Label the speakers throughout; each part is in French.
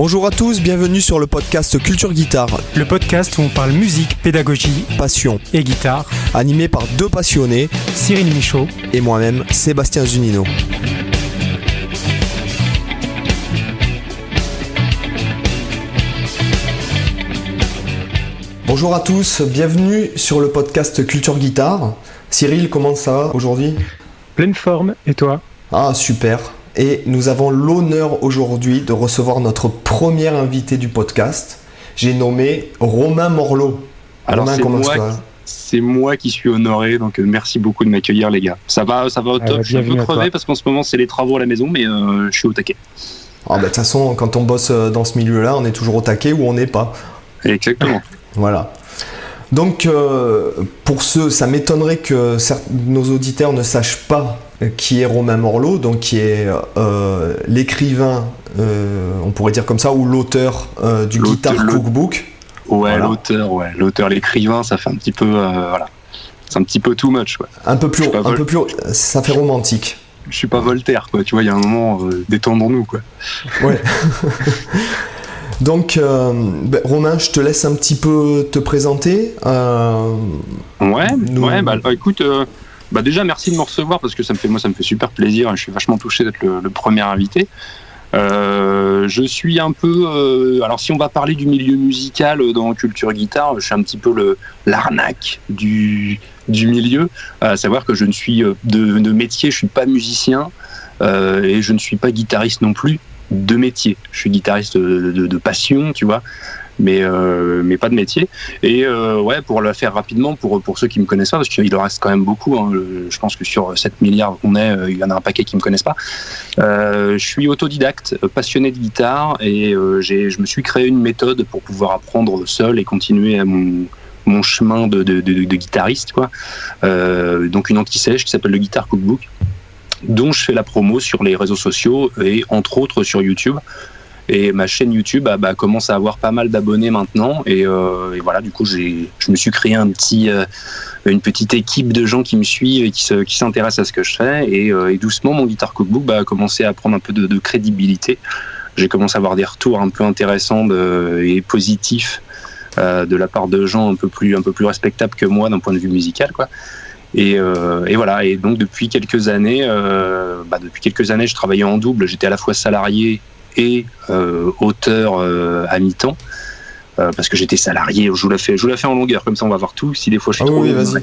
Speaker 1: Bonjour à tous, bienvenue sur le podcast Culture Guitare.
Speaker 2: Le podcast où on parle musique, pédagogie,
Speaker 1: passion
Speaker 2: et guitare.
Speaker 1: Animé par deux passionnés,
Speaker 2: Cyril Michaud
Speaker 1: et moi-même, Sébastien Zunino. Bonjour à tous, bienvenue sur le podcast Culture Guitare. Cyril, comment ça va aujourd'hui ?
Speaker 2: Pleine forme, et toi ?
Speaker 1: Ah, super. Et nous avons l'honneur aujourd'hui de recevoir notre premier invité du podcast. J'ai nommé Romain Morlot.
Speaker 3: Alors
Speaker 1: Romain,
Speaker 3: c'est moi qui suis honoré, donc merci beaucoup de m'accueillir les gars. Ça va au top, je suis un peu crevé parce qu'en ce moment c'est les travaux à la maison, mais je suis au taquet.
Speaker 1: Ah bah de toute façon, quand on bosse dans ce milieu-là, on est toujours au taquet ou on n'est pas.
Speaker 3: Exactement.
Speaker 1: Voilà. Donc pour ceux, ça m'étonnerait que nos auditeurs ne sachent pas qui est Romain Morlot, donc qui est l'écrivain, on pourrait dire comme ça, ou l'auteur du Guitar Cookbook.
Speaker 3: Ouais, voilà. l'auteur, l'écrivain, ça fait un petit peu, voilà, c'est un petit peu too much, quoi.
Speaker 1: Un peu plus, ça fait romantique.
Speaker 3: Je suis pas Voltaire, quoi. Tu vois, il y a un moment, détendons-nous, quoi.
Speaker 1: Ouais. Donc, Romain, je te laisse un petit peu te présenter.
Speaker 3: Écoute, déjà merci de me recevoir parce que ça me fait super plaisir. Je suis vachement touché d'être le premier invité. Je suis un peu, alors si on va parler du milieu musical dans Culture Guitare, je suis un petit peu l'arnaque du milieu, à savoir que je ne suis de métier, je suis pas musicien et je ne suis pas guitariste non plus de métier. Je suis guitariste de passion, tu vois, mais pas de métier. Et pour le faire rapidement, pour ceux qui me connaissent pas, parce qu'il en reste quand même beaucoup, hein, je pense que sur 7 milliards qu'on est, il y en a un paquet qui me connaissent pas. Je suis autodidacte, passionné de guitare, et je me suis créé une méthode pour pouvoir apprendre seul et continuer à mon chemin de guitariste, quoi. Donc une anti-sèche qui s'appelle le Guitar Cookbook, dont je fais la promo sur les réseaux sociaux et entre autres sur YouTube. Et ma chaîne YouTube commence à avoir pas mal d'abonnés maintenant. Et voilà, du coup, je me suis créé une petite équipe de gens qui me suivent et qui s'intéressent à ce que je fais. Et doucement, mon Guitar Cookbook a commencé à prendre un peu de crédibilité. J'ai commencé à avoir des retours un peu intéressants et positifs de la part de gens un peu plus respectables que moi d'un point de vue musical, quoi. Et voilà. Et donc depuis quelques années, je travaillais en double. J'étais à la fois salarié et auteur à mi-temps, parce que j'étais salarié. Je vous la fais en longueur, comme ça on va voir tout. Si des fois je suis trop long,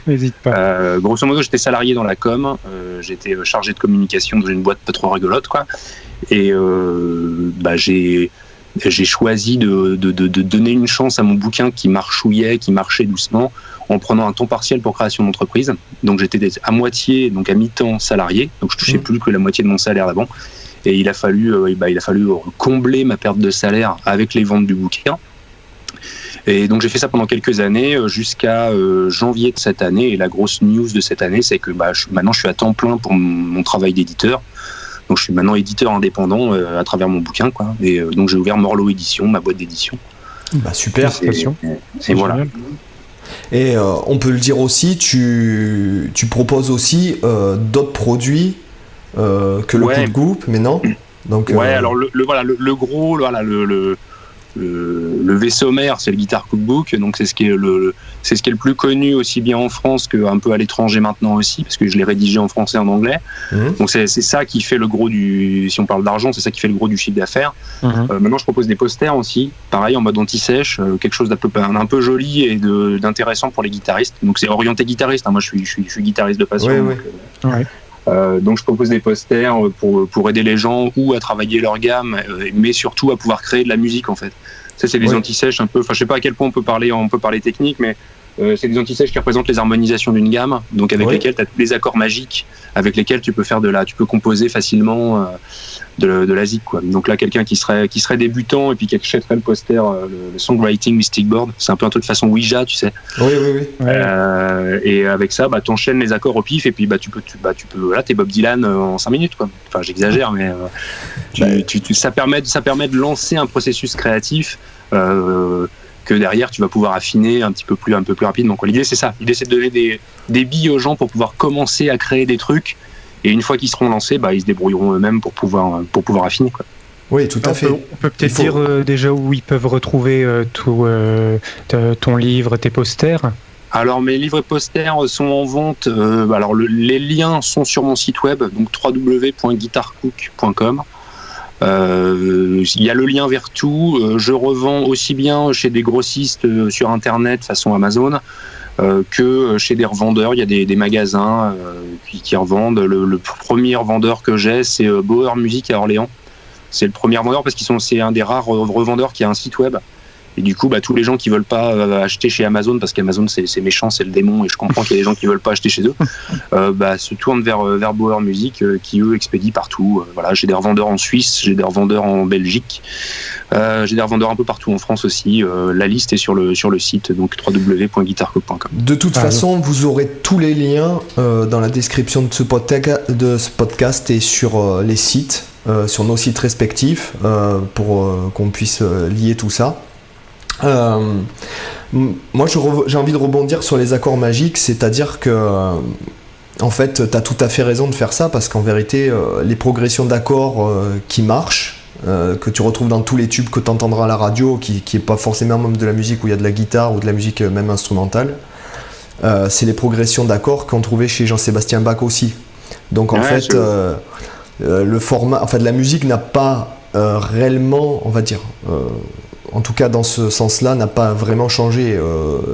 Speaker 2: n'hésite pas.
Speaker 3: Grosso modo, j'étais salarié dans la com. J'étais chargé de communication dans une boîte pas trop rigolote, quoi. Et j'ai choisi de donner une chance à mon bouquin qui marchait doucement, en prenant un temps partiel pour création d'entreprise. Donc j'étais à mi-temps salarié, donc je touchais plus que la moitié de mon salaire d'avant. Et il a fallu combler ma perte de salaire avec les ventes du bouquin. Et donc j'ai fait ça pendant quelques années, jusqu'à janvier de cette année. Et la grosse news de cette année, c'est que maintenant je suis à temps plein pour mon travail d'éditeur. Donc je suis maintenant éditeur indépendant à travers mon bouquin, quoi. Et donc j'ai ouvert Morlot Édition, ma boîte d'édition.
Speaker 1: Super.
Speaker 3: Et voilà.
Speaker 1: Et on peut le dire aussi, tu proposes aussi d'autres produits que le cookbook, mais non. Donc,
Speaker 3: alors le vaisseau mère, c'est le Guitar Cookbook, donc c'est ce qui est le plus connu aussi bien en France qu'un peu à l'étranger maintenant aussi, parce que je l'ai rédigé en français et en anglais. Donc c'est ça qui fait le gros si on parle d'argent, c'est ça qui fait le gros du chiffre d'affaires. Maintenant je propose des posters aussi, pareil en mode anti-sèche, quelque chose d'un peu joli et d'intéressant pour les guitaristes. Donc c'est orienté guitariste, hein. Moi je suis guitariste de passion. Donc je propose des posters pour aider les gens ou à travailler leur gamme, mais surtout à pouvoir créer de la musique, en fait. Ça, c'est des anti-sèches un peu, je sais pas à quel point on peut parler technique, mais c'est des anti-sèches qui représentent les harmonisations d'une gamme, donc avec lesquelles tu as tous les accords magiques, avec lesquels tu peux composer facilement de la zik, quoi. Donc là, quelqu'un qui serait débutant et puis qui achèterait le poster, le Songwriting Mystic Board, c'est un peu un truc de façon Ouija, tu sais.
Speaker 1: Oui.
Speaker 3: Et avec ça, t'enchaînes les accords au pif et puis tu peux là, t'es Bob Dylan en 5 minutes, quoi. Enfin, j'exagère, mais ça permet de lancer un processus créatif que derrière tu vas pouvoir affiner un peu plus rapidement, quoi. L'idée c'est ça. L'idée c'est de donner des billes aux gens pour pouvoir commencer à créer des trucs. Et une fois qu'ils seront lancés, ils se débrouilleront eux-mêmes pour pouvoir affiner, quoi.
Speaker 1: Oui, tout à fait.
Speaker 2: On peut peut-être dire déjà où ils peuvent retrouver ton livre, tes posters.
Speaker 3: Alors mes livres et posters sont en vente. Alors les liens sont sur mon site web, donc www.guitarcook.com. Il y a le lien vers tout. Je revends aussi bien chez des grossistes sur internet façon Amazon que chez des revendeurs. Il y a des magasins qui revendent. Le premier vendeur que j'ai, c'est Bauer Music à Orléans. C'est le premier vendeur parce c'est un des rares revendeurs qui a un site web. Et du coup, tous les gens qui veulent pas acheter chez Amazon, parce qu'Amazon c'est méchant, c'est le démon, et je comprends qu'il y a des gens qui veulent pas acheter chez eux, se tournent vers Bauer Music, qui eux expédient partout. Voilà, j'ai des revendeurs en Suisse, j'ai des revendeurs en Belgique, j'ai des revendeurs un peu partout en France aussi. La liste est sur le site, donc www.guitarcook.com.
Speaker 1: De toute façon, vous aurez tous les liens dans la description de ce podcast et sur les sites, sur nos sites respectifs, pour qu'on puisse lier tout ça. Moi j'ai envie de rebondir sur les accords magiques, c'est-à-dire que en fait t'as tout à fait raison de faire ça, parce qu'en vérité les progressions d'accords qui marchent, que tu retrouves dans tous les tubes que tu entendras à la radio, qui est pas forcément même de la musique où il y a de la guitare ou de la musique même instrumentale, c'est les progressions d'accords qu'on trouvait chez Jean-Sébastien Bach aussi. Donc en fait le format, enfin de la musique n'a pas réellement, on va dire, en tout cas dans ce sens-là, n'a pas vraiment changé.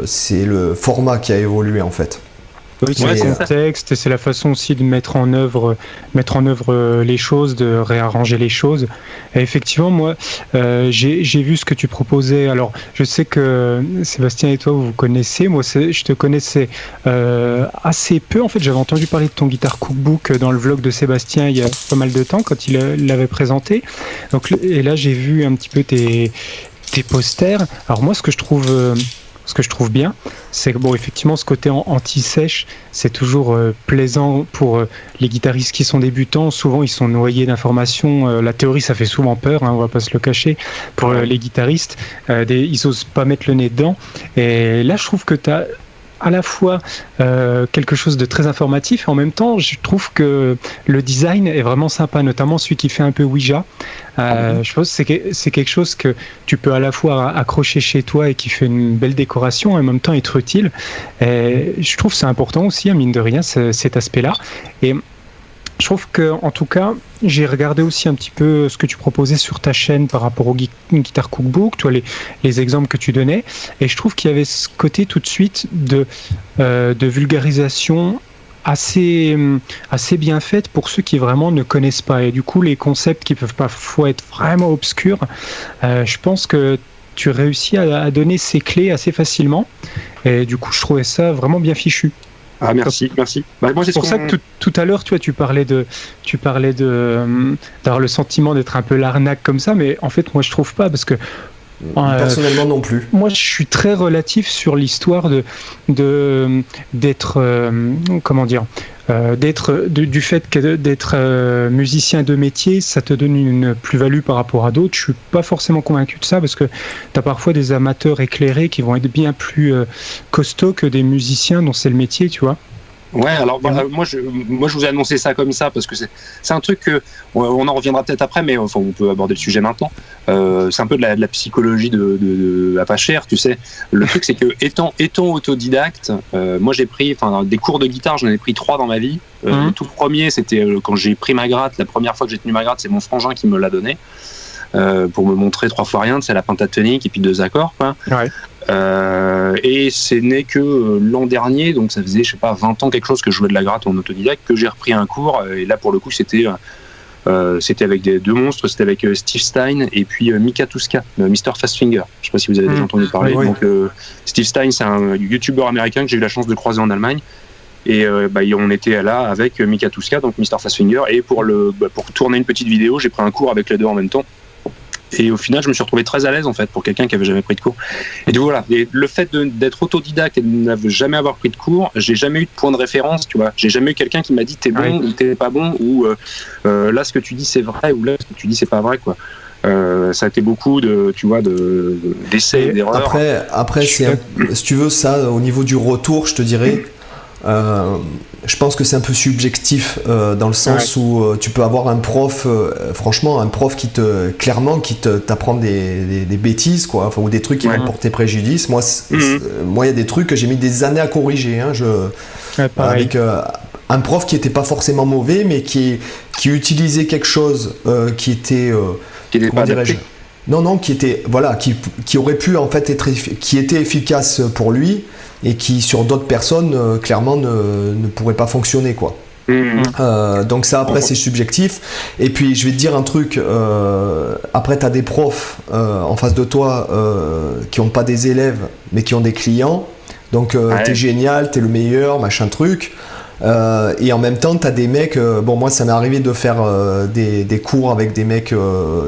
Speaker 1: C'est le format qui a évolué en fait.
Speaker 2: Oui, c'est le contexte et c'est la façon aussi de mettre en œuvre les choses, de réarranger les choses. Et effectivement, moi, j'ai vu ce que tu proposais. Alors, je sais que Sébastien et toi, vous vous connaissez. Moi, je te connaissais assez peu. En fait, j'avais entendu parler de ton Guitar Cookbook dans le vlog de Sébastien il y a pas mal de temps, quand il l'avait présenté. Donc, et là, j'ai vu un petit peu tes posters. Alors moi, ce que je trouve bien, c'est que bon, effectivement, ce côté anti-sèche, c'est toujours plaisant pour les guitaristes qui sont débutants. Souvent, ils sont noyés d'informations. La théorie, ça fait souvent peur, on va pas se le cacher. Pour les guitaristes, ils osent pas mettre le nez dedans. Et là, je trouve que tu as à la fois quelque chose de très informatif, et en même temps, je trouve que le design est vraiment sympa, notamment celui qui fait un peu Ouija. Je pense que c'est quelque chose que tu peux à la fois accrocher chez toi et qui fait une belle décoration, et en même temps être utile. Et je trouve que c'est important aussi, mine de rien, cet aspect-là. Et je trouve que, en tout cas, j'ai regardé aussi un petit peu ce que tu proposais sur ta chaîne par rapport au Guitar Cookbook, toi, les exemples que tu donnais, et je trouve qu'il y avait ce côté tout de suite de vulgarisation assez bien faite pour ceux qui vraiment ne connaissent pas. Et du coup, les concepts qui peuvent parfois être vraiment obscurs, je pense que tu réussis à donner ces clés assez facilement. Et du coup, je trouvais ça vraiment bien fichu.
Speaker 3: Ah, merci. Moi,
Speaker 2: c'est pour ça que tout à l'heure, tu parlais d'avoir le sentiment d'être un peu l'arnaque comme ça, mais en fait, moi, je trouve pas, parce que
Speaker 1: personnellement non plus.
Speaker 2: Moi, je suis très relatif sur l'histoire d'être du fait que d'être musicien de métier, ça te donne une plus-value par rapport à d'autres. Je suis pas forcément convaincu de ça, parce que tu as parfois des amateurs éclairés qui vont être bien plus costauds que des musiciens dont c'est le métier, tu vois.
Speaker 3: Ouais, alors moi je vous ai annoncé ça comme ça parce que c'est un truc que on en reviendra peut-être après, mais enfin on peut aborder le sujet maintenant. C'est un peu de la psychologie de à pas cher, tu sais. Le truc c'est que étant autodidacte, moi j'ai pris des cours de guitare, j'en ai pris 3 dans ma vie. Le tout premier c'était quand j'ai pris ma gratte, la première fois que j'ai tenu ma gratte, c'est mon frangin qui me l'a donné. Pour me montrer 3 fois rien, c'est la pentatonique et puis 2 accords, quoi. Ouais. Et c'est né que l'an dernier, donc ça faisait 20 ans quelque chose que je jouais de la gratte en autodidacte, que j'ai repris un cours, et là pour le coup c'était avec 2 monstres, c'était avec Steve Stein et puis Mika Tuska, Mr. Fastfinger. Je sais pas si vous avez déjà entendu parler. Oui. Donc Steve Stein, c'est un youtubeur américain que j'ai eu la chance de croiser en Allemagne. Et on était là avec Mika Tuska, donc Mr. Fastfinger, et pour tourner une petite vidéo, j'ai pris un cours avec les deux en même temps. Et au final, je me suis retrouvé très à l'aise en fait pour quelqu'un qui avait jamais pris de cours. Et donc voilà. Et le fait d'être autodidacte et de ne jamais avoir pris de cours, j'ai jamais eu de point de référence, tu vois. J'ai jamais eu quelqu'un qui m'a dit t'es bon ou t'es pas bon, ou là ce que tu dis c'est vrai, ou là ce que tu dis c'est pas vrai, quoi. Ça a été beaucoup d'essais et d'erreurs.
Speaker 1: Après si tu veux ça, au niveau du retour, je te dirais, Je pense que c'est un peu subjectif dans le sens où tu peux avoir un prof, franchement, un prof qui t'apprend des bêtises, quoi, ou des trucs qui vont porter préjudice. Moi, il y a des trucs que j'ai mis des années à corriger. Hein, avec un prof qui n'était pas forcément mauvais, mais qui utilisait quelque chose qui était, comment dirais-je, qui aurait pu en fait qui était efficace pour lui et qui sur d'autres personnes clairement ne pourrait pas fonctionner, quoi. Donc ça après c'est subjectif. Et puis je vais te dire un truc, après tu as des profs en face de toi qui n'ont pas des élèves mais qui ont des clients, donc t'es génial, t'es le meilleur, machin truc. Et en même temps t'as des mecs, moi ça m'est arrivé de faire des cours avec des mecs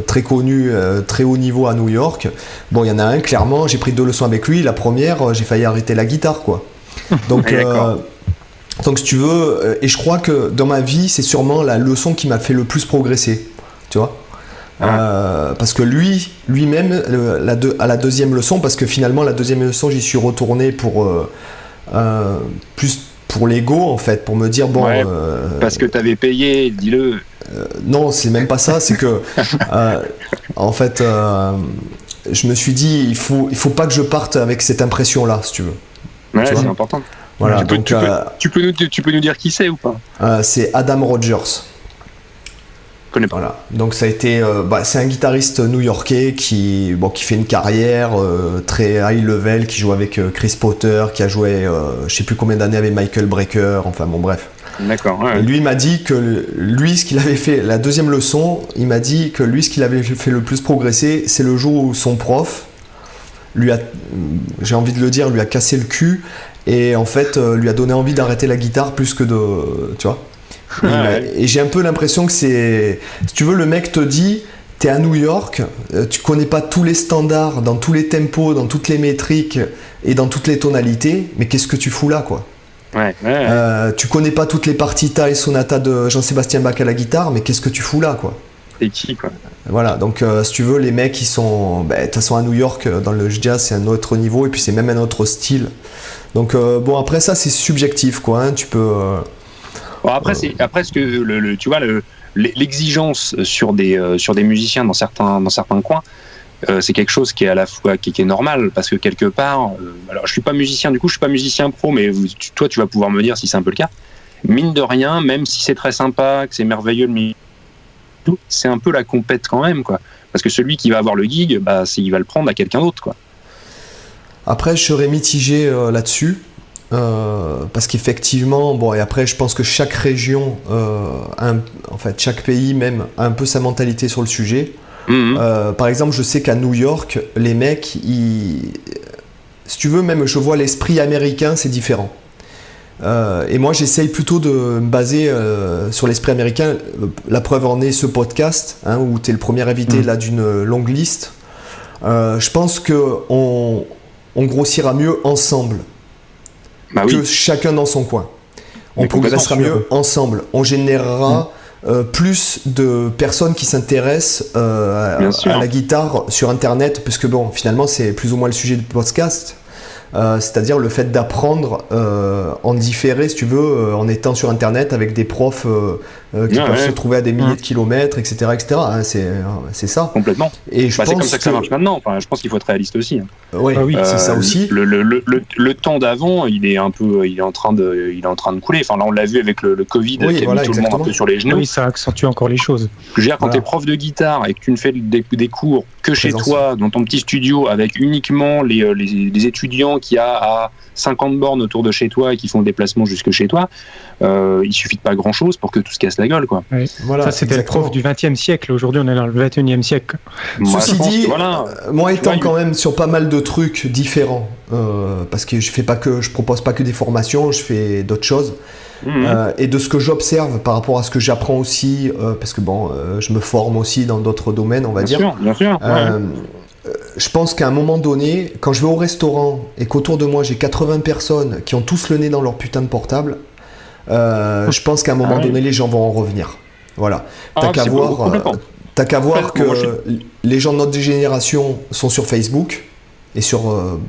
Speaker 1: très connus, très haut niveau à New York. Bon, il y en a un, clairement, j'ai pris 2 leçons avec lui, la première j'ai failli arrêter la guitare, quoi. Donc donc si tu veux, et je crois que dans ma vie c'est sûrement la leçon qui m'a fait le plus progresser, tu vois. Parce que lui-même à la deuxième leçon, parce que finalement la deuxième leçon j'y suis retourné pour plus pour l'ego, en fait, pour me dire
Speaker 3: parce que t'avais payé, dis-le.
Speaker 1: Non, c'est même pas ça, c'est que en fait je me suis dit il faut pas que je parte avec cette impression là, si tu veux.
Speaker 3: Ouais, c'est important.
Speaker 1: Voilà,
Speaker 3: tu peux nous dire qui c'est ou pas?
Speaker 1: C'est Adam Rogers.
Speaker 3: Je connais pas.
Speaker 1: Voilà. Donc ça a été, c'est un guitariste new-yorkais qui fait une carrière très high level, qui joue avec Chris Potter, qui a joué je sais plus combien d'années avec Michael Brecker, enfin bon bref.
Speaker 3: D'accord. Ouais.
Speaker 1: Et lui il m'a dit que lui ce qu'il avait fait, la deuxième leçon, il m'a dit que lui ce qu'il avait fait le plus progresser, c'est le jour où son prof lui a, j'ai envie de le dire, lui a cassé le cul et en fait lui a donné envie d'arrêter la guitare plus que de, tu vois. Et j'ai un peu l'impression que c'est, si tu veux, le mec te dit t'es à New York, tu connais pas tous les standards dans tous les tempos, dans toutes les métriques et dans toutes les tonalités, mais qu'est-ce que tu fous là, quoi. Tu connais pas toutes les partitas et sonatas de Jean-Sébastien Bach à la guitare, mais qu'est-ce que tu fous là, quoi.
Speaker 3: Et qui, quoi.
Speaker 1: Voilà, donc si tu veux, les mecs ils sont, de toute façon à New York dans le jazz c'est un autre niveau et puis c'est même un autre style. Donc après ça c'est subjectif, quoi, hein, tu peux
Speaker 3: après ce que tu vois l'exigence sur des musiciens dans certains coins, c'est quelque chose qui est à la fois qui est normal, parce que quelque part, alors je suis pas musicien, du coup je suis pas musicien pro, mais toi tu vas pouvoir me dire si c'est un peu le cas. Mine de rien, même si c'est très sympa, que c'est merveilleux, c'est un peu la compète quand même, quoi. Parce que celui qui va avoir le gig, il va le prendre à quelqu'un d'autre, quoi.
Speaker 1: Après je serais mitigé là-dessus. Parce qu'effectivement, et après je pense que chaque région, en fait chaque pays même a un peu sa mentalité sur le sujet. Par exemple, je sais qu'à New York, les mecs, si tu veux, même je vois l'esprit américain, c'est différent. Et moi j'essaye plutôt de me baser sur l'esprit américain. La preuve en est ce podcast, hein, où tu es le premier invité là d'une longue liste. Je pense qu'on grossira mieux ensemble. Que chacun dans son coin. On progressera mieux ensemble. On générera plus de personnes qui s'intéressent à la guitare sur Internet, puisque finalement c'est plus ou moins le sujet du podcast. C'est-à-dire le fait d'apprendre en différé, si tu veux, en étant sur Internet avec des profs qui peuvent se trouver à des milliers de kilomètres, etc. etc. Hein, c'est ça.
Speaker 3: Complètement.
Speaker 1: Et je pense
Speaker 3: c'est comme ça que ça marche maintenant. Enfin, je pense qu'il faut être réaliste aussi. Hein.
Speaker 1: Oui, c'est ça aussi.
Speaker 3: Le temps d'avant, il est en train de couler. Enfin, là, on l'a vu avec le Covid, qui a mis tout le monde un peu sur les genoux.
Speaker 2: Oui, ça accentue encore les choses.
Speaker 3: Je veux dire, quand tu es prof de guitare et que tu ne fais des cours que chez toi, dans ton petit studio, avec uniquement les étudiants qui a à 50 bornes autour de chez toi et qui font le déplacement jusque chez toi, il suffit de pas grand chose pour que tout se casse la gueule, quoi.
Speaker 2: Oui. Voilà, ça c'était le prof du 20e siècle, aujourd'hui on est dans le 21e siècle.
Speaker 1: Ceci dit, moi étant quand même sur pas mal de trucs différents, parce que je propose pas que des formations, je fais d'autres choses. Et de ce que j'observe par rapport à ce que j'apprends aussi, parce que je me forme aussi dans d'autres domaines, on va dire.
Speaker 3: Bien sûr.
Speaker 1: Je pense qu'à un moment donné, quand je vais au restaurant et qu'autour de moi j'ai 80 personnes qui ont tous le nez dans leur putain de portable, je pense qu'à un moment donné les gens vont en revenir. Voilà. T'as qu'à voir que les gens de notre génération sont sur Facebook, et sont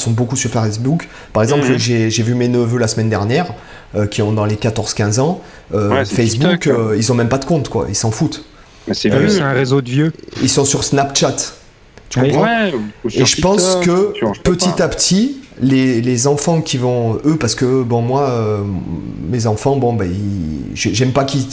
Speaker 1: beaucoup sur Facebook. Par exemple, j'ai vu mes neveux la semaine dernière, qui ont dans les 14-15 ans. Facebook, TikTok, ils ont même pas de compte, quoi. Ils s'en foutent.
Speaker 2: C'est un réseau de vieux.
Speaker 1: Ils sont sur Snapchat. Tu comprends ? Et je pense que petit à petit, les enfants qui vont, eux, parce que moi, mes enfants, j'aime pas qu'ils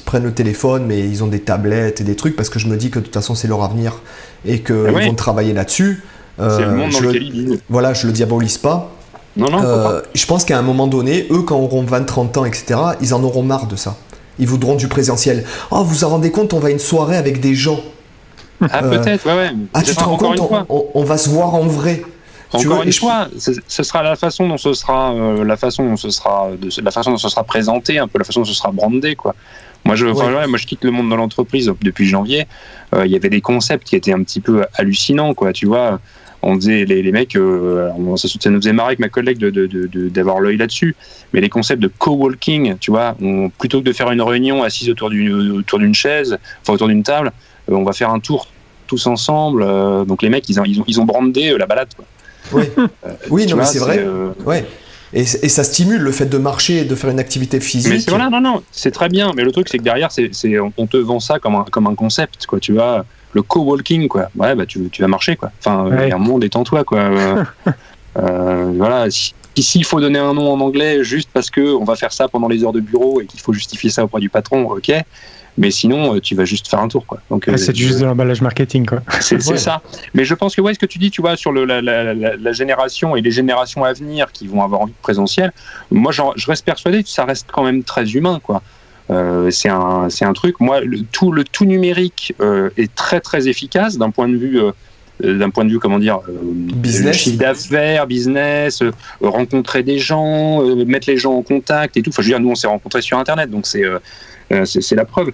Speaker 1: prennent le téléphone, mais ils ont des tablettes et des trucs, parce que je me dis que de toute façon c'est leur avenir et qu'ils vont travailler là-dessus.
Speaker 3: C'est le monde dans lequel ils vivent.
Speaker 1: Voilà, je le diabolise pas.
Speaker 3: Non,
Speaker 1: je pense qu'à un moment donné, eux, quand auront 20-30 ans, etc., ils en auront marre de ça. Ils voudront du présentiel. Oh, vous vous rendez compte, on va à une soirée avec des gens.
Speaker 3: Ah, peut-être, ouais.
Speaker 1: Ah, tu te rends compte, on va se voir en vrai.
Speaker 3: Encore une fois, ce sera la façon dont ce sera, la façon dont ce sera présenté, un peu la façon dont ce sera brandé, quoi. Moi, je quitte le monde de l'entreprise depuis janvier. Il y avait des concepts qui étaient un petit peu hallucinants, quoi. Tu vois, on disait les mecs, ça nous faisait marrer avec ma collègue d'avoir l'œil là-dessus. Mais les concepts de coworking, tu vois, plutôt que de faire une réunion assise autour d'une chaise, enfin autour d'une table, on va faire un tour tous ensemble. Donc les mecs, ils ont brandé la balade, quoi.
Speaker 1: Oui, non, mais c'est vrai. Ouais. Et ça stimule le fait de marcher et de faire une activité physique.
Speaker 3: Mais non, c'est très bien. Mais le truc, c'est que derrière, on te vend ça comme un concept, quoi. Tu vois, le coworking, quoi. Ouais, tu vas marcher, quoi. Enfin, il y a un monde, détends-toi, quoi. Voilà. S'il faut donner un nom en anglais juste parce que on va faire ça pendant les heures de bureau et qu'il faut justifier ça auprès du patron, ok. Mais sinon, tu vas juste faire un tour, quoi. Donc,
Speaker 2: c'est juste de l'emballage marketing, quoi.
Speaker 3: C'est ça. Mais je pense que ce que tu dis, tu vois, sur la génération et les générations à venir qui vont avoir envie de présentiel, moi, je reste persuadé que ça reste quand même très humain, quoi. C'est un truc. Moi, le tout numérique est très très efficace d'un point de vue. Comment dire,
Speaker 1: business,
Speaker 3: chiffre d'affaires, business, rencontrer des gens, mettre les gens en contact et tout. Enfin, je veux dire, nous, on s'est rencontrés sur Internet, donc c'est la preuve.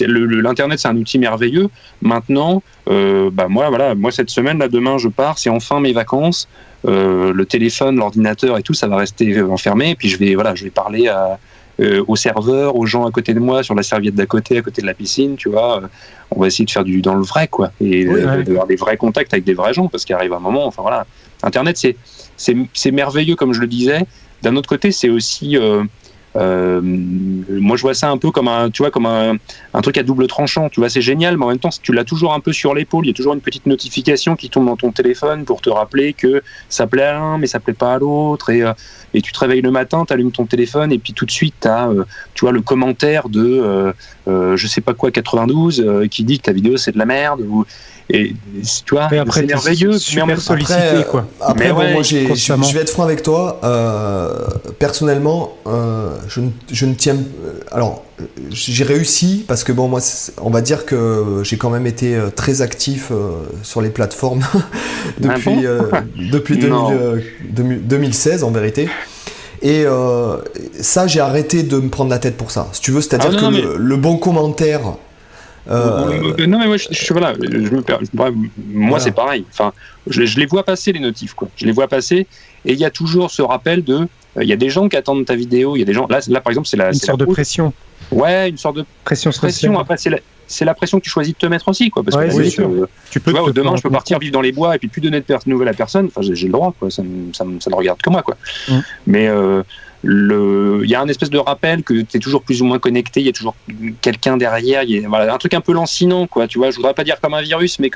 Speaker 3: L'Internet, c'est un outil merveilleux. Maintenant, moi, cette semaine, là, demain, je pars, c'est enfin mes vacances. Le téléphone, l'ordinateur et tout, ça va rester enfermé. Et puis, je vais parler aux serveurs, aux gens à côté de moi, sur la serviette d'à côté de la piscine, tu vois. On va essayer de faire dans le vrai, quoi. Et d'avoir des vrais contacts avec des vrais gens, parce qu'il arrive un moment, enfin voilà. Internet, c'est merveilleux, comme je le disais. D'un autre côté, c'est aussi... moi je vois ça un peu comme un truc à double tranchant, tu vois, c'est génial, mais en même temps tu l'as toujours un peu sur l'épaule, il y a toujours une petite notification qui tombe dans ton téléphone pour te rappeler que ça plaît à l'un mais ça plaît pas à l'autre, et tu te réveilles le matin, tu allumes ton téléphone et puis tout de suite tu as tu vois, le commentaire de je sais pas quoi 92 qui dit que ta vidéo c'est de la merde, et tu vois,
Speaker 2: après,
Speaker 3: c'est merveilleux,
Speaker 2: super sollicité, quoi.
Speaker 1: Après, moi je vais être franc avec toi, personnellement je ne tiens. Alors, j'ai réussi parce que moi, on va dire que j'ai quand même été très actif sur les plateformes depuis 2016 en vérité. Et ça, j'ai arrêté de me prendre la tête pour ça. Si tu veux, c'est-à-dire le bon commentaire.
Speaker 3: Non mais moi c'est pareil. Enfin, je les vois passer les notifs, quoi. Je les vois passer et il y a toujours ce rappel de. Il y a des gens qui attendent ta vidéo. Il y a des gens. Là par exemple,
Speaker 2: une sorte de pression.
Speaker 3: Ouais, une sorte de pression. Après, c'est la pression que tu choisis de te mettre aussi, quoi. Parce que tu vois, demain, je peux partir vivre dans les bois et puis plus donner de nouvelles à personne. Enfin, j'ai le droit, quoi. Ça ne regarde que moi, quoi. Mais il y a un espèce de rappel que tu es toujours plus ou moins connecté, il y a toujours quelqu'un derrière, un truc un peu lancinant, quoi, tu vois, je voudrais pas dire comme un virus, mais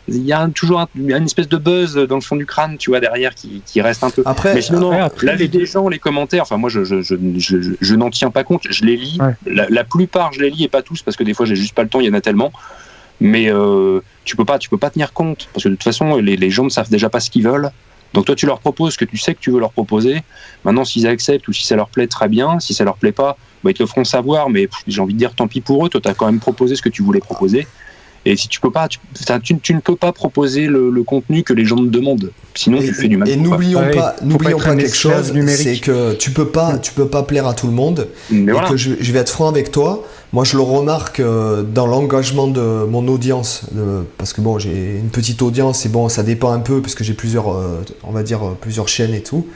Speaker 3: il y a toujours une espèce de buzz dans le fond du crâne, tu vois, derrière qui reste un peu. Mais sinon, la vie des gens, les commentaires, enfin moi je n'en tiens pas compte, je les lis, la plupart je les lis et pas tous, parce que des fois j'ai juste pas le temps, il y en a tellement. Mais tu peux pas tenir compte, parce que de toute façon les gens ne savent déjà pas ce qu'ils veulent. Donc toi tu leur proposes ce que tu sais que tu veux leur proposer. Maintenant s'ils acceptent ou si ça leur plaît, très bien. Si ça leur plaît pas, ils te le feront savoir, mais j'ai envie de dire tant pis pour eux. Toi tu as quand même proposé ce que tu voulais proposer. Et si tu peux pas, tu ne peux pas proposer le contenu que les gens te demandent. Sinon tu fais du mal.
Speaker 1: Et n'oublions pas quelque chose, c'est que tu peux pas plaire à tout le monde. Mais voilà. Que je vais être franc avec toi. Moi, je le remarque dans l'engagement de mon audience, parce que j'ai une petite audience et ça dépend un peu, parce que j'ai plusieurs chaînes et tout.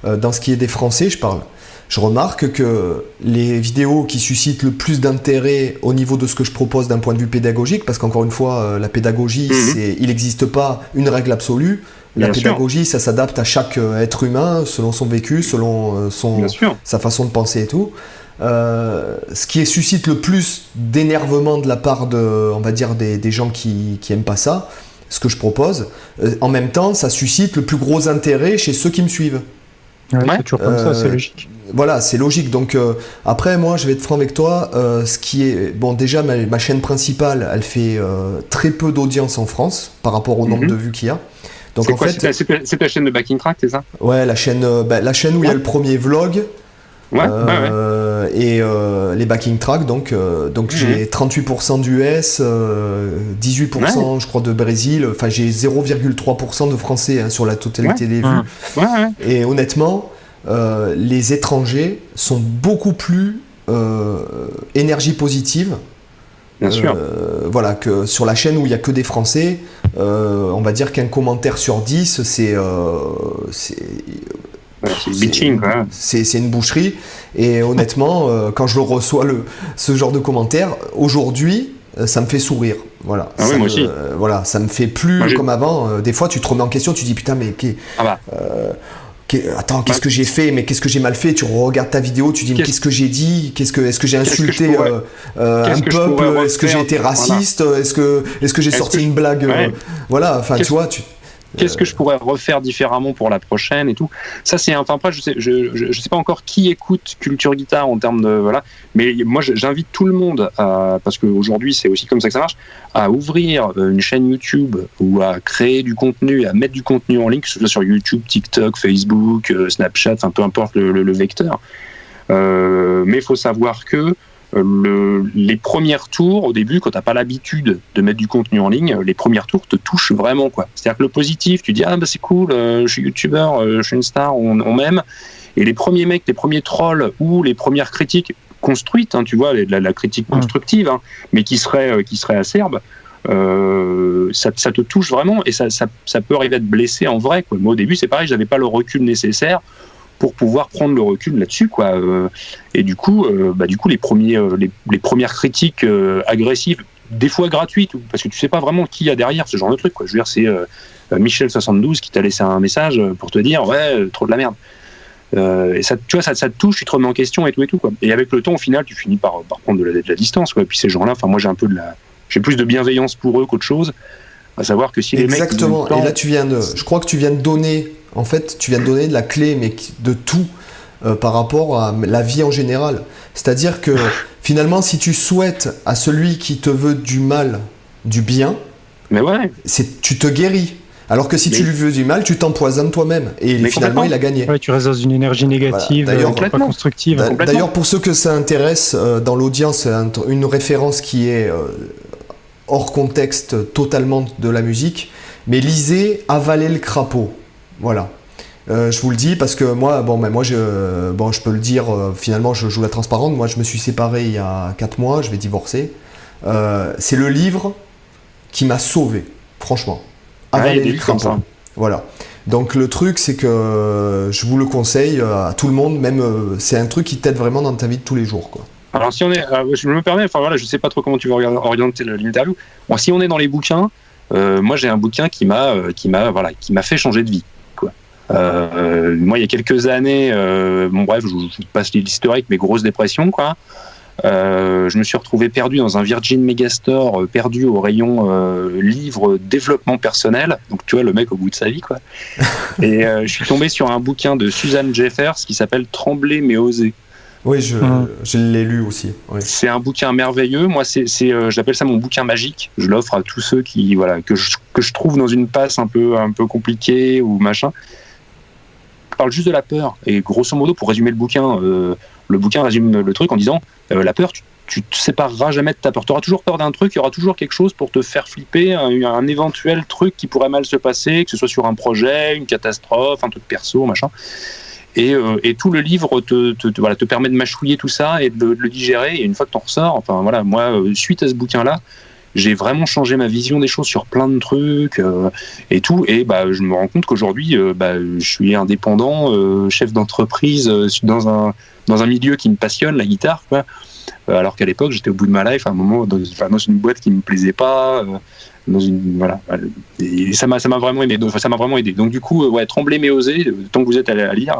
Speaker 1: Dans ce qui est des Français, je parle. Je remarque que les vidéos qui suscitent le plus d'intérêt au niveau de ce que je propose d'un point de vue pédagogique, parce qu'encore une fois, la pédagogie, il n'existe pas une règle absolue. La
Speaker 3: Bien sûr.
Speaker 1: pédagogie, ça s'adapte à chaque être humain, selon son vécu, selon
Speaker 3: Bien sûr.
Speaker 1: sa façon de penser et tout. Ce qui suscite le plus d'énervement de la part on va dire des gens qui aiment pas ça, ce que je propose, en même temps, ça suscite le plus gros intérêt chez ceux qui me suivent.
Speaker 2: Ouais, c'est toujours comme ça, c'est logique.
Speaker 1: Voilà, c'est logique. Donc après, moi, je vais être franc avec toi. Ce qui est bon, déjà ma chaîne principale, elle fait très peu d'audience en France par rapport au nombre de vues qu'il y a. Donc
Speaker 3: C'est
Speaker 1: en
Speaker 3: quoi,
Speaker 1: fait,
Speaker 3: c'est ta chaîne de backing track, c'est ça?
Speaker 1: ouais, la chaîne où il y a le premier vlog.
Speaker 3: Ouais,
Speaker 1: Et les backing tracks, donc j'ai 38% d'US, 18% je crois de Brésil, enfin j'ai 0,3% de français hein, sur la totalité des vues.
Speaker 3: Ouais.
Speaker 1: Et honnêtement, les étrangers sont beaucoup plus énergie positive.
Speaker 3: Bien sûr.
Speaker 1: Voilà, que sur la chaîne où il n'y a que des Français, on va dire qu'un commentaire sur 10, c'est
Speaker 3: bitching, quoi.
Speaker 1: C'est une boucherie. Et honnêtement, quand je reçois ce genre de commentaires, aujourd'hui, ça me fait sourire. Voilà.
Speaker 3: Ah oui, moi aussi.
Speaker 1: Voilà, ça me fait plus comme avant. Des fois, tu te remets en question, tu dis putain, mais attends, qu'est-ce que j'ai fait? Mais qu'est-ce que j'ai mal fait? Tu regardes ta vidéo, tu dis mais qu'est-ce que j'ai dit? Est-ce que j'ai insulté un peuple? Est-ce que j'ai été raciste? Voilà. Est-ce que j'ai sorti une blague? Voilà, enfin, tu vois,
Speaker 3: qu'est-ce que je pourrais refaire différemment pour la prochaine et tout. Ça, c'est enfin après, je sais pas encore qui écoute Culture Guitare en termes de voilà, mais moi j'invite tout le monde parce qu'aujourd'hui c'est aussi comme ça que ça marche, à ouvrir une chaîne YouTube ou à créer du contenu, à mettre du contenu en ligne, que ce soit sur YouTube, TikTok, Facebook, Snapchat, enfin peu importe le vecteur. Mais il faut savoir que les premiers tours, au début, quand t'as pas l'habitude de mettre du contenu en ligne, les premiers tours te touchent vraiment, quoi. C'est-à-dire que le positif, tu dis bah c'est cool, je suis youtubeur, je suis une star, on m'aime. Et les premiers mecs, les premiers trolls ou les premières critiques construites, hein, tu vois, la critique constructive, hein, mais qui serait acerbe, ça te touche vraiment et ça peut arriver à te blesser en vrai, quoi. Moi au début c'est pareil, j'avais pas le recul nécessaire pour pouvoir prendre le recul là-dessus, quoi. Et du coup, les premières critiques agressives, des fois gratuites, parce que tu sais pas vraiment qui y a derrière ce genre de truc, quoi. Je veux dire, c'est Michel72 qui t'a laissé un message pour te dire trop de la merde. Et ça, tu vois, ça te touche, tu te remets en question et tout, quoi. Et avec le temps, au final, tu finis par prendre de la distance, quoi. Et puis ces gens-là, enfin moi j'ai plus de bienveillance pour eux qu'autre chose. À savoir que si les mecs...
Speaker 1: Exactement. Et là, je crois que tu viens de donner de la clé, mais de tout par rapport à la vie en général. C'est-à-dire que finalement, si tu souhaites à celui qui te veut du mal, du bien,
Speaker 3: mais ouais.
Speaker 1: Tu te guéris. Alors que si tu lui veux du mal, tu t'empoisonnes toi-même. Et finalement, il a gagné.
Speaker 2: Ouais, tu restes dans une énergie négative, pas constructive.
Speaker 1: D'ailleurs, pour ceux que ça intéresse, dans l'audience, une référence qui est hors contexte totalement de la musique, mais lisez Avaler le crapaud. Voilà. Je vous le dis parce que moi je peux le dire, finalement je joue la transparente. Moi je me suis séparé il y a 4 mois, je vais divorcer. C'est le livre qui m'a sauvé, franchement. Avaler le crapaud. Voilà. Donc le truc c'est que je vous le conseille à tout le monde, même c'est un truc qui t'aide vraiment dans ta vie de tous les jours, quoi.
Speaker 3: Alors si on est, je me permets, enfin voilà, je sais pas trop comment tu vas orienter l'interview. Bon, si on est dans les bouquins, moi j'ai un bouquin qui m'a fait changer de vie, quoi. Moi il y a quelques années, je vous passe l'historique, mais grosse dépression, quoi. Je me suis retrouvé perdu dans un Virgin Megastore, perdu au rayon livres développement personnel. Donc tu vois le mec au bout de sa vie, quoi. Et je suis tombé sur un bouquin de Suzanne Jeffers qui s'appelle Trembler mais oser.
Speaker 1: Oui, je l'ai lu aussi. Oui.
Speaker 3: C'est un bouquin merveilleux. Moi, j'appelle ça mon bouquin magique. Je l'offre à tous ceux qui, que je trouve dans une passe un peu compliquée ou machin. Je parle juste de la peur. Et grosso modo, pour résumer le bouquin résume le truc en disant la peur, tu te sépareras jamais de ta peur. Tu auras toujours peur d'un truc, il y aura toujours quelque chose pour te faire flipper, un éventuel truc qui pourrait mal se passer, que ce soit sur un projet, une catastrophe, un truc perso, machin. Et tout le livre te permet de mâchouiller tout ça et de le digérer. Et une fois que tu en ressors, enfin voilà, moi, suite à ce bouquin-là, j'ai vraiment changé ma vision des choses sur plein de trucs et tout. Et je me rends compte qu'aujourd'hui, je suis indépendant, chef d'entreprise dans dans un milieu qui me passionne, la guitare, quoi. Alors qu'à l'époque, j'étais au bout de ma life, à un moment, dans une boîte qui me plaisait pas, voilà. Et ça m'a vraiment aidé. Donc du coup, Trembler mais oser, tant que vous êtes à lire,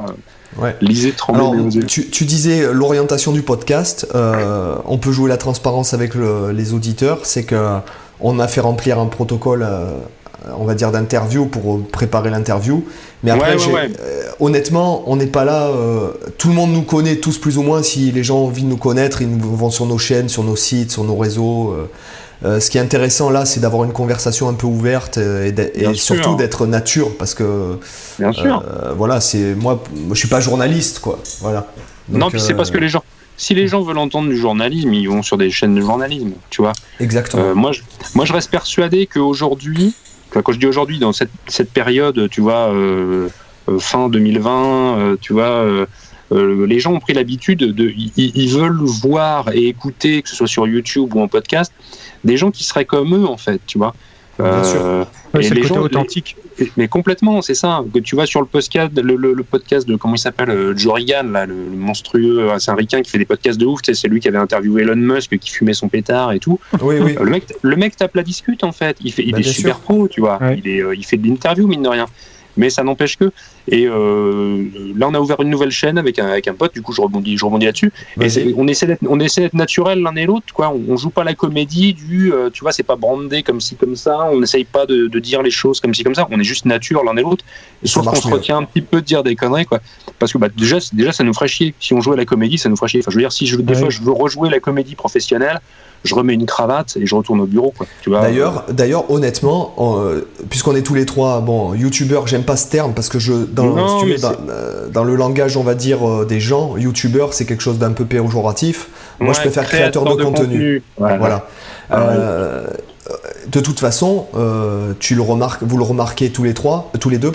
Speaker 3: lisez Trembler mais oser.
Speaker 1: Tu disais l'orientation du podcast, on peut jouer la transparence avec les auditeurs, c'est que on a fait remplir un protocole, on va dire, d'interview pour préparer l'interview. Mais après, honnêtement, on n'est pas là. Tout le monde nous connaît tous plus ou moins. Si les gens ont envie de nous connaître, ils vont sur nos chaînes, sur nos sites, sur nos réseaux. Ce qui est intéressant là, c'est d'avoir une conversation un peu ouverte et surtout d'être nature, parce que voilà, c'est moi, je suis pas journaliste, quoi. Voilà. Donc,
Speaker 3: non, puis c'est parce que si les gens veulent entendre du journalisme, ils vont sur des chaînes de journalisme, tu vois.
Speaker 1: Exactement.
Speaker 3: Moi, je reste persuadé qu'aujourd'hui, quand je dis aujourd'hui, dans cette période, tu vois, fin 2020, tu vois, les gens ont pris l'habitude ils veulent voir et écouter, que ce soit sur YouTube ou en podcast, des gens qui seraient comme eux, en fait, tu vois.
Speaker 1: Bien sûr.
Speaker 2: C'est le côté authentique.
Speaker 3: Mais complètement, c'est ça. Que tu vois sur le podcast, le podcast de, comment il s'appelle, Joe Rogan, là, le monstrueux, c'est un ricain qui fait des podcasts de ouf, c'est lui qui avait interviewé Elon Musk, qui fumait son pétard et tout.
Speaker 1: Oui.
Speaker 3: Le mec tape la discute, en fait. Il est super pro, tu vois. Ouais. Il fait de l'interview, mine de rien. Mais ça n'empêche que. Et là, on a ouvert une nouvelle chaîne avec un pote. Du coup, je rebondis là-dessus. Et on essaie d'être naturel l'un et l'autre, quoi. On joue pas la comédie tu vois, c'est pas brandé comme ci comme ça. On n'essaye pas de dire les choses comme ci comme ça. On est juste nature l'un et l'autre. Sauf qu'on se retient un petit peu de dire des conneries, quoi. Parce que déjà, ça nous ferait chier. Si on jouait à la comédie, ça nous ferait chier. Enfin, je veux dire, si des fois je veux rejouer la comédie professionnelle, je remets une cravate et je retourne au bureau, quoi. Tu vois.
Speaker 1: D'ailleurs, honnêtement, puisqu'on est tous les trois, youtubeurs, j'aime pas ce terme parce que dans le langage, on va dire, des gens, youtubeur, c'est quelque chose d'un peu péjoratif. Moi, je préfère créateur de contenu. Voilà. De toute façon, vous le remarquez tous les deux,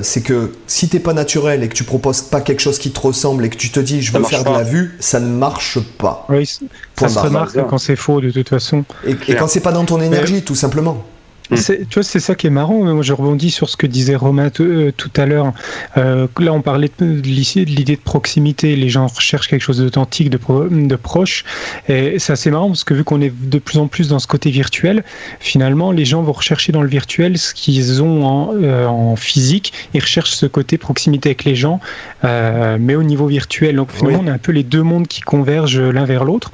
Speaker 1: c'est que si t'es pas naturel et que tu proposes pas quelque chose qui te ressemble et que tu te dis je veux faire de la vue, ça ne marche pas.
Speaker 2: Oui, ça se remarque quand c'est faux de toute façon.
Speaker 1: Et quand c'est pas dans ton énergie, tout simplement.
Speaker 2: Tu vois, c'est ça qui est marrant. Moi, je rebondis sur ce que disait Romain tout à l'heure. Là, on parlait de l'idée de proximité. Les gens recherchent quelque chose d'authentique, de proche. Et c'est assez marrant parce que vu qu'on est de plus en plus dans ce côté virtuel, finalement, les gens vont rechercher dans le virtuel ce qu'ils ont en physique. Ils recherchent ce côté proximité avec les gens, mais au niveau virtuel. Donc, finalement, on a un peu les deux mondes qui convergent l'un vers l'autre.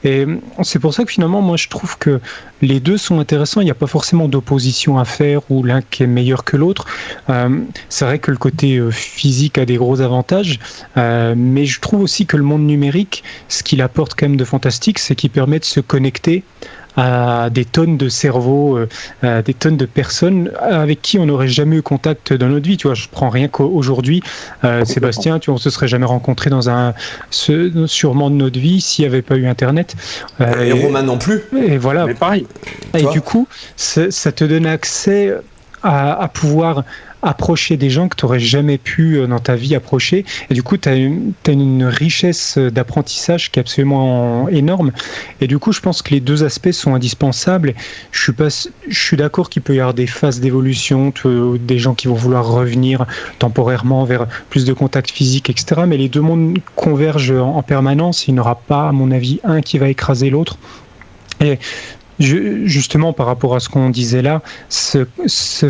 Speaker 2: Et c'est pour ça que finalement, moi, je trouve que les deux sont intéressants. Il n'y a pas forcément d'opposition à faire ou l'un qui est meilleur que l'autre. C'est vrai que le côté physique a des gros avantages, mais je trouve aussi que le monde numérique, ce qu'il apporte quand même de fantastique, c'est qu'il permet de se connecter à des tonnes de cerveaux, des tonnes de personnes avec qui on n'aurait jamais eu contact dans notre vie. Tu vois, je prends rien qu'aujourd'hui, Sébastien, on se serait jamais rencontré sûrement de notre vie s'il n'y avait pas eu Internet.
Speaker 1: Et Romain non plus.
Speaker 2: Et voilà.
Speaker 3: Mais pareil.
Speaker 2: Et du coup, ça te donne accès à pouvoir approcher des gens que tu n'aurais jamais pu dans ta vie approcher. Et du coup, tu as une richesse d'apprentissage qui est absolument énorme. Et du coup, je pense que les deux aspects sont indispensables. Je suis d'accord qu'il peut y avoir des phases d'évolution, des gens qui vont vouloir revenir temporairement vers plus de contact physique, etc. Mais les deux mondes convergent en permanence. Il n'y aura pas, à mon avis, un qui va écraser l'autre. Et justement, par rapport à ce qu'on disait là, ce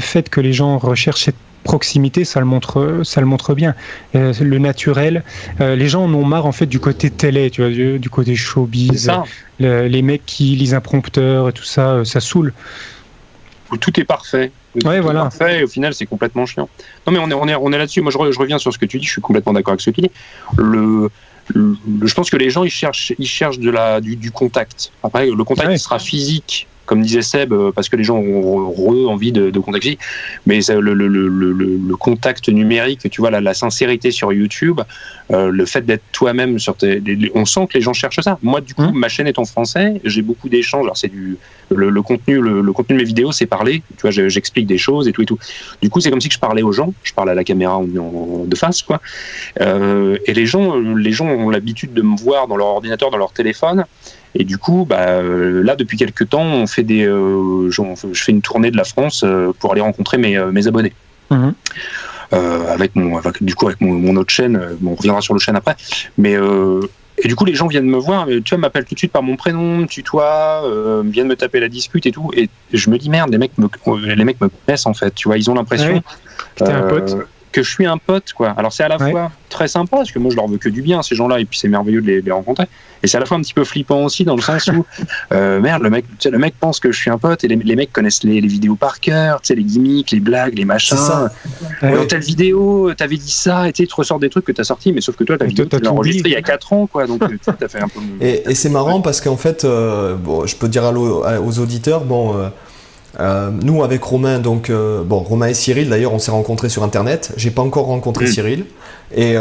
Speaker 2: fait que les gens recherchent cette proximité, ça le montre bien. Le naturel, les gens en ont marre en fait du côté télé, tu vois, du côté showbiz, les mecs qui lisent un prompteur et tout ça, ça saoule.
Speaker 3: Où tout est parfait.
Speaker 2: Voilà.
Speaker 3: Parfait, et au final, c'est complètement chiant. Non, mais on est là-dessus. Moi, je reviens sur ce que tu dis. Je suis complètement d'accord avec ce que tu dis. Je pense que les gens ils cherchent du contact. Après, le contact sera physique, comme disait Seb, parce que les gens ont envie de contact physique. Mais le contact numérique, tu vois, la sincérité sur YouTube, le fait d'être toi-même on sent que les gens cherchent ça. Moi, du coup, ma chaîne est en français, j'ai beaucoup d'échanges. Alors, c'est le contenu de mes vidéos, c'est parler. Tu vois, j'explique des choses et tout et tout. Du coup, c'est comme si je parlais aux gens. Je parle à la caméra de face, quoi. Et les gens ont l'habitude de me voir dans leur ordinateur, dans leur téléphone. Et du coup, là, depuis quelques temps, on fait je fais une tournée de la France pour aller rencontrer mes abonnés. avec mon autre chaîne. On reviendra sur l'autre chaîne après. Mais et du coup, les gens viennent me voir, tu vois, m'appellent tout de suite par mon prénom, me tutoient, viennent me taper la dispute et tout. Et je me dis merde, les mecs me connaissent en fait. Tu vois, ils ont l'impression
Speaker 2: que t'es un pote.
Speaker 3: Que je suis un pote, quoi. Alors c'est à la fois très sympa parce que moi je leur veux que du bien, ces gens-là, et puis c'est merveilleux de les rencontrer. Et c'est à la fois un petit peu flippant aussi dans le sens où merde, le mec pense que je suis un pote et les mecs connaissent les vidéos par cœur, tu sais, les gimmicks, les blagues, les machins. Dans telle vidéo, t'avais dit ça, et tu te ressors des trucs que t'as sortis, mais sauf que toi ta vidéo tu l'as enregistrée il y a 4 ans, quoi. Donc t'as fait un peu.
Speaker 1: Et c'est marrant parce qu'en fait, bon, je peux dire aux auditeurs, bon. Nous avec Romain, donc Romain et Cyril d'ailleurs, on s'est rencontrés sur internet. J'ai pas encore rencontré Cyril, et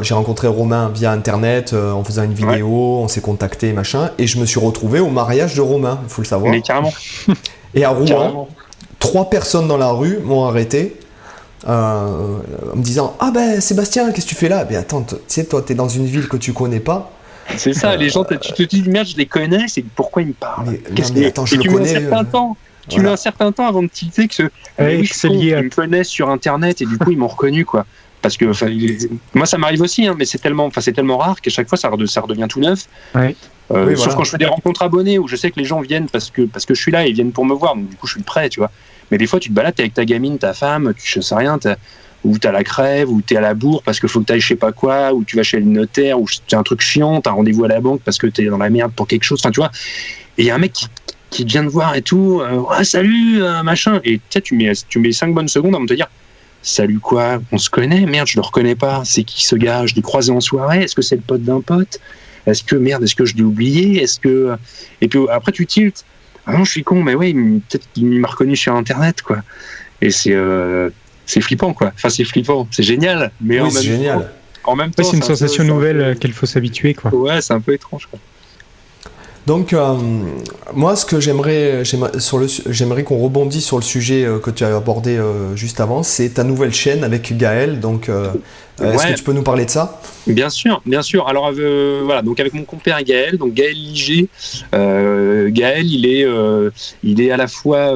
Speaker 1: j'ai rencontré Romain via internet en faisant une vidéo, on s'est contacté machin, et je me suis retrouvé au mariage de Romain, il faut le savoir.
Speaker 3: Mais carrément.
Speaker 1: Et à Rouen, 3 personnes dans la rue m'ont arrêté en me disant ah ben Sébastien, qu'est-ce que tu fais là? Ben attends, tu sais, toi t'es dans une ville que tu connais pas.
Speaker 3: C'est ça, les gens, tu te dis merde, je les connais, c'est pourquoi ils me parlent.
Speaker 1: Mais attends, je le connais.
Speaker 3: Tu mets un certain temps avant de tilter que
Speaker 2: c'est lié à...
Speaker 3: Ils me connaissent sur internet et du coup ils m'ont reconnu, quoi. Parce que moi ça m'arrive aussi, hein, mais c'est tellement rare qu'à chaque fois ça redevient tout neuf. Sauf quand je fais des rencontres abonnés où je sais que les gens viennent parce que je suis là et ils viennent pour me voir, donc du coup je suis prêt, tu vois. Mais des fois tu te balades, t'es avec ta gamine, ta femme, je sais rien, ou t'as la crève, ou t'es à la bourre parce qu'il faut que t'ailles je sais pas quoi, ou tu vas chez le notaire, ou c'est un truc chiant, t'as un rendez-vous à la banque parce que t'es dans la merde pour quelque chose, enfin tu vois. Et il y a un mec qui vient de voir et tout, salut, machin, et tu mets 5 bonnes secondes avant de te dire salut quoi, on se connaît, merde, je le reconnais pas, c'est qui ce gars, je l'ai croisé en soirée, est-ce que c'est le pote d'un pote, est-ce que je l'ai oublié, et puis après tu tiltes, ah non je suis con, mais ouais, peut-être qu'il m'a reconnu sur internet, quoi. Et c'est flippant, quoi, enfin c'est flippant, c'est génial, mais
Speaker 1: oui, c'est génial.
Speaker 3: En même temps
Speaker 2: c'est une sensation nouvelle qu'il faut s'habituer, quoi.
Speaker 3: Ouais, c'est un peu étrange, quoi.
Speaker 1: Donc, moi, ce que j'aimerais qu'on rebondisse sur le sujet que tu as abordé juste avant, c'est ta nouvelle chaîne avec Gaël. Donc, est-ce que tu peux nous parler de ça ?
Speaker 3: Bien sûr. Alors, voilà, donc avec mon compère Gaël, donc Gaël Liger. Gaël, il est à la fois,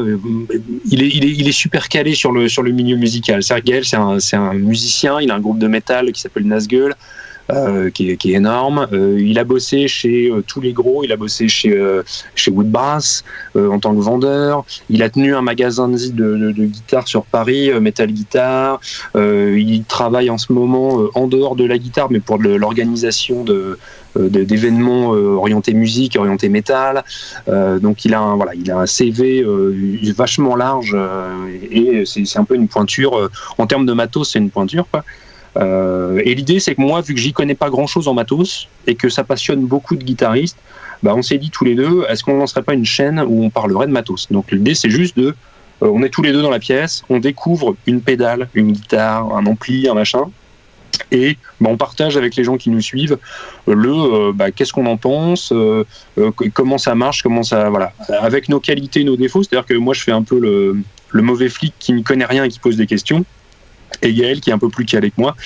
Speaker 3: il est super calé sur le milieu musical. C'est-à-dire Gaël, c'est un musicien. Il a un groupe de métal qui s'appelle Nazgûl. Qui est énorme. Il a bossé chez tous les gros. Il a bossé chez Woodbrass en tant que vendeur. Il a tenu un magasin de guitare sur Paris, Metal Guitar. Il travaille en ce moment en dehors de la guitare, mais pour l'organisation d'événements orientés musique, orientés métal. Donc il a un CV vachement large et c'est un peu une pointure. En termes de matos, c'est une pointure, quoi. Et l'idée c'est que moi, vu que j'y connais pas grand chose en matos et que ça passionne beaucoup de guitaristes, on s'est dit tous les deux, est-ce qu'on lancerait pas une chaîne où on parlerait de matos? Donc l'idée c'est juste on est tous les deux dans la pièce, on découvre une pédale, une guitare, un ampli, un machin, et on partage avec les gens qui nous suivent qu'est-ce qu'on en pense, comment ça marche, voilà, avec nos qualités, nos défauts. C'est-à-dire que moi je fais un peu le mauvais flic qui n'y connaît rien et qui pose des questions. Et Gaël, qui est un peu plus calé que moi,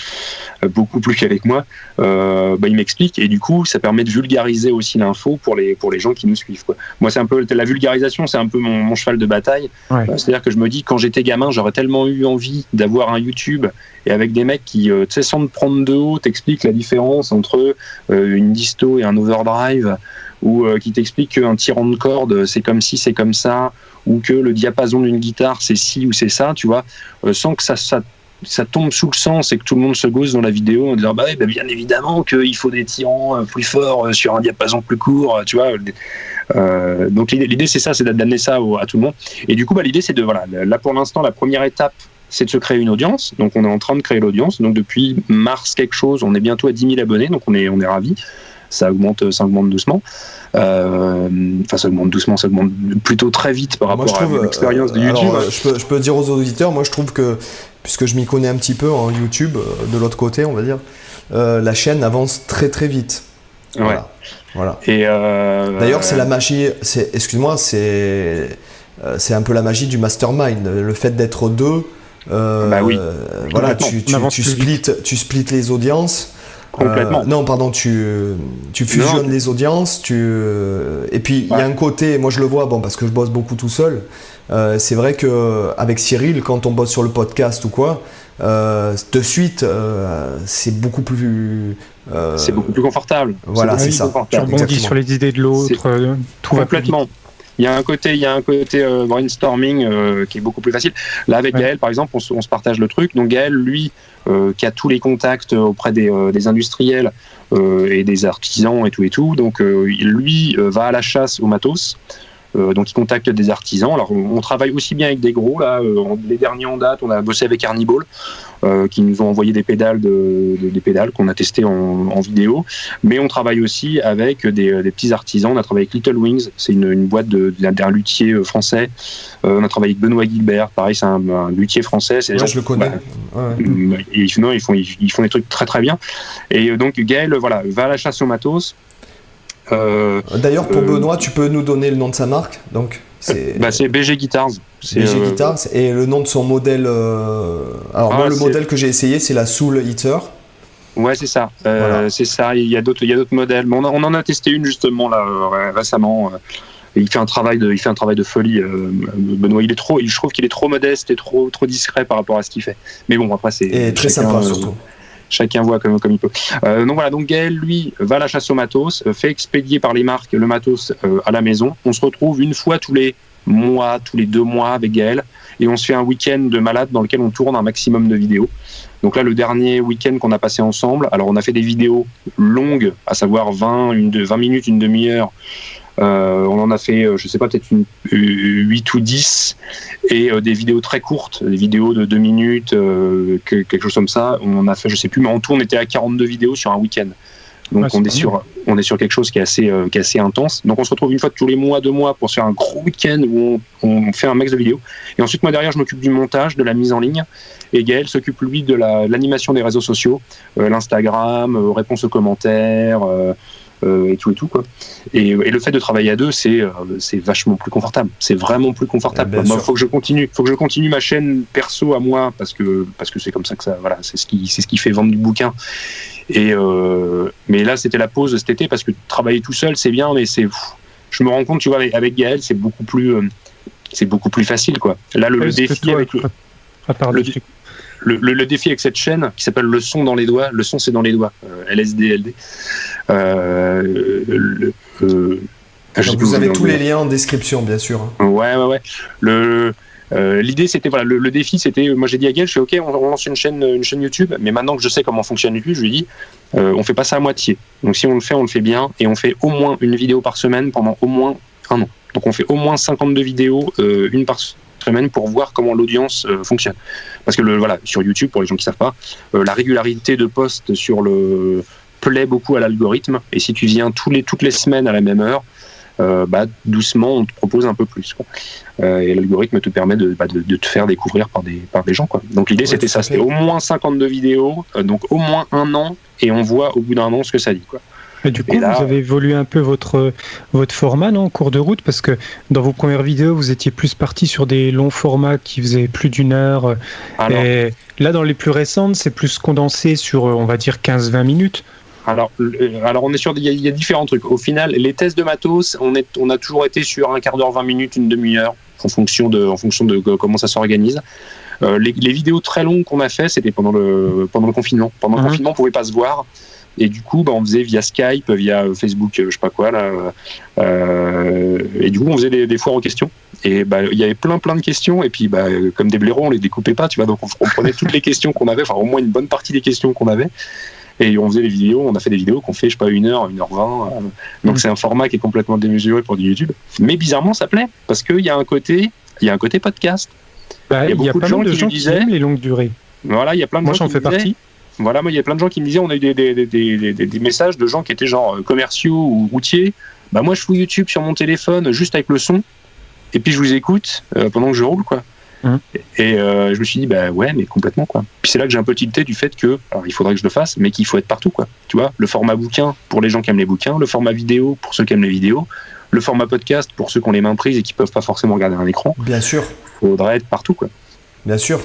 Speaker 3: beaucoup plus calé que moi, il m'explique, et du coup ça permet de vulgariser aussi l'info pour les gens qui nous suivent, quoi. Moi c'est un peu la vulgarisation, c'est un peu mon cheval de bataille. C'est-à-dire que je me dis, quand j'étais gamin, j'aurais tellement eu envie d'avoir un YouTube et avec des mecs qui sans te prendre de haut t'expliquent la différence entre une disto et un overdrive, ou qui t'expliquent qu'un tirant de corde c'est comme ci, c'est comme ça, ou que le diapason d'une guitare c'est ci ou c'est ça, tu vois, sans que ça tombe sous le sens et que tout le monde se gausse dans la vidéo en disant bien évidemment qu'il faut des tirants plus forts sur un diapason plus court, tu vois. Donc l'idée c'est ça, c'est d'amener ça à tout le monde. Et du coup l'idée c'est là pour l'instant la première étape c'est de se créer une audience. Donc on est en train de créer l'audience. Donc depuis mars quelque chose, on est bientôt à 10 000 abonnés, donc on est ravis. Ça augmente doucement. Ça augmente doucement, ça augmente plutôt très vite par rapport à l'expérience de YouTube.
Speaker 1: Alors, je peux dire aux auditeurs, moi je trouve que, puisque je m'y connais un petit peu en YouTube, de l'autre côté on va dire, la chaîne avance très très vite. Voilà. Et d'ailleurs c'est la magie, excuse-moi, c'est un peu la magie du mastermind, le fait d'être deux. Voilà, tu splits les audiences. Non, pardon, tu fusionnes les audiences, et puis il y a un côté, moi je le vois, parce que je bosse beaucoup tout seul, c'est vrai qu'avec Cyril, quand on bosse sur le podcast ou quoi, de suite, c'est beaucoup plus...
Speaker 3: c'est beaucoup plus confortable.
Speaker 1: Voilà, c'est ça.
Speaker 2: Tu rebondis sur les idées de l'autre, tout va plus vite.
Speaker 3: Complètement. Il y a un côté brainstorming qui est beaucoup plus facile. Là, avec Gaël, par exemple, on se partage le truc. Donc Gaël, lui, qui a tous les contacts auprès des industriels et des artisans et tout. Donc lui va à la chasse au matos. Donc il contacte des artisans. Alors on travaille aussi bien avec des gros. Là, les derniers en date, on a bossé avec Ernie Ball, qui nous ont envoyé des pédales des pédales qu'on a testées en vidéo. Mais on travaille aussi avec des petits artisans. On a travaillé avec Little Wings, c'est une boîte d'un luthier français. On a travaillé avec Benoît Gilbert, pareil, c'est un luthier français. C'est
Speaker 1: je le connais.
Speaker 3: Ils font des trucs très très bien. Et donc Gaël, va à la chasse au matos.
Speaker 1: D'ailleurs, pour Benoît, tu peux nous donner le nom de sa marque, donc
Speaker 3: c'est BG Guitars.
Speaker 1: BG Guitars, et le nom de son modèle. Moi, le modèle que j'ai essayé, c'est la Soul Eater.
Speaker 3: Ouais, c'est ça. C'est ça. Il y a d'autres modèles. Mais on en a testé une justement là récemment. Il fait un travail de folie. Benoît, je trouve qu'il est trop modeste et trop discret par rapport à ce qu'il fait. Mais bon, après c'est
Speaker 1: très sympa surtout.
Speaker 3: Chacun voit comme il peut. Donc Gaël, lui, va à la chasse au matos, fait expédier par les marques le matos à la maison. On se retrouve une fois tous les 2 mois avec Gaël, et on se fait un week-end de malade dans lequel on tourne un maximum de vidéos. Donc là, le dernier week-end qu'on a passé ensemble, alors on a fait des vidéos longues, à savoir 20 minutes, une demi-heure. On en a fait, je sais pas, peut-être 8 ou 10, et des vidéos très courtes, des vidéos de 2 minutes, quelque chose comme ça. On a fait, je sais plus, mais en tout, on était à 42 vidéos sur un week-end. Donc on est sur quelque chose qui est assez intense. Donc on se retrouve une fois tous les 2 mois pour se faire un gros week-end où on fait un max de vidéos. Et ensuite, moi derrière, je m'occupe du montage, de la mise en ligne. Et Gaël s'occupe, lui, de l'animation des réseaux sociaux, l'Instagram, réponse aux commentaires, et tout quoi. Et le fait de travailler à deux, c'est vachement plus confortable. C'est vraiment plus confortable. Faut que je continue ma chaîne perso à moi, parce que c'est comme ça que ça, voilà, c'est ce qui fait vendre du bouquin. Mais là, c'était la pause cet été, parce que travailler tout seul, c'est bien, mais je me rends compte, tu vois, avec Gaël, c'est beaucoup plus facile, quoi. Là, le défi avec le défi avec cette chaîne qui s'appelle Le Son dans les doigts. Le son, c'est dans les doigts. LSD.
Speaker 1: Vous avez tous les liens en description, bien sûr.
Speaker 3: Ouais. L'idée, c'était, le défi, c'était, moi j'ai dit à Gaël, je fais OK, on lance une chaîne YouTube, mais maintenant que je sais comment fonctionne YouTube, je lui ai dit, on fait pas ça à moitié. Donc si on le fait bien, et on fait au moins une vidéo par semaine pendant au moins 1 an. Donc on fait au moins 52 vidéos, une par semaine, pour voir comment l'audience fonctionne. Parce que sur YouTube, pour les gens qui savent pas, la régularité de post plaît beaucoup à l'algorithme, et si tu viens toutes les semaines à la même heure, doucement on te propose un peu plus, quoi. Et l'algorithme te permet de te faire découvrir par des gens, quoi. Donc l'idée c'était ça, c'était au moins 52 vidéos, donc au moins 1 an, et on voit au bout d'1 an ce que ça dit, quoi.
Speaker 2: Et du coup, vous avez évolué un peu votre format, non, en cours de route, parce que dans vos premières vidéos, vous étiez plus parti sur des longs formats qui faisaient plus d'1 heure. Et là, dans les plus récentes, c'est plus condensé sur, on va dire, 15-20 minutes.
Speaker 3: Alors on est sur, il y a différents trucs. Au final, les tests de matos, on a toujours été sur 1 quart d'heure, 20 minutes, une demi-heure, en fonction de comment ça s'organise. Les vidéos très longues qu'on a fait, c'était pendant le confinement. Pendant le confinement, on pouvait pas se voir. Et du coup, on faisait via Skype, via Facebook, je sais pas quoi là. Et du coup, on faisait des foires aux questions. Et il y avait plein de questions. Et puis, comme des blaireaux, on les découpait pas, tu vois. Donc, on prenait toutes les questions qu'on avait, enfin au moins une bonne partie des questions qu'on avait. Et on faisait des vidéos. On a fait des vidéos qu'on fait, je sais pas, 1h, 1h20. Donc, c'est un format qui est complètement démesuré pour du YouTube. Mais bizarrement, ça plaît parce qu'il y a un côté podcast.
Speaker 2: Il y a pas mal de gens qui aiment les longues durées.
Speaker 3: Voilà, il y a plein de gens.
Speaker 2: Moi, j'en fais partie.
Speaker 3: Voilà, moi il y a plein de gens qui me disaient, on a eu des messages de gens qui étaient genre commerciaux ou routiers. Moi je fouille YouTube sur mon téléphone juste avec le son, et puis je vous écoute pendant que je roule, quoi. Et je me suis dit ouais, mais complètement, quoi. Puis c'est là que j'ai un peu tilté du fait que, alors il faudrait que je le fasse, mais qu'il faut être partout, quoi. Tu vois, le format bouquin pour les gens qui aiment les bouquins, le format vidéo pour ceux qui aiment les vidéos, le format podcast pour ceux qui ont les mains prises et qui peuvent pas forcément regarder un écran.
Speaker 1: Bien sûr.
Speaker 3: Faudrait être partout, quoi.
Speaker 1: Bien sûr.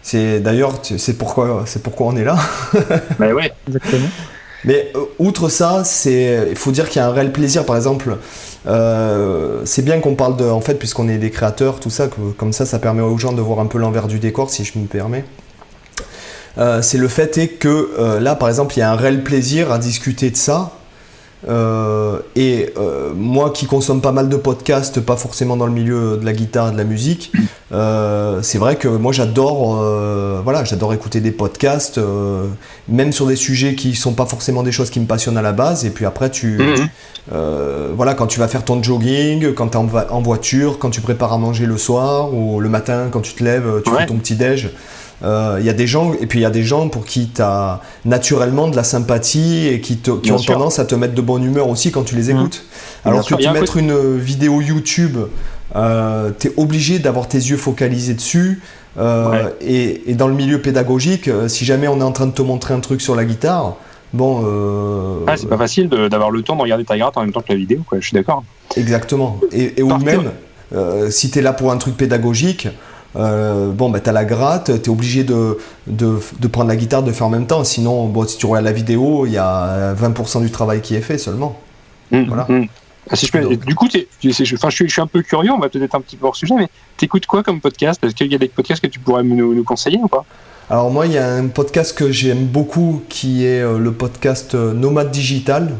Speaker 1: C'est pourquoi on est là.
Speaker 3: Ouais,
Speaker 2: exactement.
Speaker 1: Mais outre ça, il faut dire qu'il y a un réel plaisir. Par exemple, c'est bien qu'on parle en fait, puisqu'on est des créateurs, tout ça, comme ça permet aux gens de voir un peu l'envers du décor, si je me permets. c'est le fait est que là, par exemple, il y a un réel plaisir à discuter de ça. Moi qui consomme pas mal de podcasts, pas forcément dans le milieu de la guitare et de la musique, c'est vrai que moi j'adore écouter des podcasts, même sur des sujets qui sont pas forcément des choses qui me passionnent à la base, et puis après quand tu vas faire ton jogging, quand tu es en voiture, quand tu prépares à manger le soir ou le matin quand tu te lèves, tu fais ton petit déj. Il y a des gens, et puis il y a des gens pour qui tu as naturellement de la sympathie et qui ont tendance à te mettre de bonne humeur aussi quand tu les écoutes. Alors que te mettre une vidéo YouTube, tu es obligé d'avoir tes yeux focalisés dessus. Et dans le milieu pédagogique, si jamais on est en train de te montrer un truc sur la guitare,
Speaker 3: c'est pas facile d'avoir le temps de regarder ta gratte en même temps que la vidéo, quoi. Je suis d'accord.
Speaker 1: Exactement. Ou même, si tu es là pour un truc pédagogique, t'as la gratte, t'es obligé de prendre la guitare, de faire en même temps, sinon si tu regardes la vidéo, il y a 20% du travail qui est fait seulement. Voilà.
Speaker 3: Si je peux, du coup, je suis un peu curieux, on va peut-être être un petit peu hors sujet, mais t'écoutes quoi comme podcast? Est-ce qu'il y a des podcasts que tu pourrais nous conseiller ou pas?
Speaker 1: Alors moi, il y a un podcast que j'aime beaucoup qui est le podcast Nomade Digital,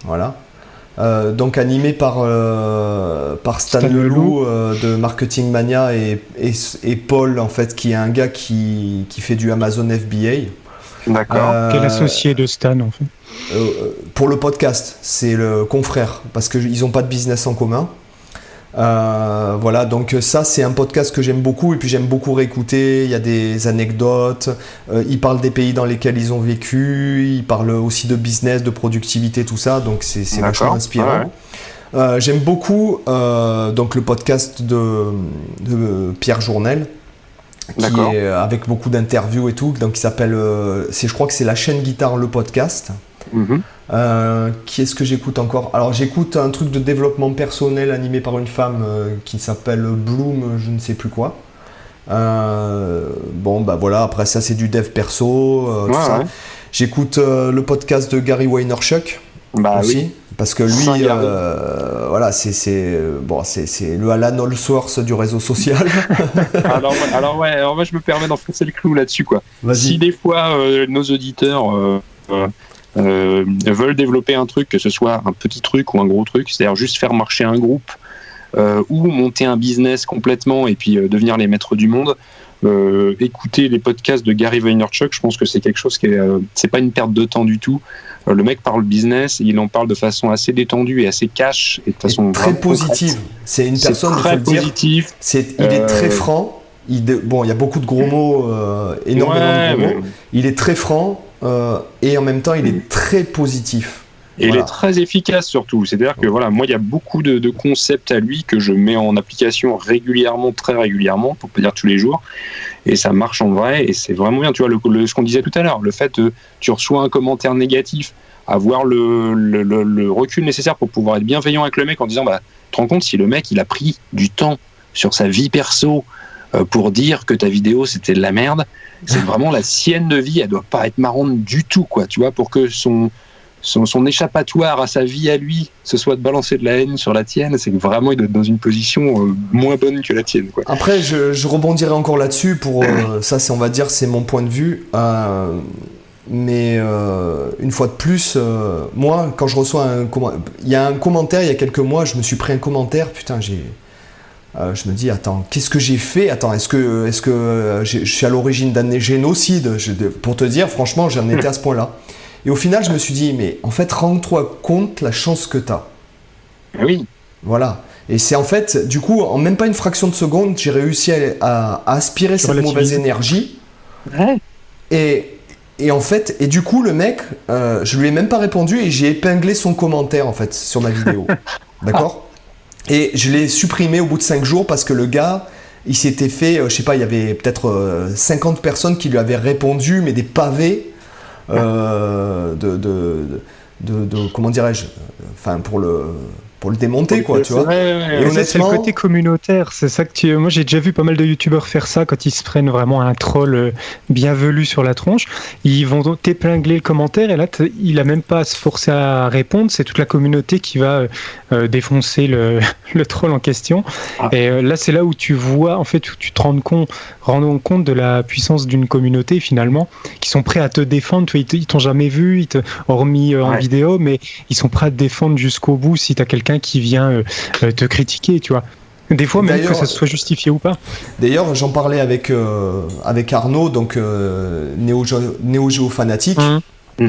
Speaker 1: voilà. Donc animé par Stan Leloup de Marketing Mania et Paul, en fait, qui est un gars qui fait du Amazon FBA.
Speaker 2: D'accord. Quel associé de Stan, en fait?
Speaker 1: Pour le podcast, c'est le confrère, parce qu'ils n'ont pas de business en commun. Voilà, donc ça c'est un podcast que j'aime beaucoup, et puis j'aime beaucoup réécouter. Il y a des anecdotes, ils parlent des pays dans lesquels ils ont vécu, ils parlent aussi de business, de productivité, tout ça, donc c'est vachement inspirant. J'aime beaucoup donc le podcast de Pierre Journel, qui est avec beaucoup d'interviews et tout, donc il s'appelle je crois que c'est la chaîne Guitare le podcast. Qui est-ce que j'écoute encore? Alors j'écoute un truc de développement personnel animé par une femme qui s'appelle Bloom, je ne sais plus quoi. Voilà, après ça c'est du dev perso, tout ça. J'écoute le podcast de Gary Vaynerchuk aussi, parce que lui c'est le Alan Allsworth du réseau social.
Speaker 3: alors moi je me permets d'enfoncer le clou là-dessus, quoi. Si des fois nos auditeurs veulent développer un truc, que ce soit un petit truc ou un gros truc, c'est-à-dire juste faire marcher un groupe ou monter un business complètement et puis devenir les maîtres du monde, écouter les podcasts de Gary Vaynerchuk, je pense que c'est quelque chose c'est pas une perte de temps du tout. Le mec parle business, il en parle de façon assez détendue et assez cash et de façon
Speaker 1: très positive. C'est une personne
Speaker 3: très positive.
Speaker 1: Il est très franc. Il y a beaucoup de gros mots, énormément de gros mots. Il est très franc. Et en même temps, il est très positif.
Speaker 3: Et il est très efficace surtout. C'est-à-dire que moi, il y a beaucoup de concepts à lui que je mets en application régulièrement, très régulièrement, pour pas dire tous les jours. Et ça marche en vrai. Et c'est vraiment bien. Tu vois, ce qu'on disait tout à l'heure, le fait que tu reçois un commentaire négatif, avoir le recul nécessaire pour pouvoir être bienveillant avec le mec en disant, tu te rends compte si le mec, il a pris du temps sur sa vie perso pour dire que ta vidéo, c'était de la merde. C'est vraiment la sienne de vie, elle doit pas être marrante du tout, quoi, tu vois, pour que son échappatoire à sa vie à lui, ce soit de balancer de la haine sur la tienne, c'est que vraiment il doit être dans une position moins bonne que la tienne, quoi.
Speaker 1: Après, je rebondirai encore là-dessus pour ça, on va dire, c'est mon point de vue. Mais une fois de plus, moi, quand je reçois il y a un commentaire, il y a quelques mois, je me suis pris un commentaire, putain, je me dis, attends, qu'est-ce que j'ai fait? Attends, est-ce que je suis à l'origine d'un génocide? Pour te dire, franchement, j'en étais à ce point-là. Et au final, je me suis dit, mais en fait, rends-toi compte la chance que tu as.
Speaker 3: Oui.
Speaker 1: Voilà. Et c'est en fait, du coup, en même pas une fraction de seconde, j'ai réussi à aspirer cette mauvaise énergie.
Speaker 3: Ouais.
Speaker 1: Et en fait, du coup, le mec, je lui ai même pas répondu et j'ai épinglé son commentaire, en fait, sur ma vidéo. D'accord? Et je l'ai supprimé au bout de 5 jours parce que le gars, il s'était fait, je sais pas, il y avait peut-être 50 personnes qui lui avaient répondu, mais des pavés comment dirais-je, enfin pour pour le démonter, quoi, tu vois.
Speaker 2: Et honnêtement, c'est le côté communautaire, c'est ça que moi j'ai déjà vu pas mal de youtubeurs faire ça quand ils se prennent vraiment un troll bien velu sur la tronche. Ils vont t'épingler le commentaire et là il a même pas à se forcer à répondre, c'est toute la communauté qui va défoncer le troll en question. Et là c'est là où tu vois, en fait, où tu te rends compte de la puissance d'une communauté finalement, qui sont prêts à te défendre. Tu vois, ils t'ont jamais vu, hormis en vidéo, mais ils sont prêts à te défendre jusqu'au bout si t'as quelqu'un qui vient te critiquer, tu vois. Des fois, même que ça soit justifié ou pas.
Speaker 1: D'ailleurs, j'en parlais avec Arnaud, donc Néo Géo Fanatique. Il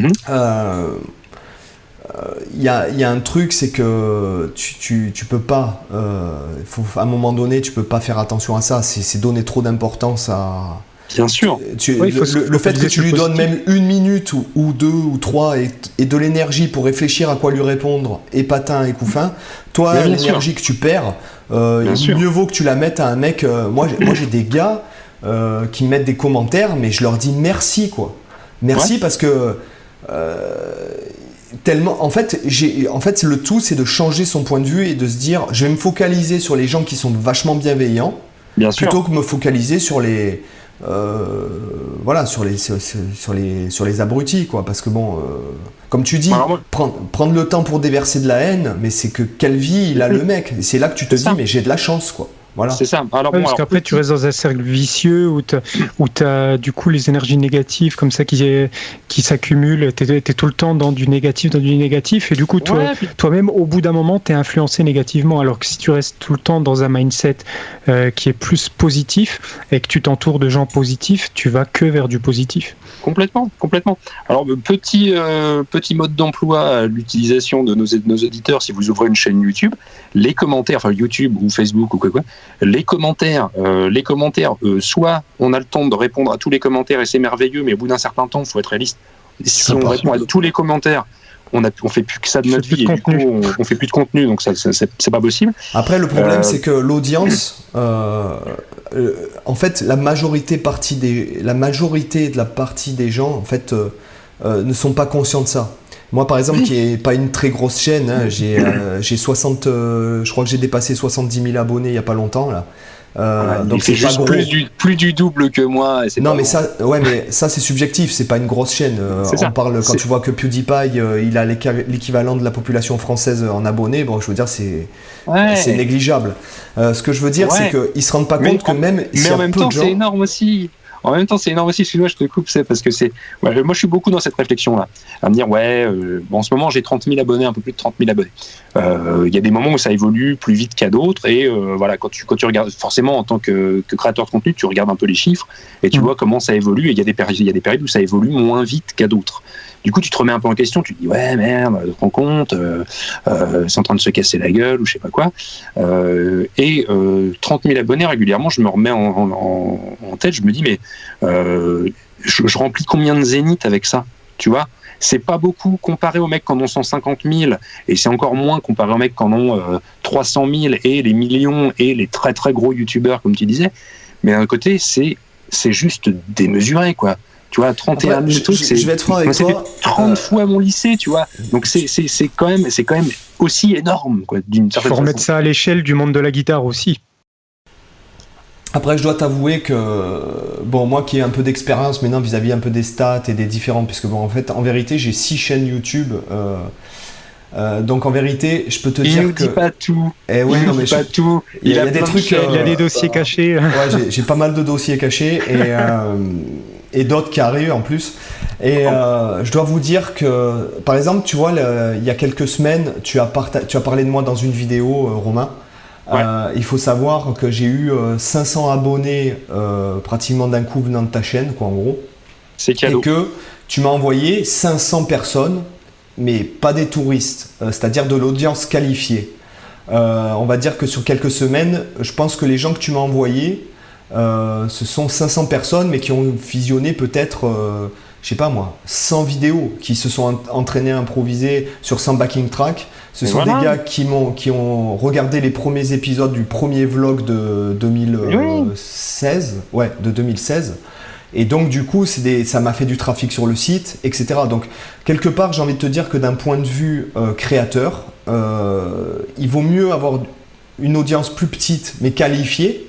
Speaker 1: y a un truc, c'est que tu peux pas, à un moment donné, tu peux pas faire attention à ça. C'est donner trop d'importance à...
Speaker 3: Bien sûr.
Speaker 1: Le fait que tu lui donnes même 1 minute ou 2 ou 3 et de l'énergie pour réfléchir à quoi lui répondre, et patin et couffin, toi, l'énergie que tu perds, mieux vaut que tu la mettes à un mec. Moi, j'ai des gars qui me mettent des commentaires, mais je leur dis merci, quoi. Merci parce que tellement. En fait, le tout, c'est de changer son point de vue et de se dire, je vais me focaliser sur les gens qui sont vachement bienveillants, plutôt que me focaliser sur les sur les abrutis, quoi, parce que bon, comme tu dis, prendre le temps pour déverser de la haine, mais c'est que quelle vie il a le mec, c'est là que tu te dis mais j'ai de la chance, quoi. Voilà.
Speaker 3: C'est ça.
Speaker 2: Parce qu'après tu restes dans un cercle vicieux où t'as du coup les énergies négatives comme ça qui s'accumulent, t'es tout le temps dans du négatif et du coup toi-même au bout d'un moment t'es influencé négativement, alors que si tu restes tout le temps dans un mindset qui est plus positif et que tu t'entoures de gens positifs, tu vas que vers du positif.
Speaker 3: Complètement. Alors petit mode d'emploi à l'utilisation de nos auditeurs, si vous ouvrez une chaîne YouTube, les commentaires, enfin YouTube ou Facebook ou quoi, les commentaires, soit on a le temps de répondre à tous les commentaires et c'est merveilleux, mais au bout d'un certain temps, il faut être réaliste. Si on répond à tous les commentaires, on fait plus que ça de notre vie et du coup on fait plus de contenu, donc ça c'est pas possible.
Speaker 1: Après le problème c'est que l'audience, en fait la majorité de la partie des gens en fait ne sont pas conscients de ça. Moi par exemple, qui est pas une très grosse chaîne, hein, j'ai 60, je crois que j'ai dépassé 70 000 abonnés il y a pas longtemps là.
Speaker 3: Donc c'est juste pas plus du double que moi. Et
Speaker 1: non mais ça, mais ça c'est subjectif, c'est pas une grosse chaîne. On parle quand tu vois que PewDiePie, il a l'équivalent de la population française en abonnés. Bon, je veux dire c'est négligeable. Ce que je veux dire, c'est qu'ils se rendent pas compte que même
Speaker 3: mais en même temps c'est énorme aussi. En même temps, c'est énorme aussi. Excuse-moi, je te coupe, c'est parce que moi, je suis beaucoup dans cette réflexion-là, à me dire, en ce moment, j'ai 30 000 abonnés, un peu plus de 30 000 abonnés. Il y a des moments où ça évolue plus vite qu'à d'autres, et voilà, quand tu regardes, forcément, en tant que créateur de contenu, tu regardes un peu les chiffres et tu vois comment ça évolue. Et il y a des périodes où ça évolue moins vite qu'à d'autres. Du coup, tu te remets un peu en question, tu te dis ouais merde, tu te rends compte, c'est en train de se casser la gueule ou je sais pas quoi. 30 000 abonnés régulièrement, je me remets en tête, je me dis mais je remplis combien de zéniths avec ça, tu vois? C'est pas beaucoup comparé aux mecs qui en ont 150 000 et c'est encore moins comparé aux mecs qui en ont 300 000 et les millions et les très très gros youtubeurs comme tu disais. Mais d'un côté, c'est juste démesuré quoi. Tu vois, 31 000 trucs,
Speaker 1: je vais être franc avec toi.
Speaker 3: 30 fois mon lycée, tu vois. Donc c'est quand même aussi énorme, quoi, d'une certaine façon.
Speaker 2: Il faut remettre ça à l'échelle du monde de la guitare aussi.
Speaker 1: Après, je dois t'avouer que, bon, moi qui ai un peu d'expérience maintenant vis-à-vis un peu des stats et des différents, puisque bon, en fait, en vérité, j'ai 6 chaînes YouTube. Donc en vérité, je peux te dire que.
Speaker 3: Il ne dit pas tout.
Speaker 1: Pas
Speaker 3: tout.
Speaker 1: Il y a des trucs.
Speaker 2: Il y a des dossiers cachés.
Speaker 1: Ouais, j'ai pas mal de dossiers cachés et d'autres qui arrivent en plus. Et je dois vous dire que, par exemple, tu vois, il y a quelques semaines, tu as parlé de moi dans une vidéo, Romain. Ouais. Il faut savoir que j'ai eu 500 abonnés pratiquement d'un coup venant de ta chaîne, quoi, en gros.
Speaker 3: C'est cadeau.
Speaker 1: Et que tu m'as envoyé 500 personnes, mais pas des touristes, c'est-à-dire de l'audience qualifiée. On va dire que sur quelques semaines, je pense que les gens que tu m'as envoyés, ce sont 500 personnes, mais qui ont visionné peut-être, je sais pas moi, 100 vidéos, qui se sont entraînés à improviser sur 100 backing tracks. Ce sont des gars qui ont regardé les premiers épisodes du premier vlog de 2016. Ouais, de 2016. Et donc du coup, ça m'a fait du trafic sur le site, etc. Donc quelque part, j'ai envie de te dire que d'un point de vue créateur, il vaut mieux avoir une audience plus petite mais qualifiée,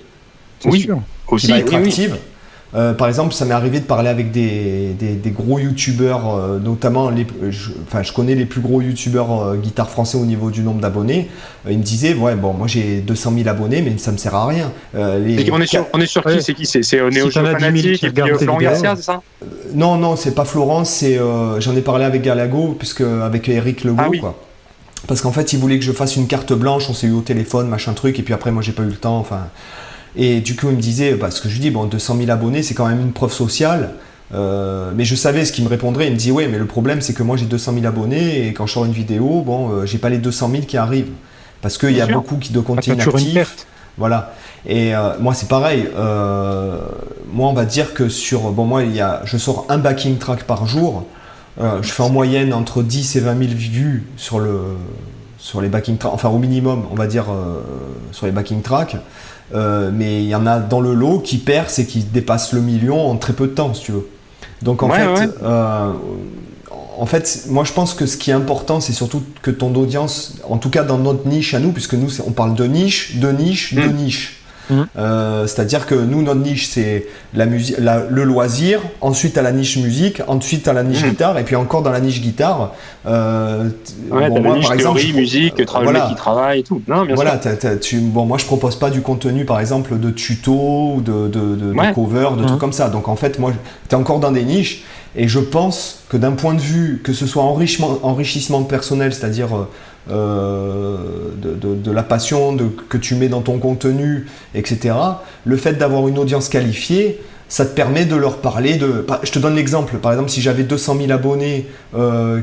Speaker 2: Sûr.
Speaker 3: Aussi,
Speaker 1: qui va être
Speaker 3: oui.
Speaker 1: active. Par exemple, ça m'est arrivé de parler avec des gros youtubeurs, notamment, je connais les plus gros youtubeurs guitare français au niveau du nombre d'abonnés. Ils me disaient, ouais, bon, moi j'ai 200 000 abonnés, mais ça me sert à rien.
Speaker 3: On est sur qui?
Speaker 2: Ouais.
Speaker 3: C'est qui? C'est Néo
Speaker 2: Si t'en as 10 000
Speaker 3: Fanatique
Speaker 2: qui
Speaker 3: et puis
Speaker 2: regardent tes
Speaker 3: Florent
Speaker 2: vidéos.
Speaker 3: Garcia, c'est ça?
Speaker 1: Non, c'est pas Florence, j'en ai parlé avec Galago, avec Eric Legault,
Speaker 3: Ah oui.
Speaker 1: quoi. Parce qu'en fait, il voulait que je fasse une carte blanche, on s'est eu au téléphone, machin truc, et puis après, moi j'ai pas eu le temps, enfin. Et du coup, il me disait, ce que je lui dis, bon, 200 000 abonnés, c'est quand même une preuve sociale. Mais je savais ce qu'il me répondrait. Il me dit, ouais, mais le problème, c'est que moi, j'ai 200 000 abonnés et quand je sors une vidéo, j'ai pas les 200 000 qui arrivent. Parce qu'il y a beaucoup de comptes inactifs. Voilà. Et moi, c'est pareil. Moi, on va dire que je sors un backing track par jour. Je fais en moyenne entre 10 et 20 000 vues sur les backing tracks, enfin au minimum, on va dire, sur les backing tracks. Mais il y en a dans le lot qui percent et qui dépassent le million en très peu de temps, si tu veux. Donc en fait, moi je pense que ce qui est important, c'est surtout que ton audience, en tout cas dans notre niche à nous, puisque nous on parle de niche. C'est-à-dire que nous, notre niche, c'est la musique, le loisir, ensuite à la niche musique, ensuite à la niche guitare, et puis encore dans la niche guitare.
Speaker 3: T'as la niche par exemple, théorie, musique, mec qui travaille et tout. Non, bien sûr.
Speaker 1: Moi, je propose pas du contenu, par exemple, de tutos ou de cover, de trucs comme ça. Donc en fait, moi, t'es encore dans des niches, et je pense que d'un point de vue, que ce soit enrichissement personnel, c'est-à-dire de la passion que tu mets dans ton contenu, etc. Le fait d'avoir une audience qualifiée, ça te permet de leur parler je te donne l'exemple, par exemple, si j'avais 200 000 abonnés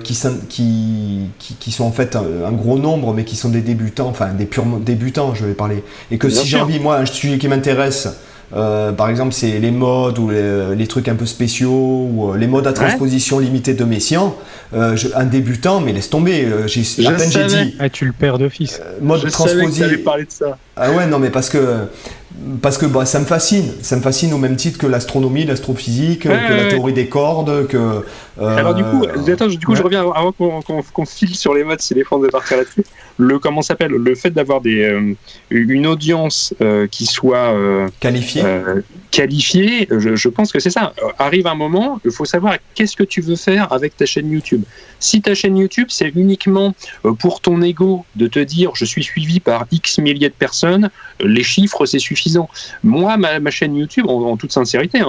Speaker 1: qui sont en fait un gros nombre, mais qui sont des débutants, enfin des purs débutants, je vais parler, et que si j'ai envie, moi, un sujet qui m'intéresse, par exemple, c'est les modes ou les trucs un peu spéciaux ou les modes à transposition limitée de Messiaen. Un débutant, mais laisse tomber. J'ai dit.
Speaker 2: Tu le perds d'office.
Speaker 3: Mode transposition. Je parler de ça.
Speaker 1: Ah ouais, non, mais parce que ça me fascine. Ça me fascine au même titre que l'astronomie, l'astrophysique, que la théorie des cordes, que.
Speaker 3: Alors du coup, je reviens avant qu'on file sur les modes, si les fans de partir là-dessus. Le fait d'avoir une audience qui soit qualifiée, je pense que c'est ça. Arrive un moment, il faut savoir qu'est-ce que tu veux faire avec ta chaîne YouTube. Si ta chaîne YouTube, c'est uniquement pour ton ego de te dire je suis suivi par X milliers de personnes, les chiffres c'est suffisant. Moi, ma chaîne YouTube, en toute sincérité,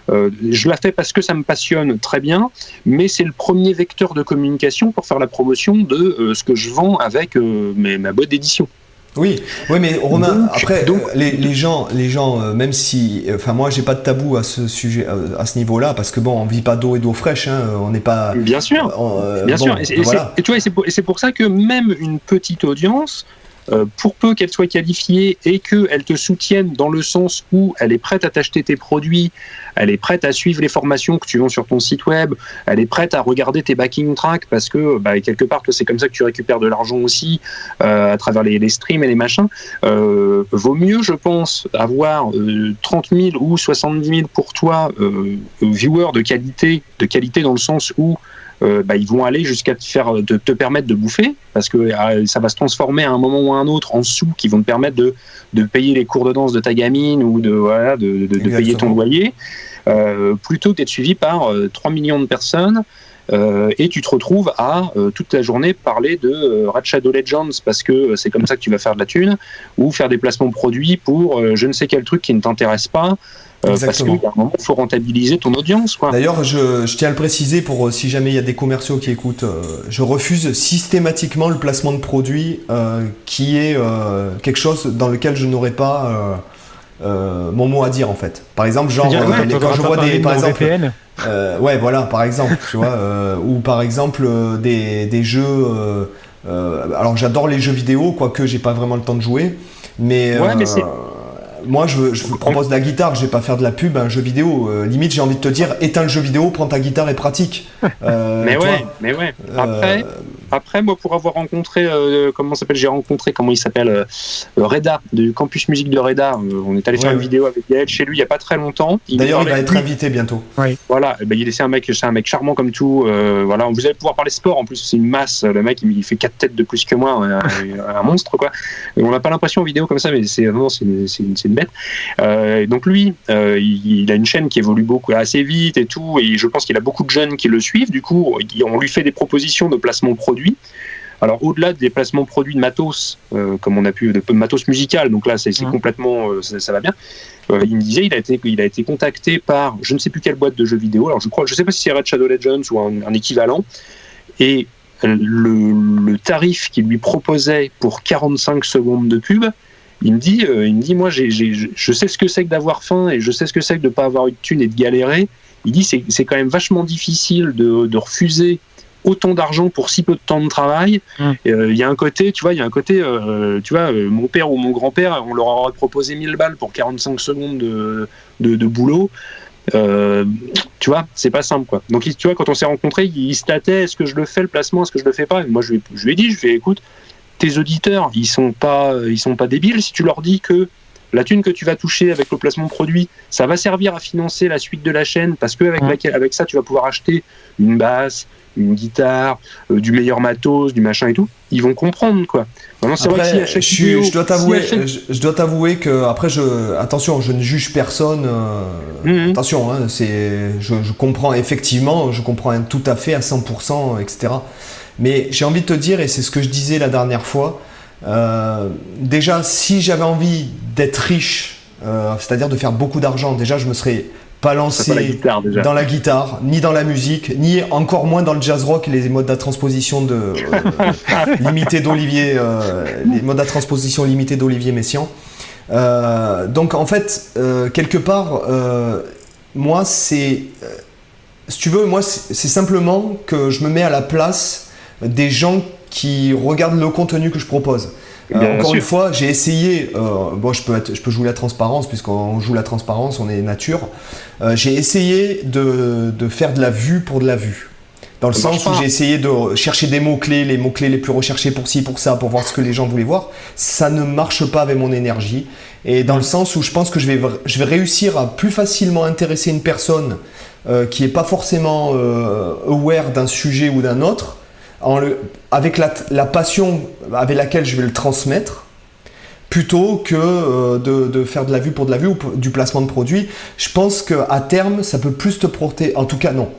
Speaker 3: je la fais parce que ça me passionne très bien, mais c'est le premier vecteur de communication pour faire la promotion de ce que je vends avec ma boîte d'édition.
Speaker 1: Oui, mais Romain, les gens, même si, moi, j'ai pas de tabou à ce sujet, à ce niveau-là, parce que on vit pas d'eau et d'eau fraîche, hein, on n'est pas.
Speaker 3: Bien sûr, bien sûr. Et c'est pour ça que même une petite audience, pour peu qu'elle soit qualifiée et qu'elle te soutienne dans le sens où elle est prête à t'acheter tes produits, elle est prête à suivre les formations que tu vends sur ton site web, elle est prête à regarder tes backing tracks parce que quelque part c'est comme ça que tu récupères de l'argent aussi à travers les streams et les machins. Vaut mieux, je pense, avoir 30 000 ou 70 000 pour toi viewers de qualité dans le sens où ils vont aller jusqu'à te permettre de bouffer, parce que ça va se transformer à un moment ou à un autre en sous qui vont te permettre de payer les cours de danse de ta gamine ou de payer ton loyer, plutôt que d'être suivi par 3 millions de personnes. Et tu te retrouves à toute la journée parler de Raid Shadow Legends parce que c'est comme ça que tu vas faire de la thune, ou faire des placements produits pour je ne sais quel truc qui ne t'intéresse pas. Parce qu'à un moment, il faut rentabiliser ton audience, quoi.
Speaker 1: D'ailleurs, je tiens à le préciser pour si jamais il y a des commerciaux qui écoutent, je refuse systématiquement le placement de produits qui est quelque chose dans lequel je n'aurais pas mon mot à dire, en fait. Par exemple, quand je vois par exemple, par exemple, tu vois, ou par exemple des jeux. Alors, j'adore les jeux vidéo, quoique j'ai pas vraiment le temps de jouer, mais moi, je vous propose de la guitare, je vais pas faire de la pub à un jeu vidéo. Limite, j'ai envie de te dire, éteins le jeu vidéo, prends ta guitare et pratique.
Speaker 3: Mais ouais. Après, moi, pour avoir rencontré, comment il s'appelle, Reda, du campus musique de Reda. On est allé faire une vidéo avec Gaël chez lui il y a pas très longtemps.
Speaker 1: D'ailleurs, il va être invité bientôt.
Speaker 3: Oui. Voilà, c'est un mec charmant comme tout. Voilà, vous allez pouvoir parler sport. En plus, c'est une masse. Le mec, il fait 4 têtes de plus que moi, un monstre, quoi. On n'a pas l'impression en vidéo comme ça, mais c'est une bête. Donc lui, il a une chaîne qui évolue assez vite et tout, et je pense qu'il a beaucoup de jeunes qui le suivent. Du coup, on lui fait des propositions de placement produit. Alors au-delà des placements produits de matos, comme on a pu, de matos musical, donc là c'est complètement, ça va bien. Il me disait, il a été contacté par je ne sais plus quelle boîte de jeux vidéo. Alors je sais pas si c'est Red Shadow Legends ou un équivalent, et le tarif qu'il lui proposait pour 45 secondes de pub, il me dit moi je sais ce que c'est que d'avoir faim et je sais ce que c'est que de pas avoir eu de thunes et de galérer. Il dit c'est quand même vachement difficile de refuser autant d'argent pour si peu de temps de travail. Il y a un côté, mon père ou mon grand-père, on leur aurait proposé 1000 balles pour 45 secondes de boulot. Tu vois, c'est pas simple, quoi. Donc tu vois, quand on s'est rencontrés, il se tâtait, est-ce que je le fais le placement, est-ce que je le fais pas? Et moi je lui ai dit, écoute, tes auditeurs, ils sont pas débiles. Si tu leur dis que la thune que tu vas toucher avec le placement de produit, ça va servir à financer la suite de la chaîne, parce que avec ça tu vas pouvoir acheter une basse, une guitare, du meilleur matos, du machin et tout, ils vont comprendre, quoi. Maintenant, c'est vrai que si à chaque vidéo,
Speaker 1: je dois t'avouer que après attention, je ne juge personne. Attention, hein, je comprends effectivement, je comprends tout à fait à 100%, etc. Mais j'ai envie de te dire, et c'est ce que je disais la dernière fois, déjà si j'avais envie d'être riche, c'est-à-dire de faire beaucoup d'argent, déjà je me serais pas lancé dans la guitare, ni dans la musique, ni encore moins dans le jazz rock et les modes de transposition limité d'Olivier, les modes de transposition limités d'Olivier Messiaen. Donc en fait, quelque part, moi si tu veux, c'est simplement que je me mets à la place des gens qui regardent le contenu que je propose. Encore une fois, j'ai essayé, je peux jouer la transparence, puisqu'on joue la transparence, on est nature. J'ai essayé de faire de la vue pour de la vue. Dans le sens où j'ai essayé de chercher des mots-clés, les mots-clés les plus recherchés pour ci, pour ça, pour voir ce que les gens voulaient voir. Ça ne marche pas avec mon énergie. Et dans le sens où je pense que je vais réussir à plus facilement intéresser une personne qui n'est pas forcément aware d'un sujet ou d'un autre, avec la passion avec laquelle je vais le transmettre, plutôt que de faire de la vue pour de la vue ou du placement de produit. Je pense qu'à terme, ça peut plus te porter... En tout cas, non.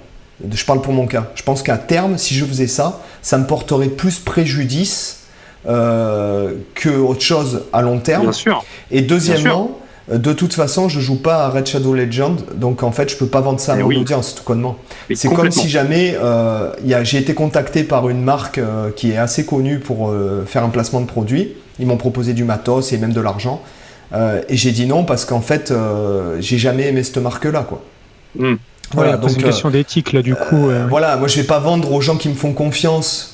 Speaker 1: Je parle pour mon cas. Je pense qu'à terme, si je faisais ça, ça me porterait plus préjudice que autre chose à long terme.
Speaker 3: Bien sûr.
Speaker 1: Et deuxièmement, de toute façon, je joue pas à Red Shadow Legend, donc en fait, je peux pas vendre ça à mon audience, tout connement. C'est comme si jamais j'ai été contacté par une marque qui est assez connue pour faire un placement de produit. Ils m'ont proposé du matos et même de l'argent. Et j'ai dit non parce qu'en fait, j'ai jamais aimé cette marque-là, quoi.
Speaker 2: Voilà, donc c'est une question d'éthique, là, du coup.
Speaker 1: Voilà, moi, je vais pas vendre aux gens qui me font confiance.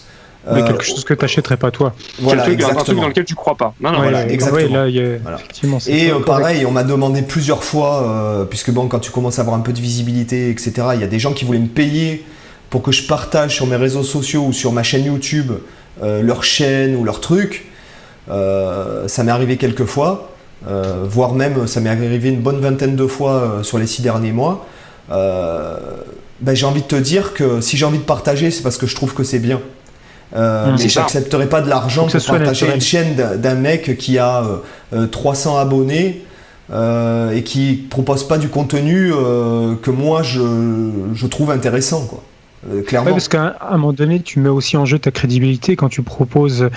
Speaker 2: Mais quelque chose que tu n'achèterais pas toi.
Speaker 1: Voilà,
Speaker 3: un truc dans lequel tu crois pas. Non,
Speaker 1: voilà, exactement.
Speaker 2: Là, effectivement,
Speaker 1: et pareil, on m'a demandé plusieurs fois, puisque quand tu commences à avoir un peu de visibilité, etc., il y a des gens qui voulaient me payer pour que je partage sur mes réseaux sociaux ou sur ma chaîne YouTube leur chaîne ou leur truc. Ça m'est arrivé quelques fois, voire même ça m'est arrivé une bonne vingtaine de fois sur les 6 derniers mois. J'ai envie de te dire que si j'ai envie de partager, c'est parce que je trouve que c'est bien. Mais j'accepterai pas de l'argent pour partager une chaîne d'un mec qui a 300 abonnés et qui propose pas du contenu que moi je trouve intéressant, quoi. Clairement.
Speaker 2: Ouais, parce qu'à un moment donné, tu mets aussi en jeu ta crédibilité quand tu proposes,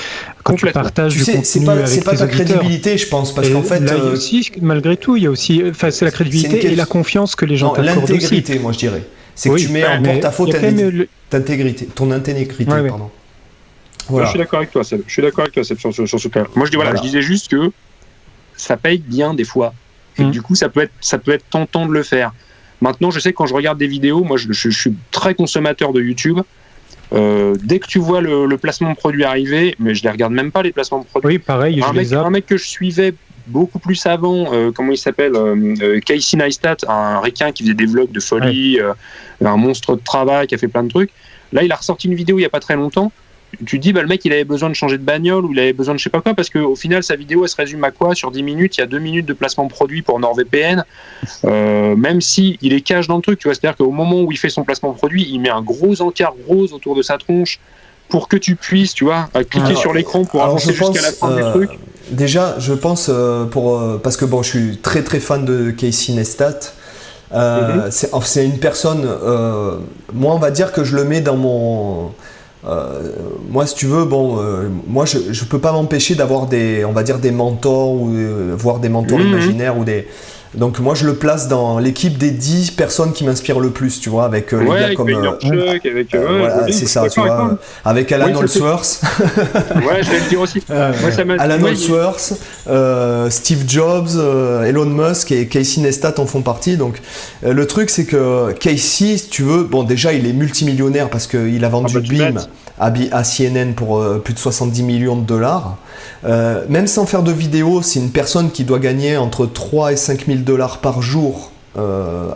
Speaker 2: quand tu partages du contenu
Speaker 1: c'est pas ta crédibilité, je pense, parce qu'en fait,
Speaker 2: là, aussi, malgré tout, il y a aussi, c'est la crédibilité et la confiance que les gens t'accordent aussi.
Speaker 1: L'intégrité, moi je dirais. C'est que tu mets en porte-à-faux ton intégrité, pardon.
Speaker 3: Voilà. Je suis d'accord avec toi, Seb. Sur ce cas. Moi, je disais juste que ça paye bien des fois. Et du coup, ça peut être tentant de le faire. Maintenant, je sais que quand je regarde des vidéos, moi, je suis très consommateur de YouTube. Dès que tu vois le placement de produit arriver, mais je les regarde même pas, les placements de produits.
Speaker 2: Oui, pareil,
Speaker 3: un mec que je suivais beaucoup plus avant, comment il s'appelle, Casey Neistat, un requin qui faisait des vlogs de folie, un monstre de travail qui a fait plein de trucs. Là, il a ressorti une vidéo il y a pas très longtemps. tu te dis, bah, le mec, il avait besoin de changer de bagnole ou il avait besoin de je sais pas quoi, parce qu'au final, sa vidéo, elle se résume à quoi? Sur 10 minutes, il y a 2 minutes de placement de produit pour NordVPN, même si il est cash dans le truc, tu vois. C'est-à-dire qu'au moment où il fait son placement de produit, il met un gros encart rose autour de sa tronche pour que tu puisses, tu vois, cliquer sur l'écran pour avancer jusqu'à la fin du truc.
Speaker 1: Déjà, je pense, parce que bon, je suis très très fan de Casey Neistat. C'est une personne, moi on va dire que je le mets dans mon... moi si tu veux, moi je peux pas m'empêcher d'avoir on va dire des mentors, ou voire des mentors imaginaires, ou des... Donc moi je le place dans l'équipe des 10 personnes qui m'inspirent le plus, tu vois, avec les gars comme... voilà, c'est ça, tu vois, avec Alan Holdsworth.
Speaker 3: Ouais, je vais le dire aussi.
Speaker 1: Alan Holdsworth, Steve Jobs, Elon Musk et Casey Neistat en font partie. Donc le truc c'est que Casey, si tu veux, bon déjà il est multimillionnaire parce qu'il a vendu Beam à CNN pour plus de 70 millions de dollars. Même sans faire de vidéo, c'est une personne qui doit gagner entre 3 et 5 000 dollars par jour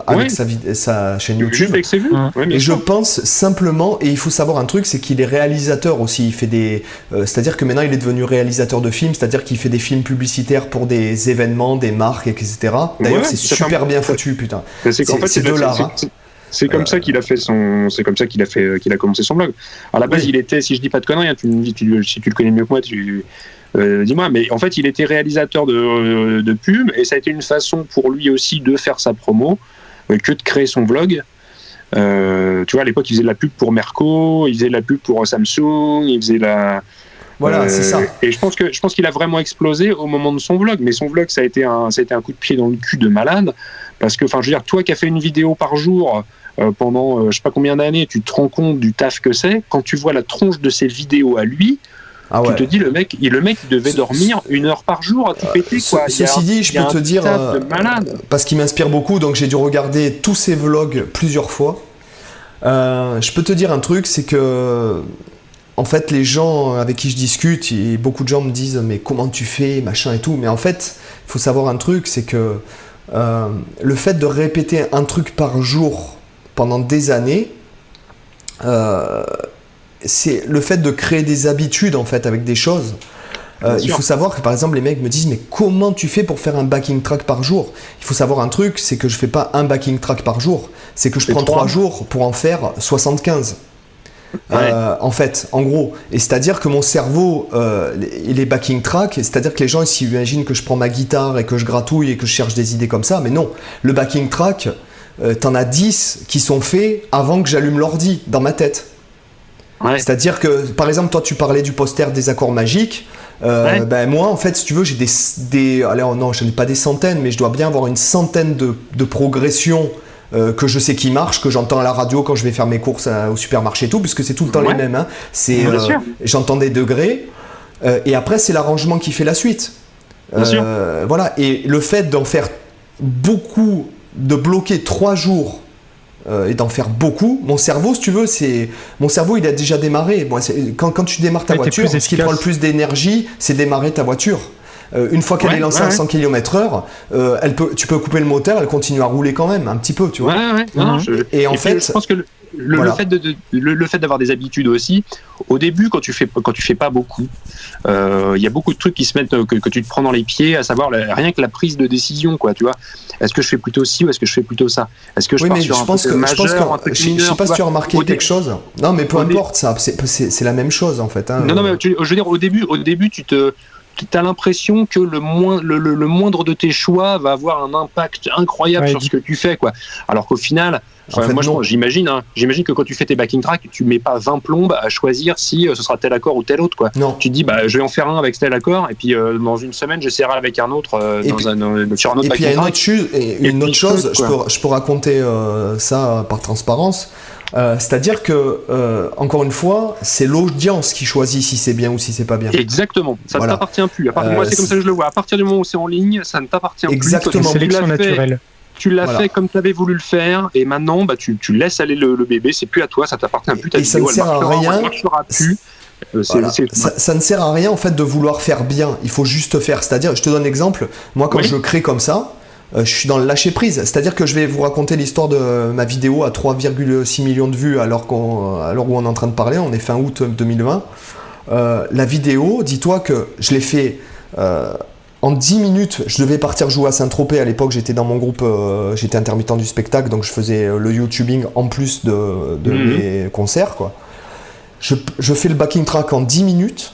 Speaker 1: avec sa chaîne YouTube. Et je pense simplement, et il faut savoir un truc, c'est qu'il est réalisateur aussi. Il fait c'est-à-dire que maintenant il est devenu réalisateur de films, c'est-à-dire qu'il fait des films publicitaires pour des événements, des marques, etc. D'ailleurs, c'est super bien foutu, putain.
Speaker 3: C'est de l'art. C'est comme ça qu'il a fait qu'il a commencé son blog. À la base, il était, si je dis pas de conneries, hein, tu me dis, si tu le connais mieux que moi, dis-moi, mais en fait, il était réalisateur de pub, et ça a été une façon pour lui aussi de faire sa promo, que de créer son blog. Tu vois, à l'époque, il faisait de la pub pour Merco, il faisait de la pub pour Samsung, il faisait
Speaker 1: Voilà, c'est ça.
Speaker 3: Et je pense qu'il a vraiment explosé au moment de son vlog. Mais son vlog, ça a été un coup de pied dans le cul de malade. Parce que, enfin, je veux dire, toi qui as fait une vidéo par jour pendant je sais pas combien d'années, tu te rends compte du taf que c'est. Quand tu vois la tronche de ses vidéos à lui, tu te dis, le mec, il devait dormir 1 heure par jour à tout péter, quoi.
Speaker 1: Ceci dit, je peux te dire, parce qu'il m'inspire beaucoup, donc j'ai dû regarder tous ses vlogs plusieurs fois. Je peux te dire un truc, c'est que en fait, les gens avec qui je discute, et beaucoup de gens me disent mais comment tu fais, machin et tout. Mais en fait, il faut savoir un truc, c'est que le fait de répéter un truc par jour pendant des années, c'est le fait de créer des habitudes en fait avec des choses. Il faut savoir que par exemple les mecs me disent mais comment tu fais pour faire un backing track par jour? Il faut savoir un truc, c'est que je fais pas un backing track par jour, c'est que je prends 3 jours pour en faire 75. En fait, en gros, et c'est-à-dire que mon cerveau, il est backing track, c'est-à-dire que les gens ici imaginent que je prends ma guitare et que je gratouille et que je cherche des idées comme ça, mais non, le backing track, t'en as 10 qui sont faits avant que j'allume l'ordi dans ma tête. C'est-à-dire que, par exemple, toi tu parlais du poster des accords magiques. Ben moi, en fait, si tu veux, j'ai alors non, je n'ai pas des centaines, mais je dois bien avoir une centaine de progressions que je sais qui marchent, que j'entends à la radio quand je vais faire mes courses au supermarché et tout, puisque c'est tout le temps les mêmes. Hein. J'entends des degrés, et après c'est l'arrangement qui fait la suite. Voilà. Et le fait d'en faire beaucoup, de bloquer 3 jours et d'en faire beaucoup, mon cerveau, si tu veux, mon cerveau il a déjà démarré. Bon, quand tu démarres ta voiture, ce qui prend le plus d'énergie, c'est démarrer ta voiture. Une fois qu'elle est lancée à 100 km/h, tu peux couper le moteur, elle continue à rouler quand même, un petit peu, tu vois. Et en fait,
Speaker 3: je pense que le fait d'avoir des habitudes aussi, au début, quand tu fais pas beaucoup, il y a beaucoup de trucs qui se mettent, que tu te prends dans les pieds, à savoir rien que la prise de décision, quoi, tu vois. Est-ce que je fais plutôt ci ou est-ce que je fais plutôt ça? Est-ce que je pars sur un truc majeur, un truc mineur?
Speaker 1: Je sais pas si tu as remarqué quelque chose. Non, mais peu importe, ça, c'est la même chose en fait. Hein.
Speaker 3: Non, mais je veux dire, au début, tu as l'impression que le moindre de tes choix va avoir un impact incroyable sur ce que tu fais, quoi. Alors qu'au final, j'imagine que quand tu fais tes backing tracks, tu mets pas 20 plombes à choisir si ce sera tel accord ou tel autre, quoi. Non. Tu te dis, je vais en faire un avec tel accord, et puis dans une semaine, j'essaierai avec un autre sur un autre backing track. Et puis il y a une autre chose, je peux raconter
Speaker 1: ça par transparence. C'est-à-dire que, encore une fois, c'est l'audience qui choisit si c'est bien ou si c'est pas bien.
Speaker 3: Exactement, ça ne t'appartient plus. Moi, c'est comme ça que je le vois. À partir du moment où c'est en ligne, ça ne t'appartient plus.
Speaker 2: Exactement, c'est sélection naturelle.
Speaker 3: Tu l'as fait comme tu avais voulu le faire, et maintenant, tu laisses aller le bébé, c'est plus à toi, ça t'appartient plus.
Speaker 1: Et ça ne sert à rien. Ça ne sert à rien en fait de vouloir faire bien. Il faut juste faire. C'est-à-dire, je te donne un exemple. Moi, quand je crée comme ça. je suis dans le lâcher prise. C'est-à-dire que je vais vous raconter l'histoire de ma vidéo à 3,6 millions de vues alors où on est en train de parler, on est fin août 2020. La vidéo, dis-toi que je l'ai fait en 10 minutes. Je devais partir jouer à Saint-Tropez. À l'époque, j'étais dans mon groupe, j'étais intermittent du spectacle, donc je faisais le YouTubing en plus de mes concerts, quoi. Je fais le backing track en 10 minutes.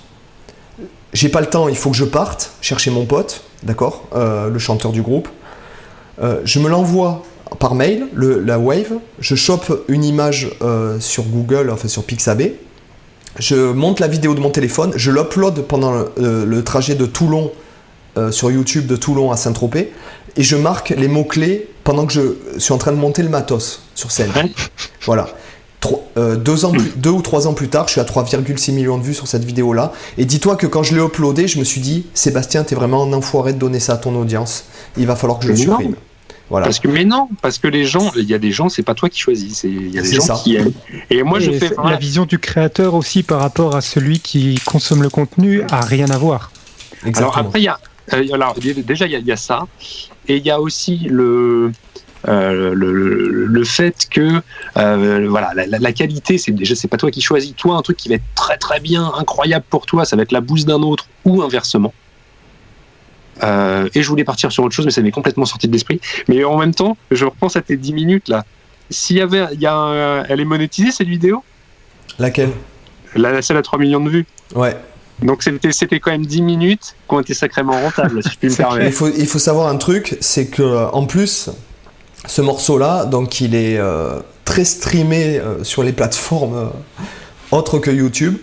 Speaker 1: J'ai pas le temps, il faut que je parte chercher mon pote, d'accord, le chanteur du groupe. Je me l'envoie par mail, la Wave. Je chope une image sur Google, enfin sur Pixabay. Je monte la vidéo de mon téléphone, je l'upload pendant le trajet de Toulon sur YouTube, de Toulon à Saint-Tropez, et je marque les mots-clés pendant que je suis en train de monter le matos sur scène. Voilà. 2 ou 3 ans plus tard, je suis à 3,6 millions de vues sur cette vidéo-là. Et dis-toi que quand je l'ai uploadé, je me suis dit, Sébastien, t'es vraiment un enfoiré de donner ça à ton audience. Il va falloir que je le supprime. Voilà.
Speaker 3: Parce que les gens, il y a des gens, c'est pas toi qui choisis, il y a des gens qui aiment. Et moi, je fais
Speaker 2: la vision du créateur aussi par rapport à celui qui consomme le contenu a rien à voir.
Speaker 1: Exactement.
Speaker 3: Alors après, déjà il y a ça, et il y a aussi le fait que voilà, la qualité, c'est pas toi qui choisis. Toi, un truc qui va être très très bien, incroyable pour toi, ça va être la bouse d'un autre, ou inversement. Et je voulais partir sur autre chose, mais ça m'est complètement sorti de l'esprit. Mais en même temps, je repense à tes 10 minutes là. Elle est monétisée cette vidéo ?
Speaker 1: Laquelle ?
Speaker 3: Celle à 3 millions de vues.
Speaker 1: Ouais.
Speaker 3: Donc c'était quand même 10 minutes qui ont été sacrément rentables, si je puis me permettre.
Speaker 1: Il faut savoir un truc, c'est que en plus, ce morceau-là, donc il est très streamé sur les plateformes autres que YouTube.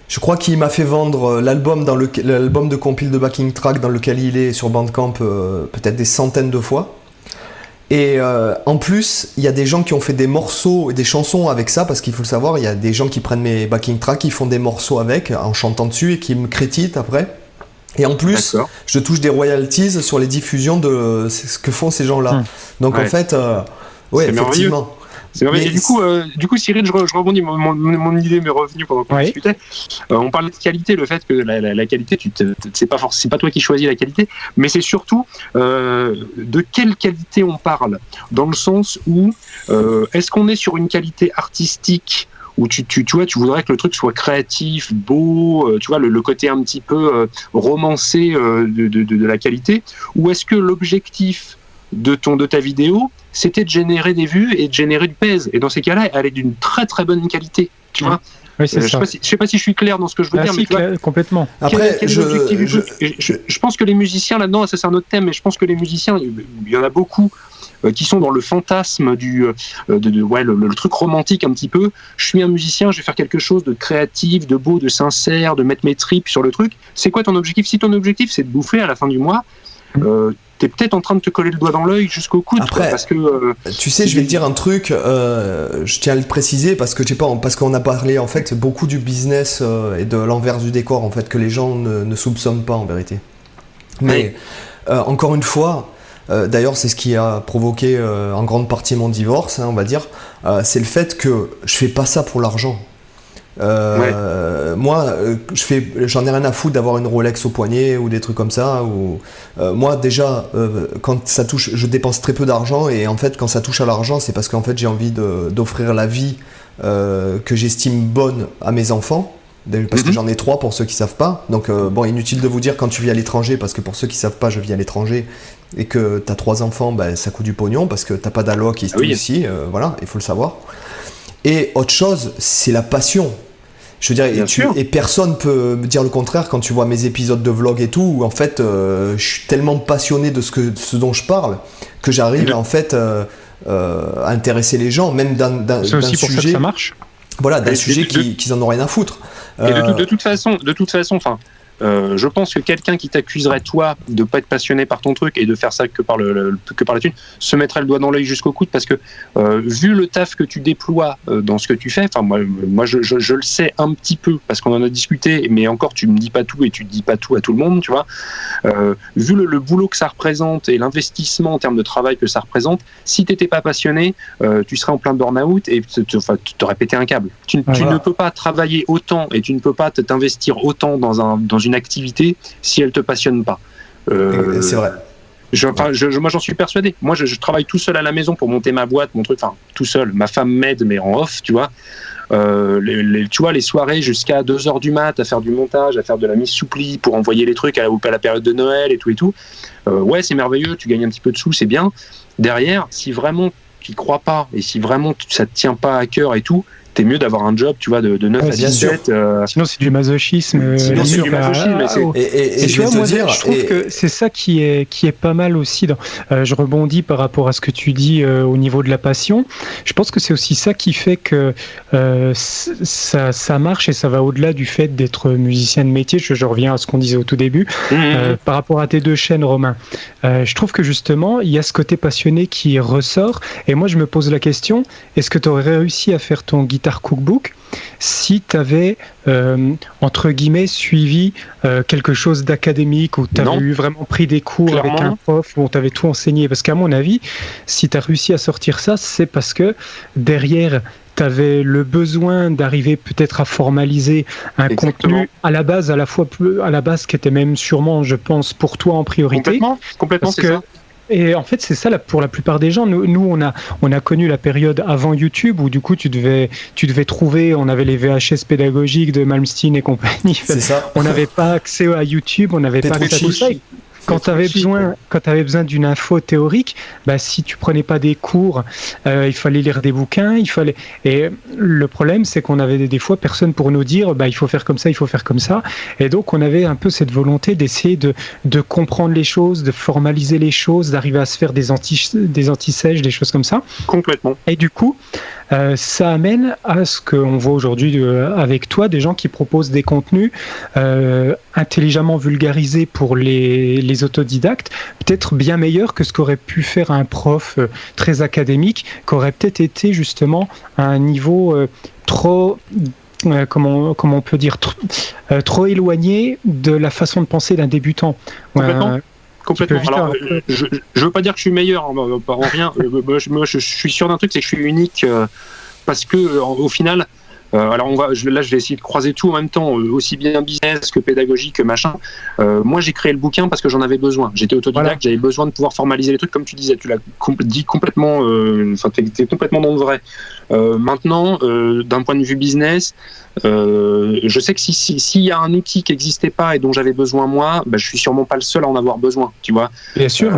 Speaker 1: Je crois qu'il m'a fait vendre l'album de compile de backing track dans lequel il est sur Bandcamp peut-être des centaines de fois. Et en plus, il y a des gens qui ont fait des morceaux et des chansons avec ça, parce qu'il faut le savoir, il y a des gens qui prennent mes backing tracks, qui font des morceaux avec, en chantant dessus, et qui me créditent après. Et en plus, je touche des royalties sur les diffusions de ce que font ces gens-là. Donc en fait, effectivement.
Speaker 3: C'est vrai. Et du coup, Cyril, je rebondis. Mon idée m'est revenue pendant qu'on discutait. On parlait de qualité, le fait que la qualité, c'est pas toi qui choisis la qualité, mais c'est surtout de quelle qualité on parle. Dans le sens où est-ce qu'on est sur une qualité artistique où tu vois, tu voudrais que le truc soit créatif, beau, tu vois, le côté un petit peu romancé de la qualité, ou est-ce que l'objectif de ta vidéo, c'était de générer des vues et de générer du pèse. Et dans ces cas-là, elle est d'une très très bonne qualité. Tu vois.
Speaker 2: Oui, c'est ça.
Speaker 3: Je sais pas si je suis clair dans ce que je veux dire, mais tu vois,
Speaker 2: complètement.
Speaker 1: Après,
Speaker 3: je pense que les musiciens là-dedans, ça c'est un autre thème, mais je pense que les musiciens, il y en a beaucoup qui sont dans le fantasme le truc romantique un petit peu. Je suis un musicien, je vais faire quelque chose de créatif, de beau, de sincère, de mettre mes tripes sur le truc. C'est quoi ton objectif ? Si ton objectif c'est de bouffer à la fin du mois, t'es peut-être en train de te coller le doigt dans l'œil jusqu'au coude.
Speaker 1: Après,
Speaker 3: parce que
Speaker 1: tu sais, je vais te dire un truc, je tiens à le préciser parce qu'on a parlé en fait beaucoup du business et de l'envers du décor en fait que les gens ne soupçonnent pas en vérité. Mais encore une fois, d'ailleurs c'est ce qui a provoqué en grande partie mon divorce, on va dire, c'est le fait que je fais pas ça pour l'argent. Moi, j'en ai rien à foutre d'avoir une Rolex au poignet ou des trucs comme ça. Moi, déjà, quand ça touche, je dépense très peu d'argent et en fait, quand ça touche à l'argent, c'est parce qu'en fait, j'ai envie d'offrir la vie que j'estime bonne à mes enfants. Parce que j'en ai 3 pour ceux qui savent pas. Donc, inutile de vous dire quand tu vis à l'étranger, parce que pour ceux qui savent pas, je vis à l'étranger et que t'as 3 enfants, ça coûte du pognon parce que t'as pas d'alloc ici. Voilà, il faut le savoir. Et autre chose, c'est la passion. Je veux dire, et personne peut me dire le contraire quand tu vois mes épisodes de vlog et tout, où en fait, je suis tellement passionné de ce dont je parle que j'arrive en fait à intéresser les gens, même d'un
Speaker 2: c'est aussi
Speaker 1: sujet.
Speaker 2: Pour ça que ça marche.
Speaker 1: Voilà, d'un sujet qu'ils en ont rien à foutre.
Speaker 3: Et de toute façon, enfin. Je pense que quelqu'un qui t'accuserait, toi, de pas être passionné par ton truc et de faire ça que par la thune, se mettrait le doigt dans l'œil jusqu'au coude parce que, vu le taf que tu déploies dans ce que tu fais, enfin, moi je le sais un petit peu parce qu'on en a discuté, mais encore, tu me dis pas tout et tu dis pas tout à tout le monde, tu vois. Vu le boulot que ça représente et l'investissement en termes de travail que ça représente, si t'étais pas passionné, tu serais en plein burn-out et tu t'aurais pété un câble. Tu ne peux pas travailler autant et tu ne peux pas t'investir autant dans une activité si elle te passionne pas.
Speaker 1: C'est vrai.
Speaker 3: Moi, j'en suis persuadé. Moi, je travaille tout seul à la maison pour monter ma boîte, mon truc. Enfin, tout seul. Ma femme m'aide, mais en off, tu vois. Tu vois, les soirées jusqu'à 2h du mat à faire du montage, à faire de la mise sous pli pour envoyer les trucs à la période de Noël et tout. Ouais, c'est merveilleux. Tu gagnes un petit peu de sous, c'est bien. Derrière, si vraiment tu y crois pas et si vraiment ça te tient pas à cœur et tout, t'es mieux d'avoir un job, tu vois, de 9 à 17.
Speaker 2: Sinon, c'est du masochisme.
Speaker 3: Sinon, c'est du masochisme.
Speaker 2: Et tu vois, moi, je trouve que c'est ça qui est pas mal aussi. Je rebondis par rapport à ce que tu dis au niveau de la passion. Je pense que c'est aussi ça qui fait que ça marche et ça va au-delà du fait d'être musicien de métier. Je reviens à ce qu'on disait au tout début. Par rapport à tes deux chaînes, Romain, je trouve que justement, il y a ce côté passionné qui ressort. Et moi, je me pose la question, est-ce que tu aurais réussi à faire ton Guitar Cookbook si tu avais, entre guillemets, suivi quelque chose d'académique, où tu avais eu vraiment pris des cours clairement avec un prof, où on t'avait tout enseigné? Parce qu'à mon avis, si tu as réussi à sortir ça, c'est parce que derrière, tu avais le besoin d'arriver peut-être à formaliser un contenu à la base, qui était même sûrement, je pense, pour toi en priorité.
Speaker 3: Complètement, c'est ça.
Speaker 2: Et en fait, c'est ça pour la plupart des gens. Nous, on a connu la période avant YouTube où du coup, tu devais trouver. On avait les VHS pédagogiques de Malmsteen et compagnie.
Speaker 1: C'est ça.
Speaker 2: On n'avait pas accès à YouTube, on n'avait pas accès à tout ça. Quand tu avais besoin d'une info théorique, si tu prenais pas des cours, il fallait lire des bouquins, et le problème c'est qu'on avait des fois personne pour nous dire il faut faire comme ça, il faut faire comme ça, et donc on avait un peu cette volonté d'essayer de comprendre les choses, de formaliser les choses, d'arriver à se faire des anti-sèches, des choses comme ça.
Speaker 3: Complètement.
Speaker 2: Et du coup, ça amène à ce qu'on voit aujourd'hui avec toi, des gens qui proposent des contenus intelligemment vulgarisés pour les autodidactes, peut-être bien meilleurs que ce qu'aurait pu faire un prof très académique, qui aurait peut-être été justement à un niveau trop... comment on peut dire, trop éloigné de la façon de penser d'un débutant.
Speaker 3: Complètement. Alors, je veux pas dire que je suis meilleur en rien. Moi, je suis sûr d'un truc, c'est que je suis unique parce que au final. Je vais essayer de croiser tout en même temps, aussi bien business que pédagogie que machin. Moi, j'ai créé le bouquin parce que j'en avais besoin. J'étais autodidacte, j'avais besoin de pouvoir formaliser les trucs, comme tu disais. Tu l'as dit complètement. T'es complètement dans le vrai. Maintenant, d'un point de vue business, je sais que s'il y a un outil qui n'existait pas et dont j'avais besoin moi, je suis sûrement pas le seul à en avoir besoin. Tu vois.
Speaker 2: Bien sûr.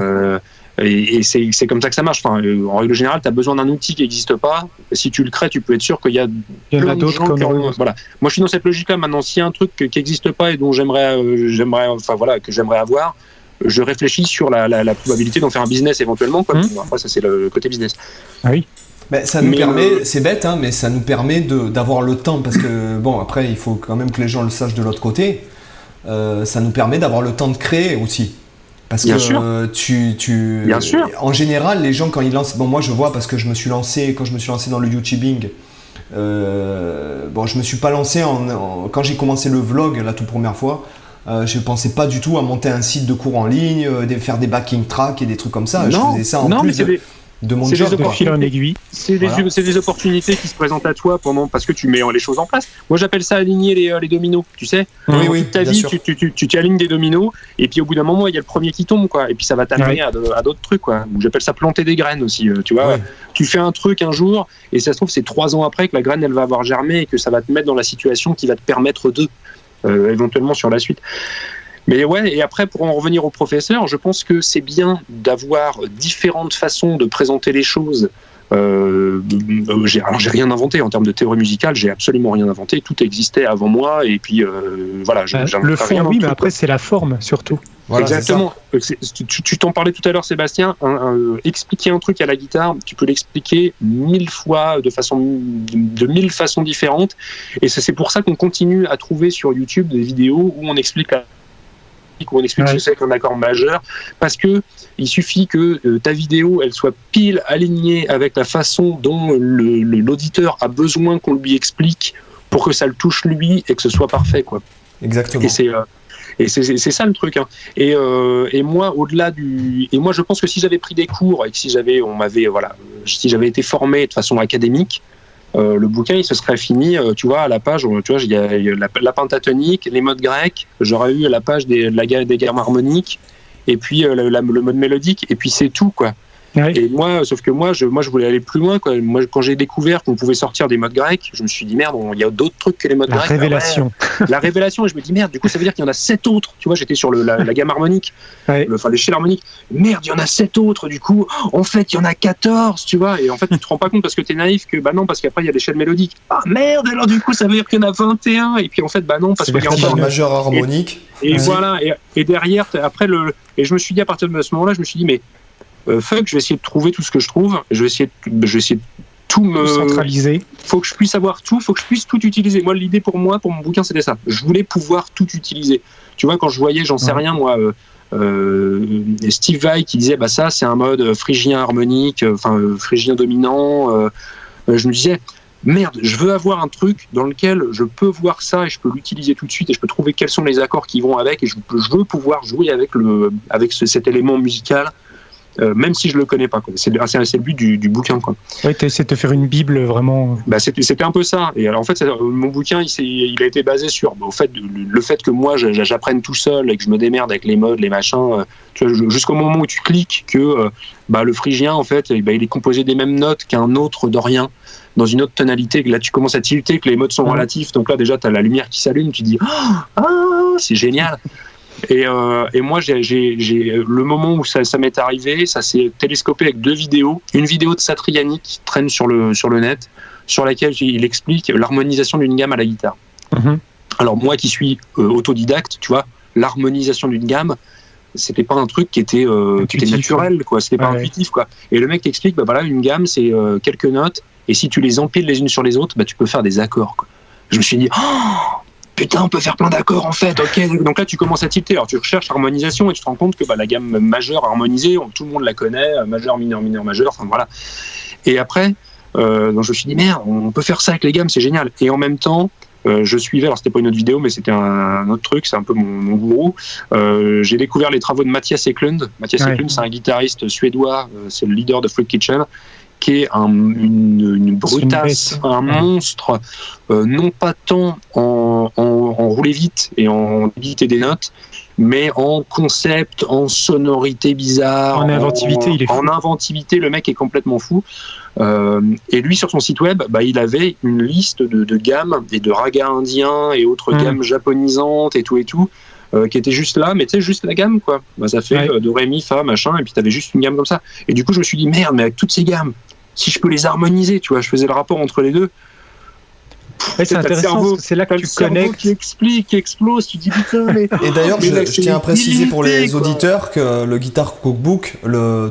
Speaker 3: Et c'est comme ça que ça marche. Enfin, en règle générale, tu as besoin d'un outil qui n'existe pas. Si tu le crées, tu peux être sûr qu'il y a plein de gens qui ont... Voilà. Moi, je suis dans cette logique-là. Maintenant, s'il y a un truc qui n'existe pas et dont que j'aimerais avoir, je réfléchis sur la probabilité d'en faire un business éventuellement. Après, ça, c'est le côté business.
Speaker 2: Ah oui.
Speaker 1: Ça nous permet, c'est bête, mais ça nous permet d'avoir le temps, parce que, après, il faut quand même que les gens le sachent de l'autre côté. Ça nous permet d'avoir le temps de créer aussi. Parce
Speaker 3: Bien
Speaker 1: que
Speaker 3: sûr. Bien sûr.
Speaker 1: En général, les gens quand ils lancent, moi je vois parce que quand je me suis lancé dans le YouTubing, je me suis pas lancé quand j'ai commencé le vlog la toute première fois, je pensais pas du tout à monter un site de cours en ligne, faire des backing tracks et des trucs comme ça. Je faisais ça en plus de mon job.
Speaker 2: De fil en aiguille.
Speaker 3: C'est des opportunités qui se présentent à toi parce que tu mets les choses en place. Moi, j'appelle ça aligner les dominos, tu sais.
Speaker 1: Oui,
Speaker 3: toute ta vie, tu t'alignes des dominos, et puis au bout d'un moment, il y a le premier qui tombe, quoi. Et puis ça va t'amener à d'autres trucs, quoi. J'appelle ça planter des graines aussi, tu vois. Ouais. Tu fais un truc un jour, et ça se trouve, c'est 3 ans après que la graine, elle va avoir germé, et que ça va te mettre dans la situation qui va te permettre éventuellement sur la suite. Mais ouais, et après, pour en revenir au professeur, je pense que c'est bien d'avoir différentes façons de présenter les choses. J'ai rien inventé en termes de théorie musicale, j'ai absolument rien inventé, tout existait avant moi, et puis
Speaker 2: le fond, oui, mais après c'est la forme surtout.
Speaker 3: Voilà, exactement. Tu t'en parlais tout à l'heure, Sébastien. Expliquer un truc à la guitare, tu peux l'expliquer 1000 fois de 1000 façons différentes, et c'est pour ça qu'on continue à trouver sur YouTube des vidéos où on explique où on explique ce que c'est qu'un accord majeur, parce que il suffit que ta vidéo elle soit pile alignée avec la façon dont l'auditeur a besoin qu'on lui explique pour que ça le touche lui et que ce soit parfait, quoi.
Speaker 1: Exactement.
Speaker 3: Et c'est ça le truc, hein. Et moi, au-delà moi je pense que si j'avais pris des cours et que si j'avais été formé de façon académique, le bouquin il se serait fini, tu vois, à la page, tu vois, il y a la pentatonique, les modes grecs, j'aurais eu la page des gammes harmoniques, et puis le mode mélodique, et puis c'est tout, quoi.
Speaker 2: Ouais.
Speaker 3: Et sauf que moi, je voulais aller plus loin, quoi. Moi, quand j'ai découvert qu'on pouvait sortir des modes grecs, je me suis dit merde, il y a d'autres trucs que les modes
Speaker 2: La
Speaker 3: grecs.
Speaker 2: révélation.
Speaker 3: Ouais. La révélation, et je me dis merde, du coup, ça veut dire qu'il y en a 7 autres. Tu vois, j'étais sur la gamme harmonique,
Speaker 2: Ouais.
Speaker 3: l'échelle harmonique. Merde, il y en a 7 autres, du coup. En fait, il y en a 14, tu vois. Et en fait, tu te rends pas compte parce que t'es naïf que, bah non, parce qu'après, il y a l'échelle mélodique. Ah merde, alors du coup, ça veut dire qu'il y en a 21. Et puis, en fait, bah non, parce
Speaker 2: C'est
Speaker 3: qu'il y a
Speaker 2: vertigineux.
Speaker 3: encore.
Speaker 1: majeur harmonique.
Speaker 3: Et
Speaker 1: Ouais.
Speaker 3: voilà, et derrière, et je me suis dit, à partir de ce moment-là, je me suis dit, mais fuck, je vais essayer de trouver tout ce que je trouve, je vais essayer de tout
Speaker 2: Centralisé.
Speaker 3: faut que je puisse avoir tout, faut que je puisse tout utiliser. Moi, l'idée pour mon bouquin, c'était ça. Je voulais pouvoir tout utiliser. Tu vois, quand je voyais, j'en sais rien, moi, Steve Vai qui disait, bah ça, c'est un mode phrygien harmonique, phrygien dominant, je me disais, merde, je veux avoir un truc dans lequel je peux voir ça et je peux l'utiliser tout de suite et je peux trouver quels sont les accords qui vont avec et je veux pouvoir jouer avec cet élément musical. Même si je le connais pas, quoi. C'est le but du bouquin, quoi.
Speaker 2: Ouais, t'essaies de te faire une bible vraiment.
Speaker 3: Bah, c'était un peu ça. Et alors en fait, mon bouquin, il a été basé sur le fait que moi j'apprenne tout seul et que je me démerde avec les modes, les machins. Tu vois, jusqu'au moment où tu cliques que le phrygien, en fait, il est composé des mêmes notes qu'un autre dorien dans une autre tonalité. Que là, tu commences à tilter, que les modes sont relatifs. Donc là, déjà, t'as la lumière qui s'allume. Tu dis c'est génial. Et moi, j'ai le moment où ça m'est arrivé, ça s'est télescopé avec 2 vidéos. Une vidéo de Satriani qui traîne sur le net, sur laquelle il explique l'harmonisation d'une gamme à la guitare.
Speaker 2: Mm-hmm.
Speaker 3: Alors moi qui suis autodidacte, tu vois, l'harmonisation d'une gamme, c'était pas un truc qui était naturel, quoi. C'était pas intuitif, quoi. Et le mec t'explique, bah voilà, une gamme, c'est quelques notes, et si tu les empiles les unes sur les autres, bah tu peux faire des accords, quoi. Je me suis dit, putain, on peut faire plein d'accords en fait, ok. Donc là, tu commences à tilter. Alors tu recherches harmonisation et tu te rends compte que la gamme majeure harmonisée, tout le monde la connaît, majeur, mineur, mineur, majeur, enfin voilà. Et après, donc je me suis dit, merde, on peut faire ça avec les gammes, c'est génial. Et en même temps, je suivais, alors c'était pas une autre vidéo, mais c'était un autre truc, c'est un peu mon gourou. J'ai découvert les travaux de Mattias Eklund. Mattias Eklund, c'est un guitariste suédois, c'est le leader de Freak Kitchen, qui est une brutasse, un monstre, non pas tant en rouler vite et en dicter des notes, mais en concept, en sonorité bizarre,
Speaker 2: en inventivité, il est fou.
Speaker 3: En inventivité, le mec est complètement fou. Et lui, sur son site web, il avait une liste de gammes et de ragas indiens et autres gammes japonisantes et tout, qui était juste là, mais tu sais, juste la gamme, quoi. Ça fait do, ré, mi, fa, machin, et puis t'avais juste une gamme comme ça. Et du coup, je me suis dit, merde, mais avec toutes ces gammes, si je peux les harmoniser, tu vois, je faisais le rapport entre les deux.
Speaker 2: C'est intéressant, parce que c'est là que tu connectes.
Speaker 3: Qui explique, qui explose, tu dis putain, mais.
Speaker 1: Et d'ailleurs, je tiens à préciser pour les
Speaker 3: quoi.
Speaker 1: auditeurs que le Guitar Cookbook,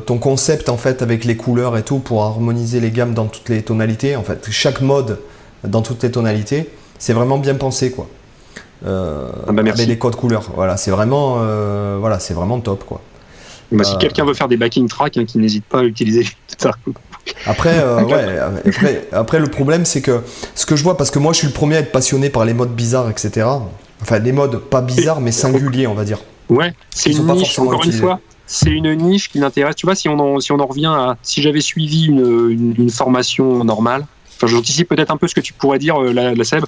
Speaker 1: ton concept en fait avec les couleurs et tout pour harmoniser les gammes dans toutes les tonalités, en fait, chaque mode dans toutes les tonalités, c'est vraiment bien pensé, quoi.
Speaker 3: Merci.
Speaker 1: Avec les codes couleurs, voilà, c'est vraiment top, quoi.
Speaker 3: Si quelqu'un veut faire des backing tracks, qui n'hésite pas à utiliser ça.
Speaker 1: Après, après, le problème, c'est que ce que je vois, parce que moi, je suis le premier à être passionné par les modes bizarres, etc. Enfin, les modes pas bizarres, mais singuliers, on va dire.
Speaker 3: Ouais, c'est une niche, encore une fois. C'est une niche qui m'intéresse. Tu vois, si on en revient à... Si j'avais suivi une formation normale, j'anticipe peut-être un peu ce que tu pourrais dire, la Seb.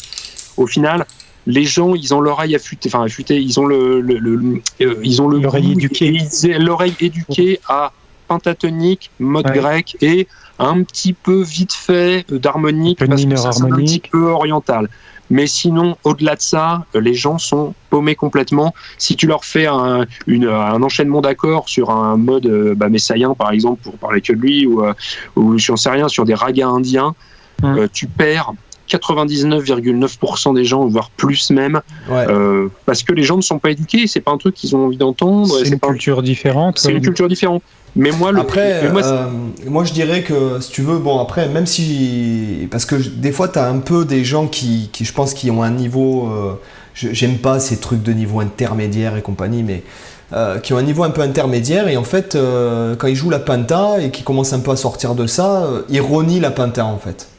Speaker 3: Au final, les gens, ils ont l'oreille affûtée, ils ont
Speaker 2: l'oreille éduquée.
Speaker 3: L'oreille éduquée à pentatonique, mode grec et un petit peu vite fait d'harmonique, parce que ça sonne un petit peu oriental. Mais sinon, au-delà de ça, les gens sont paumés complètement. Si tu leur fais un enchaînement d'accords sur un mode messaïen, par exemple, pour parler que de lui, ou j'en sais rien, sur des ragas indiens, tu perds 99,9% des gens, voire plus même, parce que les gens ne sont pas éduqués, c'est pas un truc qu'ils ont envie d'entendre.
Speaker 2: C'est une culture différente.
Speaker 3: C'est une culture différente. Mais moi,
Speaker 1: moi je dirais que si tu veux, bon après, même si, parce que des fois t'as un peu des gens qui je pense qui ont un niveau, j'aime pas ces trucs de niveau intermédiaire et compagnie, mais qui ont un niveau un peu intermédiaire et en fait quand ils jouent la penta et qu'ils commencent un peu à sortir de ça, ils renient la penta en fait.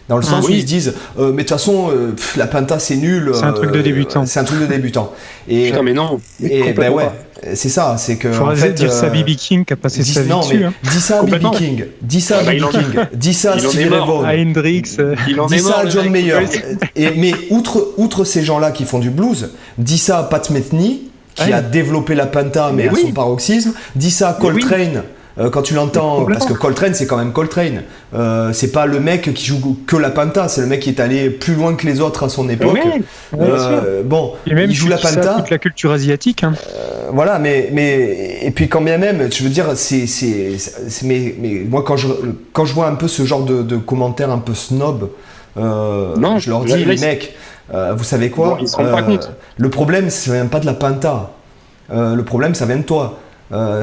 Speaker 1: Dans le sens où ils se disent, mais de toute façon, la penta c'est nul.
Speaker 2: C'est un truc de débutant.
Speaker 1: C'est un truc de débutant. Et,
Speaker 3: putain, mais non.
Speaker 1: Et ben ouais, c'est ça, c'est que.
Speaker 2: Faudrait en fait, dire ça à B.B. King qui a passé sa vie dessus.
Speaker 1: Dis ça à B.B. King. Dis ça à B.B. King. Dis ça à Stevie Ray Vaughan.
Speaker 2: À Hendrix.
Speaker 1: Dis ça à John Mayer. Mais outre ces gens-là qui font du blues, dis ça à Pat Metheny qui a développé la penta, mais à son paroxysme. Dis ça à Coltrane. Quand tu l'entends, parce que Coltrane c'est quand même Coltrane, c'est pas le mec qui joue que la penta, c'est le mec qui est allé plus loin que les autres à son époque. Bon,
Speaker 2: et même
Speaker 1: il joue la penta.
Speaker 2: Toute la culture asiatique. Hein.
Speaker 1: Voilà, mais et puis quand bien même, je veux dire, mais moi quand je vois un peu ce genre de commentaires un peu snob, je leur dis les mecs, vous savez quoi,
Speaker 3: ils se rendent pas compte.
Speaker 1: Le problème ça vient pas de la penta, le problème ça vient de toi.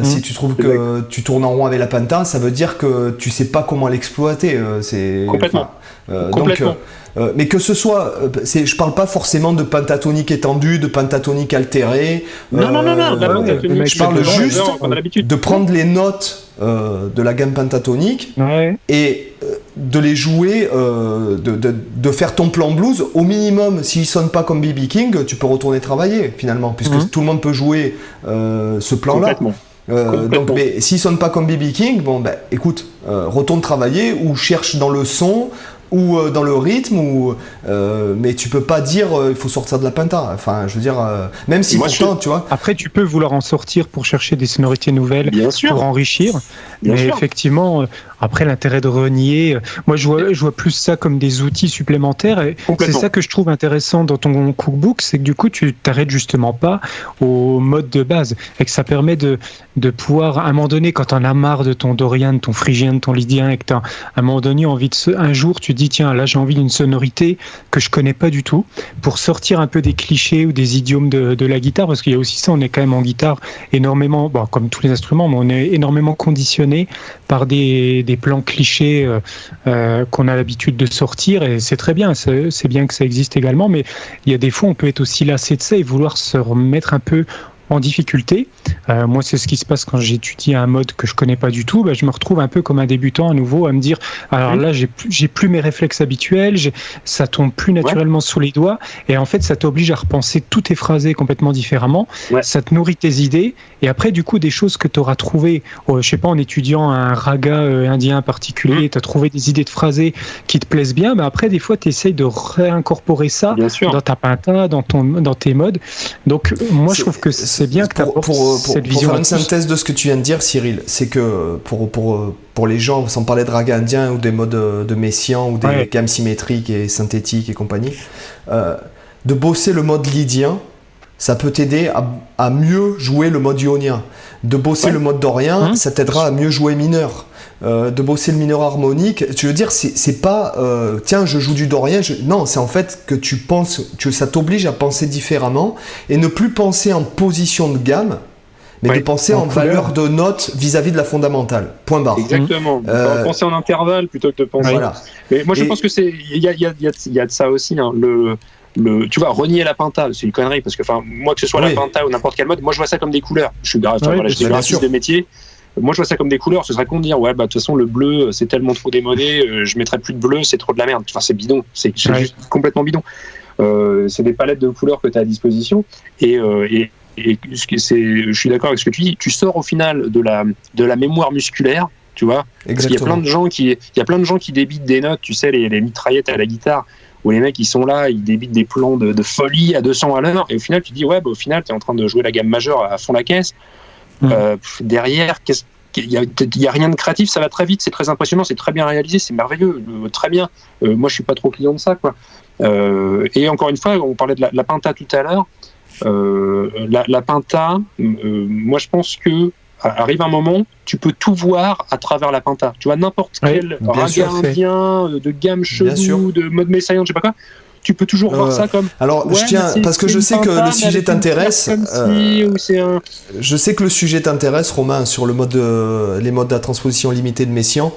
Speaker 1: Si tu trouves que tu tournes en rond avec la penta, ça veut dire que tu sais pas comment l'exploiter.
Speaker 3: Complètement.
Speaker 1: Complètement. Donc, mais que ce soit, je parle pas forcément de pentatonique étendue, de pentatonique altérée.
Speaker 3: Non.
Speaker 1: Je parle juste de prendre les notes de la gamme pentatonique et de les jouer, de faire ton plan blues. Au minimum, s'il sonne pas comme B.B. King, tu peux retourner travailler finalement, puisque tout le monde peut jouer ce plan-là. Donc, mais s'il sonne pas comme B.B. King, bon ben écoute, retourne travailler ou cherche dans le son ou dans le rythme, mais tu peux pas dire il faut sortir de la penta. Enfin, je veux dire, même si pourtant, tu vois.
Speaker 2: Après, tu peux vouloir en sortir pour chercher des sonorités nouvelles, pour enrichir. Mais effectivement, après, l'intérêt de renier, moi je vois plus ça comme des outils supplémentaires. Et c'est ça que je trouve intéressant dans ton cookbook, c'est que du coup, tu t'arrêtes justement pas au mode de base et que ça permet de pouvoir, à un moment donné, quand t'en as marre de ton Dorian, de ton Phrygien, de ton Lydien, et que t'as à un moment donné envie un jour, tu dis tiens, là j'ai envie d'une sonorité que je connais pas du tout, pour sortir un peu des clichés ou des idiomes de la guitare, parce qu'il y a aussi ça, on est quand même en guitare énormément, bon, comme tous les instruments, mais on est énormément conditionné par des plans clichés qu'on a l'habitude de sortir, et c'est très bien, c'est bien que ça existe également, mais il y a des fois on peut être aussi lassé de ça et vouloir se remettre un peu en difficulté. Moi, c'est ce qui se passe quand j'étudie un mode que je connais pas du tout. Je me retrouve un peu comme un débutant à nouveau à me dire, alors là, j'ai plus mes réflexes habituels, ça tombe plus naturellement sous les doigts, et en fait, ça t'oblige à repenser tous tes phrasés complètement différemment. Ça te nourrit tes idées, et après, du coup, des choses que tu auras trouvées, je sais pas, en étudiant un raga indien particulier, tu as trouvé des idées de phrasés qui te plaisent bien, mais après, des fois, tu essayes de réincorporer ça dans ta penta, dans tes modes. Donc, moi, je trouve que c'est bien que tu apportes cette vision.
Speaker 1: Pour faire une synthèse de ce que tu viens de dire, Cyril, c'est que pour les gens, sans parler de raga indien ou des modes de Messiaen ou des gammes symétriques et synthétiques et compagnie, de bosser le mode lydien, ça peut t'aider à mieux jouer le mode ionien. De bosser le mode dorien, ça t'aidera à mieux jouer mineur. De bosser le mineur harmonique, tu veux dire, c'est pas tiens, je joue du dorien, non, c'est en fait que tu penses, ça t'oblige à penser différemment et ne plus penser en position de gamme, mais de penser en valeur de note vis-à-vis de la fondamentale. Point barre.
Speaker 3: Exactement. Penser en intervalle plutôt que de penser. Voilà. Mais moi, je pense que il y a de ça aussi. Hein, tu vois, renier la penta, c'est une connerie parce que, moi, que ce soit la penta ou n'importe quel mode, moi, je vois ça comme des couleurs. Je suis graphiste de métier. Moi, je vois ça comme des couleurs. Ce serait con de dire, de toute façon, le bleu, c'est tellement trop démodé, je mettrais plus de bleu, c'est trop de la merde. Enfin, c'est bidon. C'est juste complètement bidon. C'est des palettes de couleurs que tu as à disposition. Et je suis d'accord avec ce que tu dis. Tu sors au final de la mémoire musculaire, tu vois. Parce qu'il y a plein de gens qui débitent des notes, tu sais, les mitraillettes à la guitare, où les mecs, ils sont là, ils débitent des plans de folie à 200 à l'heure. Et au final, tu dis, au final, tu es en train de jouer la gamme majeure à fond la caisse. Derrière, il y a rien de créatif, ça va très vite, c'est très impressionnant, c'est très bien réalisé, c'est merveilleux, très bien. Moi, je suis pas trop client de ça, quoi. Et encore une fois, on parlait de la penta tout à l'heure. La penta, moi, je pense que arrive un moment, tu peux tout voir à travers la penta. Tu vois, n'importe quel raga indien, de gamme chelou, de mode messiaen, je sais pas quoi. Tu peux toujours voir ça comme.
Speaker 1: Alors, je tiens, parce que je sais que le sujet t'intéresse. Je sais que le sujet t'intéresse, Romain, sur les modes de la transposition limitée de Messiaen.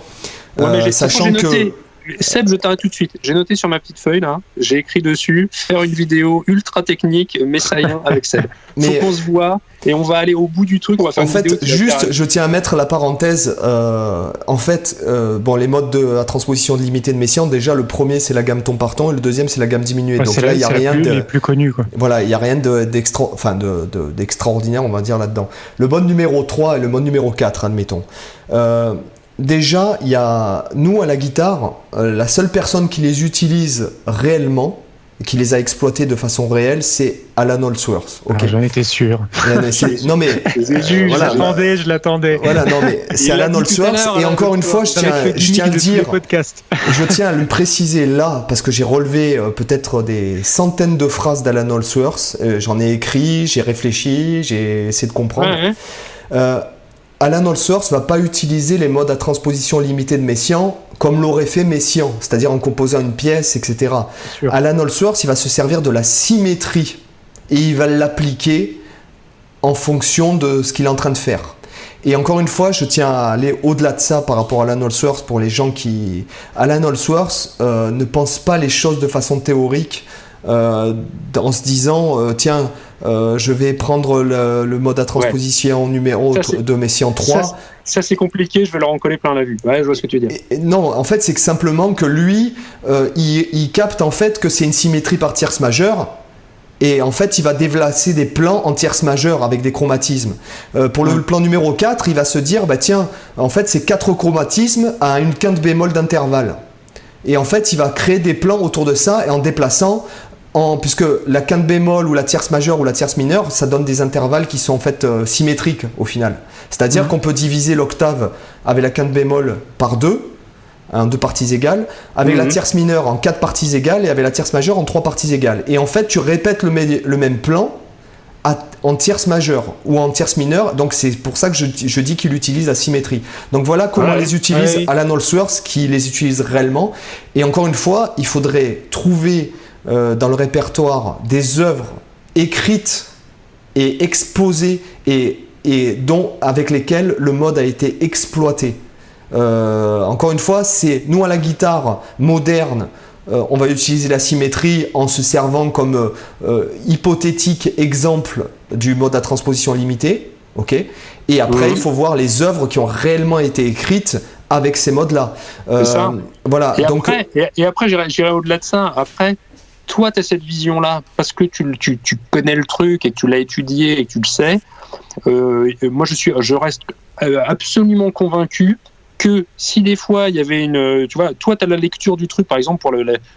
Speaker 1: Sachant que.
Speaker 3: Seb, je t'arrête tout de suite. J'ai noté sur ma petite feuille là, j'ai écrit dessus faire une vidéo ultra technique messiaen avec Seb. Faut qu'on se voit et on va aller au bout du truc. On va faire
Speaker 1: je tiens à mettre la parenthèse. Les modes de la transposition limitée de Messiaen, déjà le premier c'est la gamme ton par ton et le deuxième c'est la gamme diminuée.
Speaker 2: Donc là il y a rien de plus connu quoi.
Speaker 1: Voilà, il y a rien d'extraordinaire on va dire là-dedans. Le mode numéro 3 et le mode numéro 4 admettons. Déjà, il y a nous à la guitare, la seule personne qui les utilise réellement, qui les a exploités de façon réelle, c'est Alan Holdsworth.
Speaker 2: Okay. J'en étais sûr.
Speaker 1: Non mais
Speaker 2: je l'attendais.
Speaker 1: Voilà, non mais c'est Alan Holdsworth et encore une fois, je tiens à le dire. Je tiens à le préciser là parce que j'ai relevé peut-être des centaines de phrases d'Alan Holdsworth. J'en ai écrit, j'ai réfléchi, j'ai essayé de comprendre. Alan Holdsworth va pas utiliser les modes à transposition limitée de Messiaen comme l'aurait fait Messiaen, c'est-à-dire en composant une pièce, etc. Alan Holdsworth, il va se servir de la symétrie et il va l'appliquer en fonction de ce qu'il est en train de faire. Et encore une fois, je tiens à aller au-delà de ça par rapport à Alan Holdsworth pour les gens qui... Alan Holdsworth ne pense pas les choses de façon théorique en se disant tiens, je vais prendre le mode à transposition numéro de Messiaen 3.
Speaker 3: Ça c'est compliqué, je vais leur en coller plein la vue. Ouais, je vois ce que tu veux dire.
Speaker 1: Non, en fait, c'est que simplement que lui, il capte en fait que c'est une symétrie par tierce majeure. Et en fait, il va déplacer des plans en tierce majeure avec des chromatismes. Pour le plan numéro 4, il va se dire, bah tiens, en fait, c'est 4 chromatismes à une quinte bémol d'intervalle. Et en fait, il va créer des plans autour de ça et en déplaçant, puisque la quinte bémol ou la tierce majeure ou la tierce mineure, ça donne des intervalles qui sont en fait symétriques au final. C'est-à-dire qu'on peut diviser l'octave avec la quinte bémol par 2, en 2 parties égales, avec la tierce mineure en 4 parties égales et avec la tierce majeure en 3 parties égales. Et en fait, tu répètes le même plan en tierce majeure ou en tierce mineure, donc c'est pour ça que je dis qu'il utilise la symétrie. Donc voilà comment les utilise Alan Holdsworth, qui les utilise réellement. Et encore une fois, il faudrait trouver dans le répertoire des œuvres écrites et exposées et avec lesquelles le mode a été exploité. Encore une fois, c'est nous à la guitare moderne, on va utiliser la symétrie en se servant comme hypothétique exemple du mode à transposition limitée, ok. Et après, il faut voir les œuvres qui ont réellement été écrites avec ces modes-là.
Speaker 3: C'est ça.
Speaker 1: Voilà.
Speaker 3: Et après, j'irai au-delà de ça. Après, toi, tu as cette vision-là parce que tu connais le truc et que tu l'as étudié et que tu le sais. Moi, je reste absolument convaincu que si des fois il y avait tu vois, toi tu as la lecture du truc, par exemple pour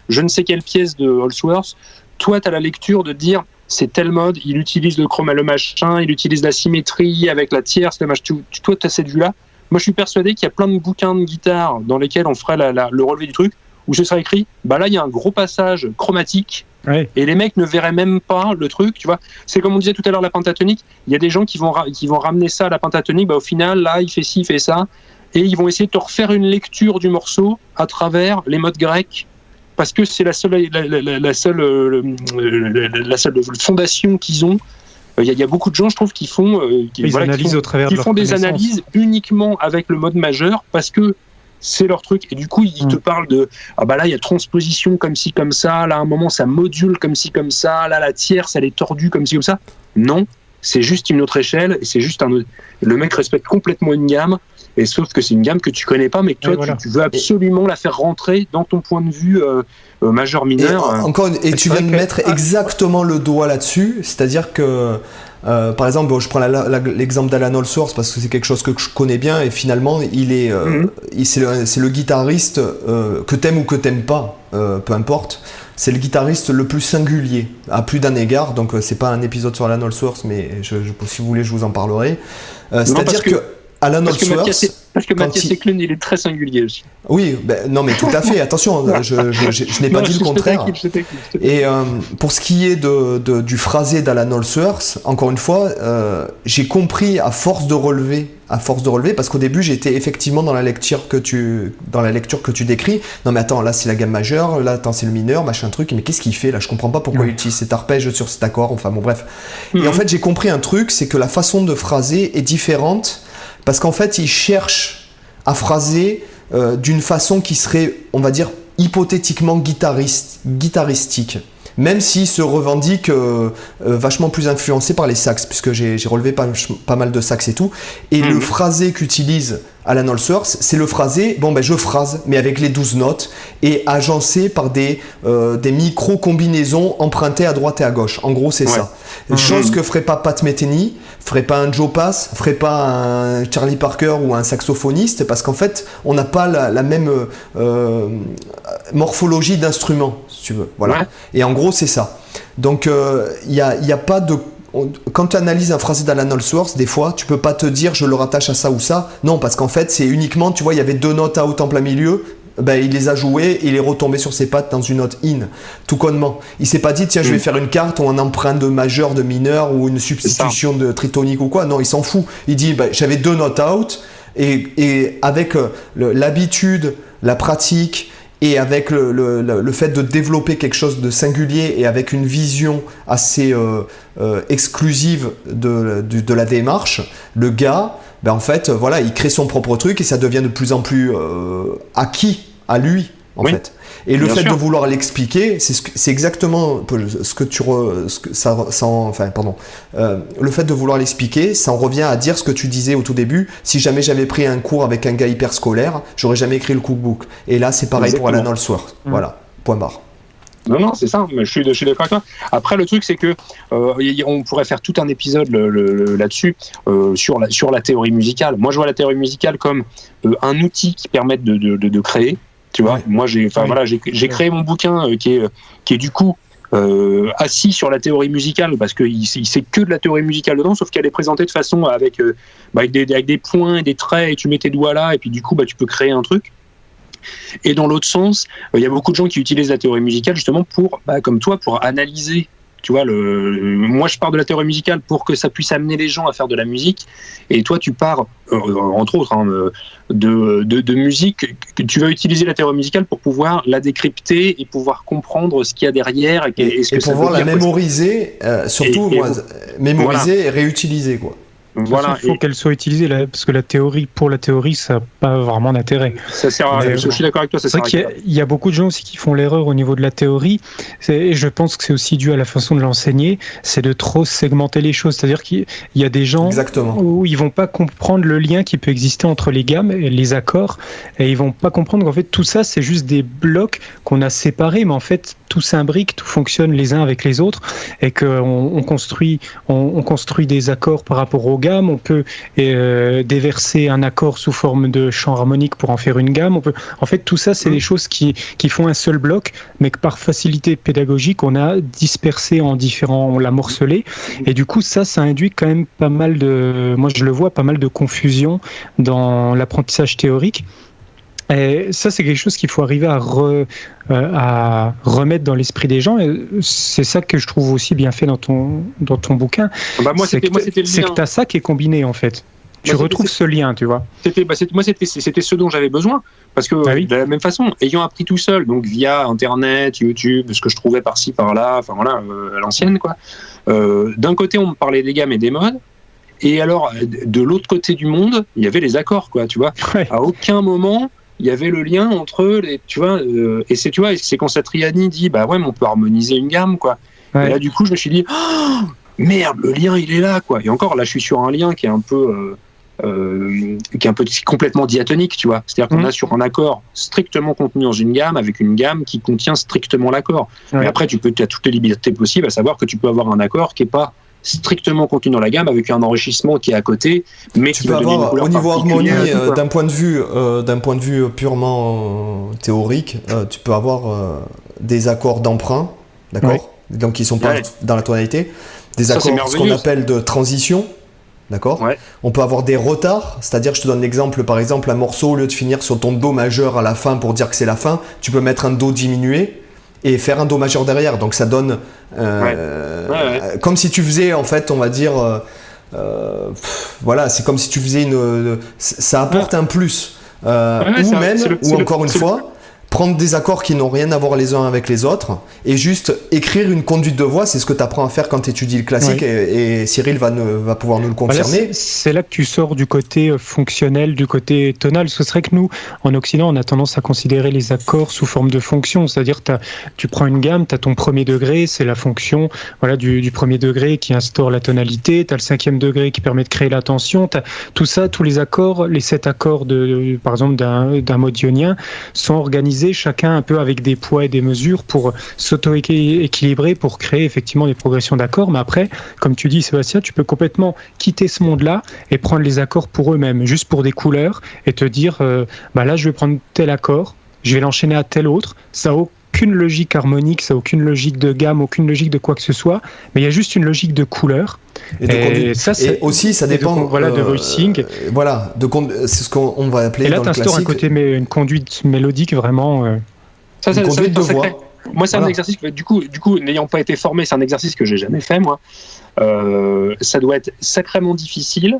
Speaker 3: je ne sais quelle pièce de Holdsworth, toi tu as la lecture de dire c'est tel mode, il utilise le machin, il utilise la symétrie avec la tierce, toi tu as cette vue là. Moi je suis persuadé qu'il y a plein de bouquins de guitare dans lesquels on ferait le relevé du truc où ce serait écrit bah là il y a un gros passage chromatique. Ouais. Et les mecs ne verraient même pas le truc, tu vois. C'est comme on disait tout à l'heure la pentatonique, il y a des gens qui vont ramener ça à la pentatonique, bah au final là il fait ci, il fait ça. Et ils vont essayer de te refaire une lecture du morceau à travers les modes grecs, parce que c'est la seule fondation qu'ils ont. Il y a beaucoup de gens, je trouve, qui font des analyses uniquement avec le mode majeur, parce que c'est leur truc. Et du coup, ils te parlent de ah bah là, il y a transposition comme ci, comme ça. Là, à un moment, ça module comme ci, comme ça. Là, la tierce, elle est tordue comme ci, comme ça. Non, c'est juste une autre échelle. Et c'est juste le mec respecte complètement une gamme. Et sauf que c'est une gamme que tu connais pas, mais que toi, tu veux absolument la faire rentrer dans ton point de vue majeur-mineur.
Speaker 1: Et tu viens de mettre exactement le doigt là-dessus. C'est-à-dire que, par exemple, je prends l'exemple d'Alan Holdsworth parce que c'est quelque chose que je connais bien. Et finalement, c'est le guitariste que t'aimes ou que t'aimes pas, peu importe. C'est le guitariste le plus singulier, à plus d'un égard. Donc, c'est pas un épisode sur Alan Holdsworth, mais si vous voulez, je vous en parlerai. C'est-à-dire que Alan Holdsworth,
Speaker 3: parce que Mathias Eklund, il est très singulier aussi.
Speaker 1: Oui, non mais tout à fait, attention, je n'ai pas dit le contraire. Et pour ce qui est du phrasé d'Alan Holdsworth, encore une fois, j'ai compris à force de relever, parce qu'au début j'étais effectivement dans la lecture que tu décris. Non mais attends, là c'est la gamme majeure, là attends c'est le mineur, machin truc, mais qu'est-ce qu'il fait là? Je comprends pas pourquoi il utilise cet arpège sur cet accord, enfin bon bref. Et en fait j'ai compris un truc, c'est que la façon de phraser est différente. Parce qu'en fait, il cherche à phraser d'une façon qui serait, on va dire, hypothétiquement guitaristique. Même s'il se revendique vachement plus influencé par les sax, puisque j'ai relevé pas mal de sax et tout. Et le phrasé qu'utilise Alan Holdsworth, c'est le phrasé, je phrase, mais avec les 12 notes, et agencé par des micro-combinaisons empruntées à droite et à gauche. En gros, c'est ça. Chose que ferait pas Pat Metheny, ferait pas un Joe Pass, ferait pas un Charlie Parker ou un saxophoniste, parce qu'en fait, on n'a pas la même morphologie d'instrument, si tu veux. Voilà.
Speaker 3: Ouais.
Speaker 1: Et en gros, c'est ça. Donc, il y a pas de... Quand tu analyses un phrasé d'Alan Holdsworth, des fois, tu peux pas te dire je le rattache à ça ou ça. Non, parce qu'en fait, c'est uniquement, tu vois, il y avait 2 notes out en plein milieu. Ben, il les a jouées, il est retombé sur ses pattes dans une note in, tout connement. Il s'est pas dit tiens je vais faire une carte ou un emprunt de majeur, de mineur ou une substitution de tritonique ou quoi. Non, il s'en fout. Il dit ben, j'avais 2 notes out et avec l'habitude, la pratique et avec le fait de développer quelque chose de singulier et avec une vision assez exclusive de la démarche, le gars ben en fait, voilà, il crée son propre truc et ça devient de plus en plus acquis à lui, en fait. Et le fait de vouloir l'expliquer, c'est exactement ce que le fait de vouloir l'expliquer, ça en revient à dire ce que tu disais au tout début. Si jamais j'avais pris un cours avec un gars hyper scolaire, j'aurais jamais écrit le cookbook. Et là, c'est pareil pour Alan Holdsworth. Voilà, point barre.
Speaker 3: Non, c'est ça, je suis d'accord avec toi. Après, le truc, c'est que on pourrait faire tout un épisode là-dessus, sur la théorie musicale. Moi, je vois la théorie musicale comme un outil qui permet de créer. Tu vois, moi, j'ai créé mon bouquin qui est du coup assis sur la théorie musicale, parce qu'il sait que de la théorie musicale dedans, sauf qu'elle est présentée de façon avec des points et des traits, et tu mets tes doigts là, et puis du coup, tu peux créer un truc. Et dans l'autre sens, il y a beaucoup de gens qui utilisent la théorie musicale justement pour, comme toi, pour analyser. Tu vois, moi je pars de la théorie musicale pour que ça puisse amener les gens à faire de la musique, et toi tu pars, entre autres, de musique, que tu vas utiliser la théorie musicale pour pouvoir la décrypter et pouvoir comprendre ce qu'il y a derrière et
Speaker 1: pouvoir la mémoriser, surtout mémoriser et réutiliser, quoi.
Speaker 2: Voilà, il faut qu'elle soit utilisée parce que pour la théorie, ça n'a pas vraiment d'intérêt.
Speaker 3: Ça sert à rien. Je suis d'accord avec toi.
Speaker 2: C'est vrai qu'il y a beaucoup de gens aussi qui font l'erreur au niveau de la théorie. Et je pense que c'est aussi dû à la façon de l'enseigner. C'est de trop segmenter les choses. C'est-à-dire qu'il y a des gens où ils vont pas comprendre le lien qui peut exister entre les gammes et les accords, et ils vont pas comprendre qu'en fait tout ça c'est juste des blocs qu'on a séparés, mais en fait tout s'imbrique, tout fonctionne les uns avec les autres, et qu'on construit des accords par rapport aux gammes. On peut déverser un accord sous forme de chant harmonique pour en faire une gamme. En fait, tout ça, c'est des choses qui font un seul bloc, mais que par facilité pédagogique, on a dispersé en différents, on l'a morcelé. Et du coup, ça induit quand même pas mal moi je le vois, pas mal de confusion dans l'apprentissage théorique. Et ça, c'est quelque chose qu'il faut arriver à remettre dans l'esprit des gens. Et c'est ça que je trouve aussi bien fait dans ton bouquin. C'est que tu as ça qui est combiné, en fait. Tu retrouves ce lien, tu vois.
Speaker 3: C'était ce dont j'avais besoin. Parce que de la même façon, ayant appris tout seul, donc via Internet, YouTube, ce que je trouvais par-ci, par-là, enfin voilà, à l'ancienne, quoi. D'un côté, on me parlait des gammes et des modes. Et alors, de l'autre côté du monde, il y avait les accords, quoi, tu vois. À aucun moment il y avait le lien entre les, tu vois, et c'est quand Satriani dit mais on peut harmoniser une gamme, quoi. Et là du coup je me suis dit merde, le lien il est là, quoi. Et encore là je suis sur un lien qui est un peu complètement diatonique, tu vois. C'est-à-dire qu'on a sur un accord strictement contenu dans une gamme, avec une gamme qui contient strictement l'accord. Mais après tu as toutes les libertés possibles, à savoir que tu peux avoir un accord qui est pas strictement contenu dans la gamme, avec un enrichissement qui est à côté, mais
Speaker 1: tu peux avoir au niveau harmonie, d'un point de vue purement théorique, tu peux avoir des accords d'emprunt, d'accord, donc qui sont pas dans la tonalité, des accords ce qu'on appelle de transition, d'accord. On peut avoir des retards, c'est-à-dire, je te donne l'exemple, par exemple, un morceau, au lieu de finir sur ton do majeur à la fin pour dire que c'est la fin, tu peux mettre un do diminué et faire un do majeur derrière, donc ça donne comme si tu faisais, en fait, on va dire voilà, c'est comme si tu faisais ça apporte un plus, ou encore une fois prendre des accords qui n'ont rien à voir les uns avec les autres et juste écrire une conduite de voix. C'est ce que tu apprends à faire quand tu étudies le classique, et Cyril va pouvoir nous le confirmer.
Speaker 2: C'est là que tu sors du côté fonctionnel, du côté tonal. Ce serait que nous, en Occident, on a tendance à considérer les accords sous forme de fonction, c'est-à-dire tu prends une gamme, tu as ton premier degré, c'est la fonction du premier degré qui instaure la tonalité, tu as le 5e degré qui permet de créer la tension, tout ça, tous les accords, les 7 accords par exemple d'un mode ionien sont organisés utiliser chacun un peu avec des poids et des mesures pour s'auto-équilibrer, pour créer effectivement des progressions d'accords. Mais après, comme tu dis Sébastien, tu peux complètement quitter ce monde-là et prendre les accords pour eux-mêmes, juste pour des couleurs, et te dire, là je vais prendre tel accord, je vais l'enchaîner à tel autre, ça n'a aucune logique harmonique, ça n'a aucune logique de gamme, aucune logique de quoi que ce soit, mais il y a juste une logique de couleur.
Speaker 1: Et aussi, ça dépend
Speaker 2: de voicing.
Speaker 1: C'est ce qu'on va appeler.
Speaker 2: Et là,
Speaker 1: tu
Speaker 2: instaures une conduite mélodique vraiment.
Speaker 1: Une conduite de voix.
Speaker 3: Moi, c'est un exercice que, du coup, n'ayant pas été formé, c'est un exercice que j'ai jamais fait, moi. Ça doit être sacrément difficile.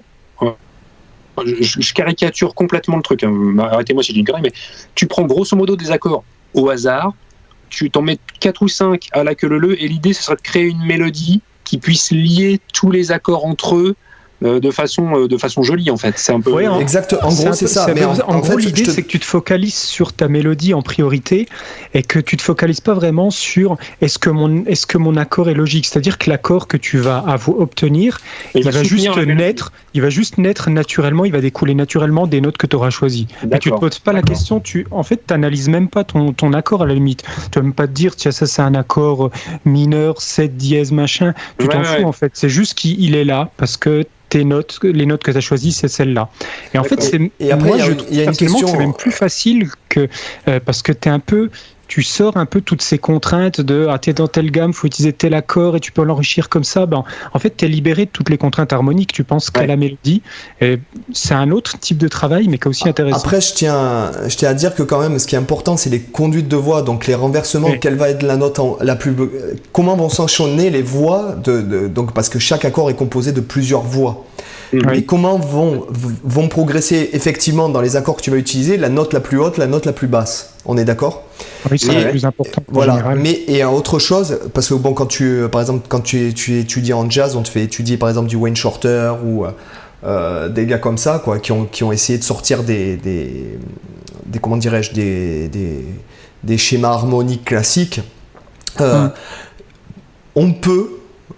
Speaker 3: Je caricature complètement le truc. Hein. Arrêtez-moi si je dis une connerie, mais tu prends grosso modo des accords au hasard, tu t'en mets 4 ou 5 à la queue leu, et l'idée, ce serait de créer une mélodie qui puisse lier tous les accords entre eux de façon jolie, en fait. C'est un peu...
Speaker 2: Ouais,
Speaker 1: exact. En gros, c'est ça. Mais
Speaker 2: en gros, l'idée, c'est que tu te focalises sur ta mélodie en priorité et que tu te focalises pas vraiment sur est-ce que mon accord est logique. C'est-à-dire que l'accord que tu vas obtenir, il va juste naître naturellement, il va découler naturellement des notes que tu auras choisies. Mais tu te poses pas la question, tu n'analyses même pas ton accord à la limite. Tu vas même pas te dire, tiens, ça c'est un accord mineur, 7 dièse, machin. Tu t'en fous, en fait. C'est juste qu'il est là parce que les notes que tu as choisies, c'est celle-là. Et en fait, je trouve personnellement que c'est même plus facile parce que tu sors un peu toutes ces contraintes de t'es dans telle gamme, faut utiliser tel accord et tu peux l'enrichir comme ça. En fait, t'es libéré de toutes les contraintes harmoniques. Tu penses qu'à la mélodie. Et c'est un autre type de travail, mais qui est aussi intéressant.
Speaker 1: Après, je tiens à dire que quand même, ce qui est important, c'est les conduites de voix, donc les renversements. Quelle va être la note la plus, comment vont s'enchaîner les voix donc parce que chaque accord est composé de plusieurs voix. Et comment vont progresser effectivement dans les accords que tu vas utiliser la note la plus haute, la note la plus basse. On est d'accord ?
Speaker 2: Oui, c'est le plus important.
Speaker 1: Voilà. Mais et autre chose, parce que quand tu étudies en jazz, on te fait étudier par exemple du Wayne Shorter ou des gars comme ça, quoi, qui ont essayé de sortir des comment dirais-je, des schémas harmoniques classiques. On peut,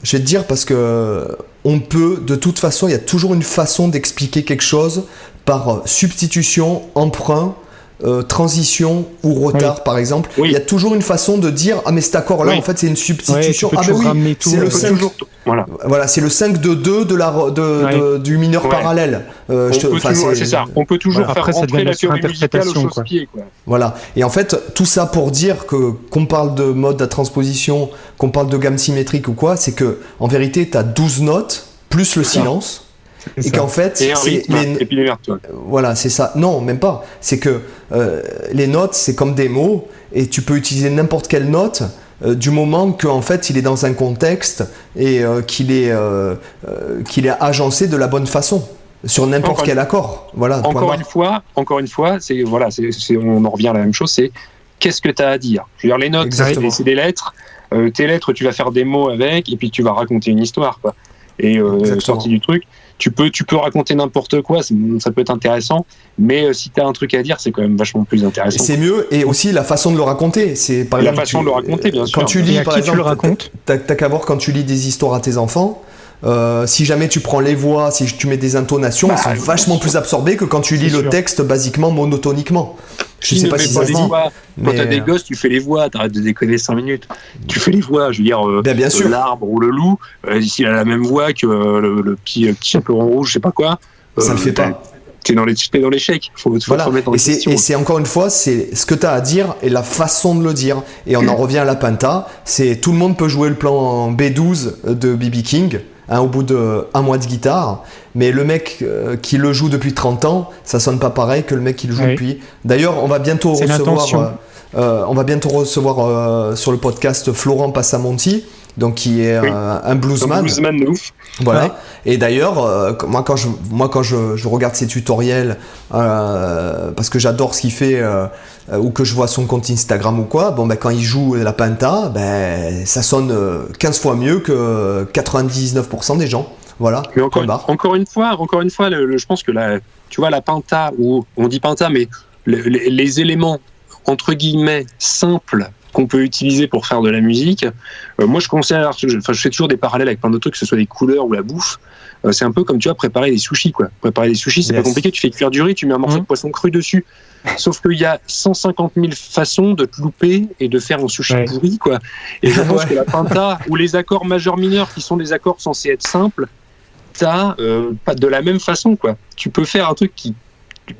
Speaker 1: je vais te dire, parce que on peut, de toute façon, il y a toujours une façon d'expliquer quelque chose par substitution, emprunt, transition ou retard, par exemple. Il y a toujours une façon de dire mais cet accord-là, en fait, c'est une substitution. C'est le 5. Voilà, c'est le 5 de 2 du mineur parallèle.
Speaker 3: C'est ça. On peut toujours faire rentrer la théorie musicale au chausse-pied.
Speaker 1: Voilà. Et en fait, tout ça pour dire qu'on parle de mode à transposition, qu'on parle de gamme symétrique ou quoi, c'est que en vérité, tu as 12 notes plus le silence. Et qu'en fait,
Speaker 3: et puis les merdes,
Speaker 1: voilà, c'est ça. Non, même pas. C'est que les notes, c'est comme des mots, et tu peux utiliser n'importe quelle note du moment qu'en fait, il est dans un contexte et qu'il est agencé de la bonne façon sur n'importe quel accord. Voilà.
Speaker 3: Encore une fois, on en revient à la même chose. C'est qu'est-ce que tu as à dire. Je veux dire, les notes, c'est des lettres. Tes lettres, tu vas faire des mots avec, et puis tu vas raconter une histoire, quoi. Et sorti du truc, tu peux raconter n'importe quoi, ça peut être intéressant, mais si tu as un truc à dire, c'est quand même vachement plus intéressant.
Speaker 1: C'est mieux, et aussi la façon de le raconter. C'est par exemple,
Speaker 3: de le raconter, bien sûr.
Speaker 1: Quand tu lis, par exemple,
Speaker 2: tu le racontes.
Speaker 1: T'as qu'à voir quand tu lis des histoires à tes enfants. Si jamais tu prends les voix, si tu mets des intonations, elles sont vachement plus absorbées que quand tu lis le texte basiquement, monotoniquement. Je sais pas si ça se dit.
Speaker 3: Quand t'as des gosses, tu fais les voix, t'arrêtes de déconner 5 minutes. Tu fais les voix, je veux dire,
Speaker 1: bien sûr.
Speaker 3: L'arbre ou le loup, s'il a la même voix que le petit chaperon rouge, je sais pas quoi.
Speaker 1: Ça le fait pas.
Speaker 3: T'es dans l'échec. Faut te remettre en question.
Speaker 1: Et c'est encore une fois, c'est ce que tu as à dire et la façon de le dire. Et on en revient à la Penta. C'est tout le monde peut jouer le plan B12 de B.B. King. Au bout d'un mois de guitare, mais le mec qui le joue depuis 30 ans, ça sonne pas pareil que le mec qui le joue depuis. D'ailleurs, on va bientôt recevoir sur le podcast Florent Passamonti, donc qui est un bluesman.
Speaker 3: Un bluesman de ouf.
Speaker 1: Voilà. Ouais. Et d'ailleurs, moi quand je regarde ses tutoriels, parce que j'adore ce qu'il fait, ou que je vois son compte Instagram ou quoi, quand il joue la Penta, ça sonne 15 fois mieux que 99% des gens. Voilà.
Speaker 3: Mais encore une fois, je pense que tu vois la Penta, ou on dit Penta, mais les éléments entre guillemets simples qu'on peut utiliser pour faire de la musique. Moi, je fais toujours des parallèles avec plein d'autres trucs, que ce soit des couleurs ou la bouffe. C'est un peu comme, tu vois, préparer des sushis, quoi. Préparer des sushis, c'est pas compliqué. Tu fais cuire du riz, tu mets un morceau de poisson cru dessus. Sauf qu'il y a 150 000 façons de te louper et de faire un sushi pourri, quoi. Et je pense que la pinta ou les accords majeurs mineurs, qui sont des accords censés être simples, t'as pas de la même façon, quoi. Tu peux faire un truc qui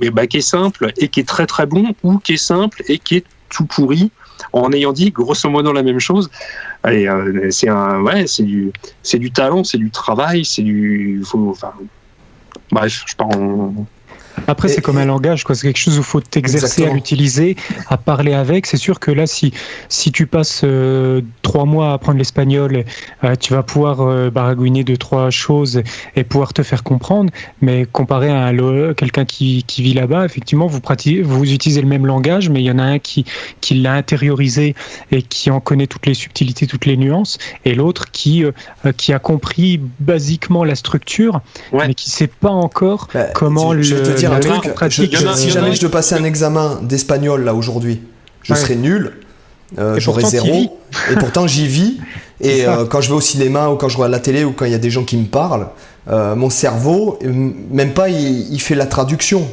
Speaker 3: est simple et qui est très très bon, ou qui est simple et qui est tout pourri, en ayant dit grosso modo la même chose. Et c'est du talent, c'est du travail, bref, je pars en...
Speaker 2: Après, c'est comme un langage, quoi. C'est quelque chose où il faut t'exercer à l'utiliser, à parler avec. C'est sûr que là, si tu passes 3 mois à apprendre l'espagnol, tu vas pouvoir baragouiner 2-3 choses et pouvoir te faire comprendre. Mais comparé à quelqu'un qui vit là-bas, effectivement, vous utilisez le même langage, mais il y en a un qui l'a intériorisé et qui en connaît toutes les subtilités, toutes les nuances, et l'autre qui a compris basiquement la structure, mais qui ne sait pas encore comment
Speaker 1: je vais te dire un truc, si jamais je devais passer un examen d'espagnol là aujourd'hui, je serais nul, j'aurais 0, et pourtant j'y vis, et quand je vais au cinéma ou quand je vois à la télé ou quand il y a des gens qui me parlent, mon cerveau, même pas il fait la traduction.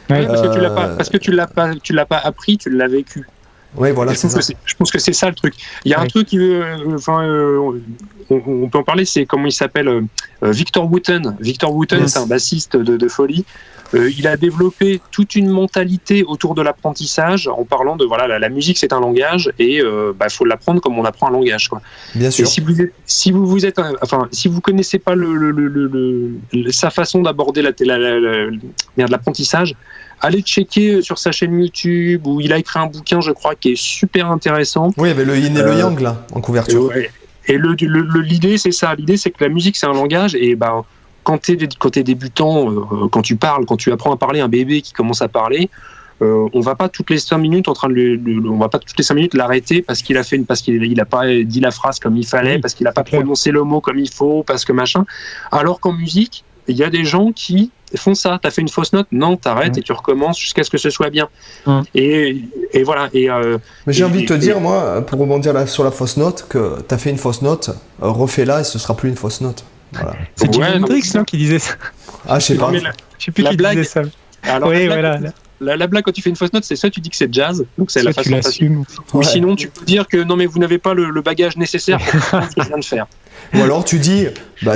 Speaker 3: Parce que tu l'as pas appris, tu l'as vécu.
Speaker 1: Oui, voilà,
Speaker 3: je pense que c'est ça le truc. Il y a un truc on peut en parler, c'est comment il s'appelle, Victor Wooten. Victor Wooten, c'est un bassiste de folie. Il a développé toute une mentalité autour de l'apprentissage en parlant de la musique c'est un langage et faut l'apprendre comme on apprend un langage, quoi.
Speaker 1: Bien sûr.
Speaker 3: Et si vous connaissez pas sa façon d'aborder l'apprentissage, allez checker sur sa chaîne YouTube où il a écrit un bouquin, je crois, qui est super intéressant.
Speaker 1: Oui, il y avait le yin et le yang là en couverture.
Speaker 3: Et l'idée c'est ça. L'idée c'est que la musique c'est un langage et quand t'es débutant, quand tu apprends à parler à un bébé qui commence à parler, on va pas toutes les 5 minutes l'arrêter parce qu'il a pas dit la phrase comme il fallait, parce qu'il a pas prononcé le mot comme il faut, parce que machin. Alors qu'en musique, il y a des gens qui font ça. T'as fait une fausse note, non, t'arrêtes et tu recommences jusqu'à ce que ce soit bien. Et voilà.
Speaker 1: Mais j'ai envie de te dire, moi, pour rebondir là sur la fausse note, que t'as fait une fausse note, refais-la et ce sera plus une fausse note. Voilà.
Speaker 2: C'est Jimi Hendrix qui disait ça.
Speaker 1: Ah, je sais pas.
Speaker 2: Je sais plus qui disait ça.
Speaker 3: Alors, la blague quand tu fais une fausse note, c'est soit tu dis que c'est jazz, donc c'est la façon facile. Ou sinon tu peux dire que non mais vous n'avez pas le bagage nécessaire pour comprendre ce que je viens de faire.
Speaker 1: Ou alors tu dis,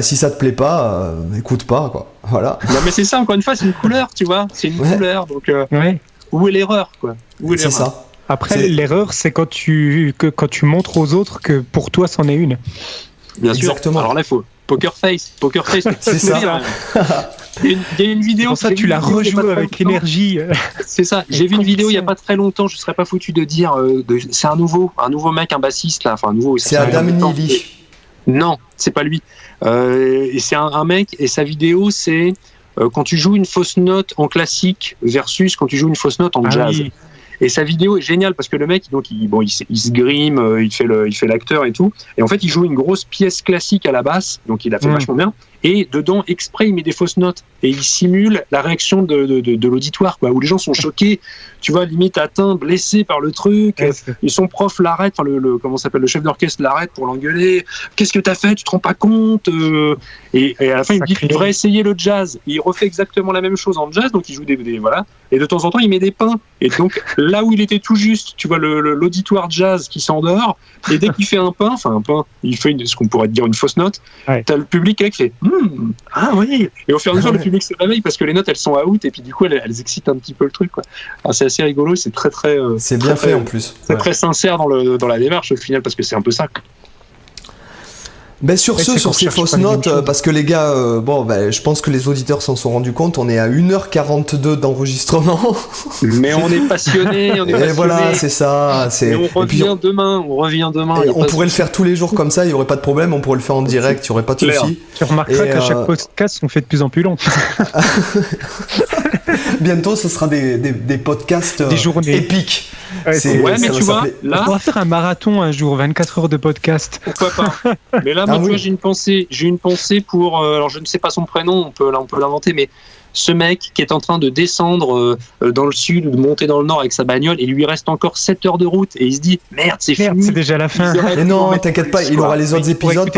Speaker 1: si ça te plaît pas, écoute pas, quoi. Voilà.
Speaker 3: Non mais c'est ça, encore une fois, c'est une couleur, tu vois, c'est une couleur, donc où est l'erreur, quoi?
Speaker 1: C'est ça.
Speaker 2: Après, l'erreur, c'est quand tu montres aux autres que pour toi, c'en est une.
Speaker 3: Bien
Speaker 1: Exactement.
Speaker 3: Sûr. Alors là, il faut poker face,
Speaker 1: c'est ça.
Speaker 3: Il y a une vidéo.
Speaker 2: Pour ça, tu la rejoues avec énergie.
Speaker 3: C'est ça. J'ai vu une vidéo il y a pas très longtemps. Je serais pas foutu de dire. C'est un nouveau mec, un bassiste là. Enfin, un nouveau.
Speaker 1: C'est Adam Neely.
Speaker 3: Non, c'est pas lui. Et c'est un mec. Et sa vidéo, c'est quand tu joues une fausse note en classique versus quand tu joues une fausse note en jazz. Oui. Et sa vidéo est géniale parce que le mec, donc, il se grime, il fait l'acteur et tout. Et en fait, il joue une grosse pièce classique à la basse, donc il a fait vachement bien. Et dedans, exprès, il met des fausses notes et il simule la réaction de l'auditoire, quoi, où les gens sont choqués, tu vois, limite atteints, blessés par le truc. Et son prof l'arrête, enfin comment s'appelle, le chef d'orchestre l'arrête pour l'engueuler. Qu'est-ce que t'as fait? Tu te rends pas compte? Et à la fin, il me dit qu'il devrait essayer le jazz. Et il refait exactement la même chose en jazz, donc il joue des voilà. Et de temps en temps, il met des pains. Et donc là où il était tout juste, tu vois l'auditoire jazz qui s'endort. Et dès qu'il fait un pain, il fait ce qu'on pourrait dire une fausse note. T'as le public qui fait ah oui. Et au fur et à mesure, le public se réveille parce que les notes elles sont out et puis du coup elles excitent un petit peu le truc, quoi. Alors, c'est assez rigolo, c'est très
Speaker 1: c'est bien fait en plus.
Speaker 3: C'est très sincère dans la démarche au final parce que c'est un peu ça.
Speaker 1: Sur ces fausses notes, parce que les gars, je pense que les auditeurs s'en sont rendus compte, on est à 1h42 d'enregistrement.
Speaker 3: Mais on est passionnés,
Speaker 1: Et voilà, c'est ça.
Speaker 3: Et on revient demain.
Speaker 1: On pourrait le faire tous les jours comme ça, il n'y aurait pas de problème, on pourrait le faire en direct, il n'y aurait pas de souci.
Speaker 2: Tu remarqueras qu'à chaque podcast, on fait de plus en plus long.
Speaker 3: Bientôt, ce sera des podcasts
Speaker 2: des journées
Speaker 1: épiques.
Speaker 3: Mais tu vois, là,
Speaker 2: on va faire un marathon un jour, 24 heures de podcast.
Speaker 3: Pourquoi pas? Mais là, moi, j'ai une pensée pour. Alors, je ne sais pas son prénom, on peut l'inventer, mais ce mec qui est en train de descendre dans le sud ou de monter dans le nord avec sa bagnole, et il lui reste encore 7 heures de route, et il se dit merde, c'est fini.
Speaker 2: C'est déjà la fin.
Speaker 1: Mais non, t'inquiète pas, il aura les autres épisodes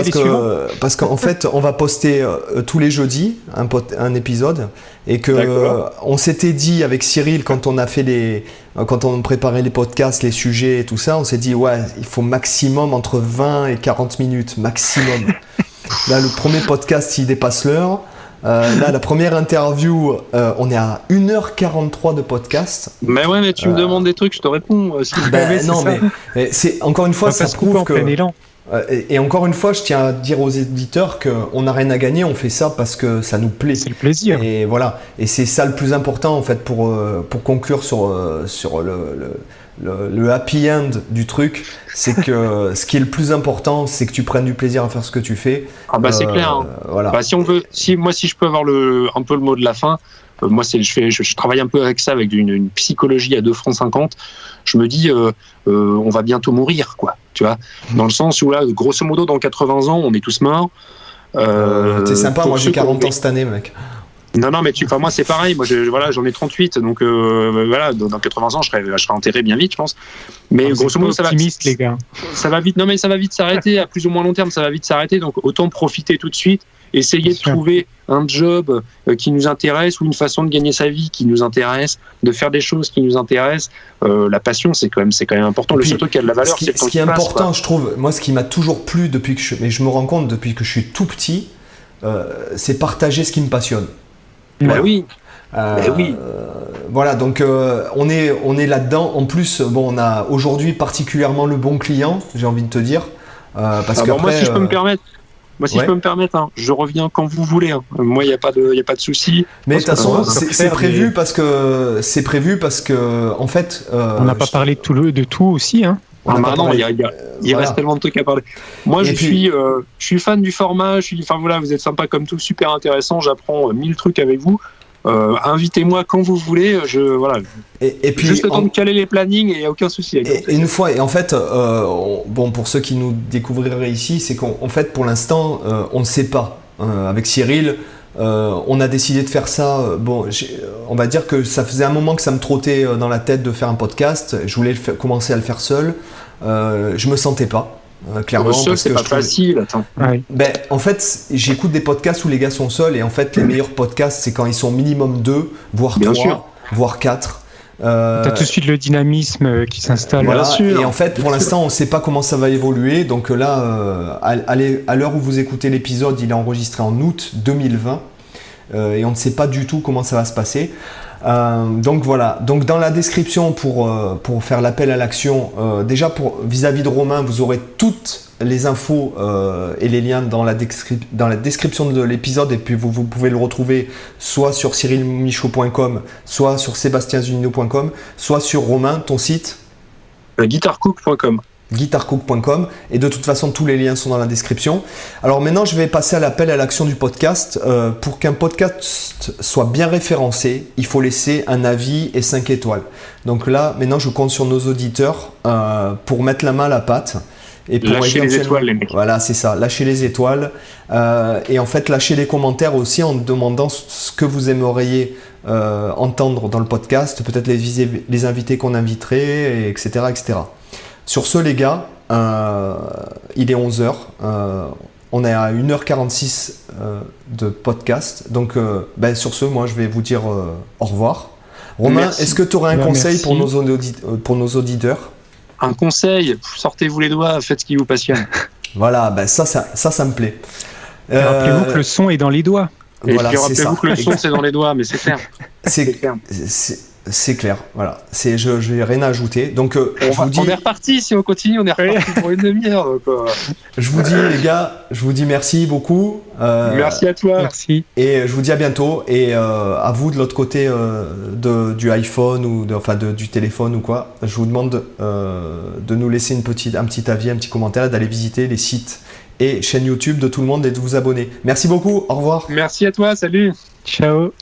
Speaker 1: parce qu'en fait, on va poster tous les jeudis un épisode, et que on s'était dit avec Cyril quand on préparait les podcasts, les sujets et tout ça, on s'est dit ouais, il faut maximum entre 20 et 40 minutes maximum. Là, le premier podcast, il dépasse l'heure. Là, la première interview, on est à 1h43 de podcast.
Speaker 3: Mais ouais, mais tu me demandes des trucs, je te réponds.
Speaker 1: Non, mais c'est encore une fois, ça prouve que. Et encore une fois, je tiens à dire aux éditeurs qu'on n'a rien à gagner, on fait ça parce que ça nous plaît.
Speaker 2: C'est le plaisir.
Speaker 1: Et voilà. Et c'est ça le plus important en fait pour conclure sur le happy end du truc, c'est que ce qui est le plus important, c'est que tu prennes du plaisir à faire ce que tu fais.
Speaker 3: Ah bah c'est clair. Hein.
Speaker 1: Voilà.
Speaker 3: Bah, si je peux avoir un peu le mot de la fin. Moi, je travaille un peu avec ça, avec une psychologie à 2 francs 50. Je me dis, on va bientôt mourir, quoi. Tu vois, dans le sens où là, grosso modo, dans 80 ans, on est tous morts.
Speaker 1: T'es sympa, moi j'ai 40 ans cette année, mec.
Speaker 3: Non, mais moi c'est pareil. Moi, j'en ai 38, donc voilà, dans 80 ans, je serai enterré bien vite, je pense. Mais grosso modo, ça va.
Speaker 2: Les gars.
Speaker 3: Ça va vite. Non, mais ça va vite s'arrêter. À plus ou moins long terme, ça va vite s'arrêter. Donc, autant profiter tout de suite. Essayer de trouver un job qui nous intéresse ou une façon de gagner sa vie qui nous intéresse, de faire des choses qui nous intéressent. La passion, c'est quand même important. Le seul truc qui a de la valeur, c'est le temps
Speaker 1: qui est important,
Speaker 3: passe,
Speaker 1: je trouve. Moi, ce qui m'a toujours plu mais je me rends compte depuis que je suis tout petit, c'est partager ce qui me passionne.
Speaker 3: Voilà. Oui.
Speaker 1: Voilà, donc on est là-dedans. En plus, bon, on a aujourd'hui particulièrement le bon client, j'ai envie de te dire, parce que
Speaker 3: moi, si je peux me permettre. Je peux me permettre, hein, je reviens quand vous voulez. Hein. Moi, il n'y a pas de souci.
Speaker 1: Mais de toute façon, c'est prévu parce que, en fait,
Speaker 2: on n'a pas parlé de tout aussi, hein.
Speaker 3: Il reste tellement de trucs à parler. Moi, je suis fan du format. Vous êtes sympa comme tout, super intéressant. J'apprends 1000 trucs avec vous. Invitez-moi quand vous voulez.
Speaker 1: Et puis,
Speaker 3: juste le temps de caler les plannings et il n'y a aucun souci.
Speaker 1: Et en fait, pour ceux qui nous découvriraient ici, c'est qu'en fait, pour l'instant, on ne sait pas. Avec Cyril, on a décidé de faire ça. On va dire que ça faisait un moment que ça me trottait dans la tête de faire un podcast. Je voulais commencer à le faire seul. Je me sentais pas. Clairement,
Speaker 3: seul, c'est pas facile. Attends.
Speaker 2: Ouais.
Speaker 1: En fait, j'écoute des podcasts où les gars sont seuls, et en fait, les meilleurs podcasts, c'est quand ils sont minimum 2, voire 3, voire 4.
Speaker 2: T'as tout de suite le dynamisme qui s'installe.
Speaker 1: Voilà, et en fait, pour l'instant, on ne sait pas comment ça va évoluer. Donc là, à l'heure où vous écoutez l'épisode, il est enregistré en août 2020, et on ne sait pas du tout comment ça va se passer. Donc voilà, donc dans la description pour faire l'appel à l'action, déjà vis-à-vis de Romain, vous aurez toutes les infos et les liens dans la description de l'épisode, et puis vous pouvez le retrouver soit sur cyrilmichaud.com, soit sur sébastienzunino.com, soit sur Romain, ton site
Speaker 3: guitarcook.com.
Speaker 1: guitarcook.com, et de toute façon tous les liens sont dans la description. Alors maintenant je vais passer à l'appel à l'action du podcast. Pour qu'un podcast soit bien référencé, il faut laisser un avis et 5 étoiles. Donc là maintenant je compte sur nos auditeurs pour mettre la main à la pâte et pour
Speaker 3: lâcher les étoiles, les mecs.
Speaker 1: Voilà, c'est ça, lâcher les étoiles, et en fait lâcher les commentaires aussi en demandant ce que vous aimeriez entendre dans le podcast, peut-être les invités qu'on inviterait, etc. Sur ce, les gars, il est 11h. On est à 1h46 de podcast. Donc, sur ce, moi, je vais vous dire au revoir. Romain,
Speaker 3: merci.
Speaker 1: Est-ce que tu aurais un conseil pour nos auditeurs ?
Speaker 3: Un conseil, sortez-vous les doigts, faites ce qui vous passionne.
Speaker 1: Voilà, ça me plaît.
Speaker 2: Rappelez-vous que le son est dans les doigts.
Speaker 3: Et voilà, puis rappelez-vous que le son, c'est dans les doigts, mais c'est clair.
Speaker 1: C'est clair, voilà. Je n'ai rien à ajouter. Donc,
Speaker 3: on est reparti, si on continue, on est reparti pour une demi-heure.
Speaker 1: Je vous dis, les gars, merci beaucoup.
Speaker 3: Merci à toi.
Speaker 2: Merci.
Speaker 1: Et je vous dis à bientôt. Et à vous, de l'autre côté du iPhone ou du téléphone ou quoi, je vous demande de nous laisser un petit avis, un petit commentaire, d'aller visiter les sites et chaînes YouTube de tout le monde et de vous abonner. Merci beaucoup, au revoir.
Speaker 3: Merci à toi, salut.
Speaker 2: Ciao.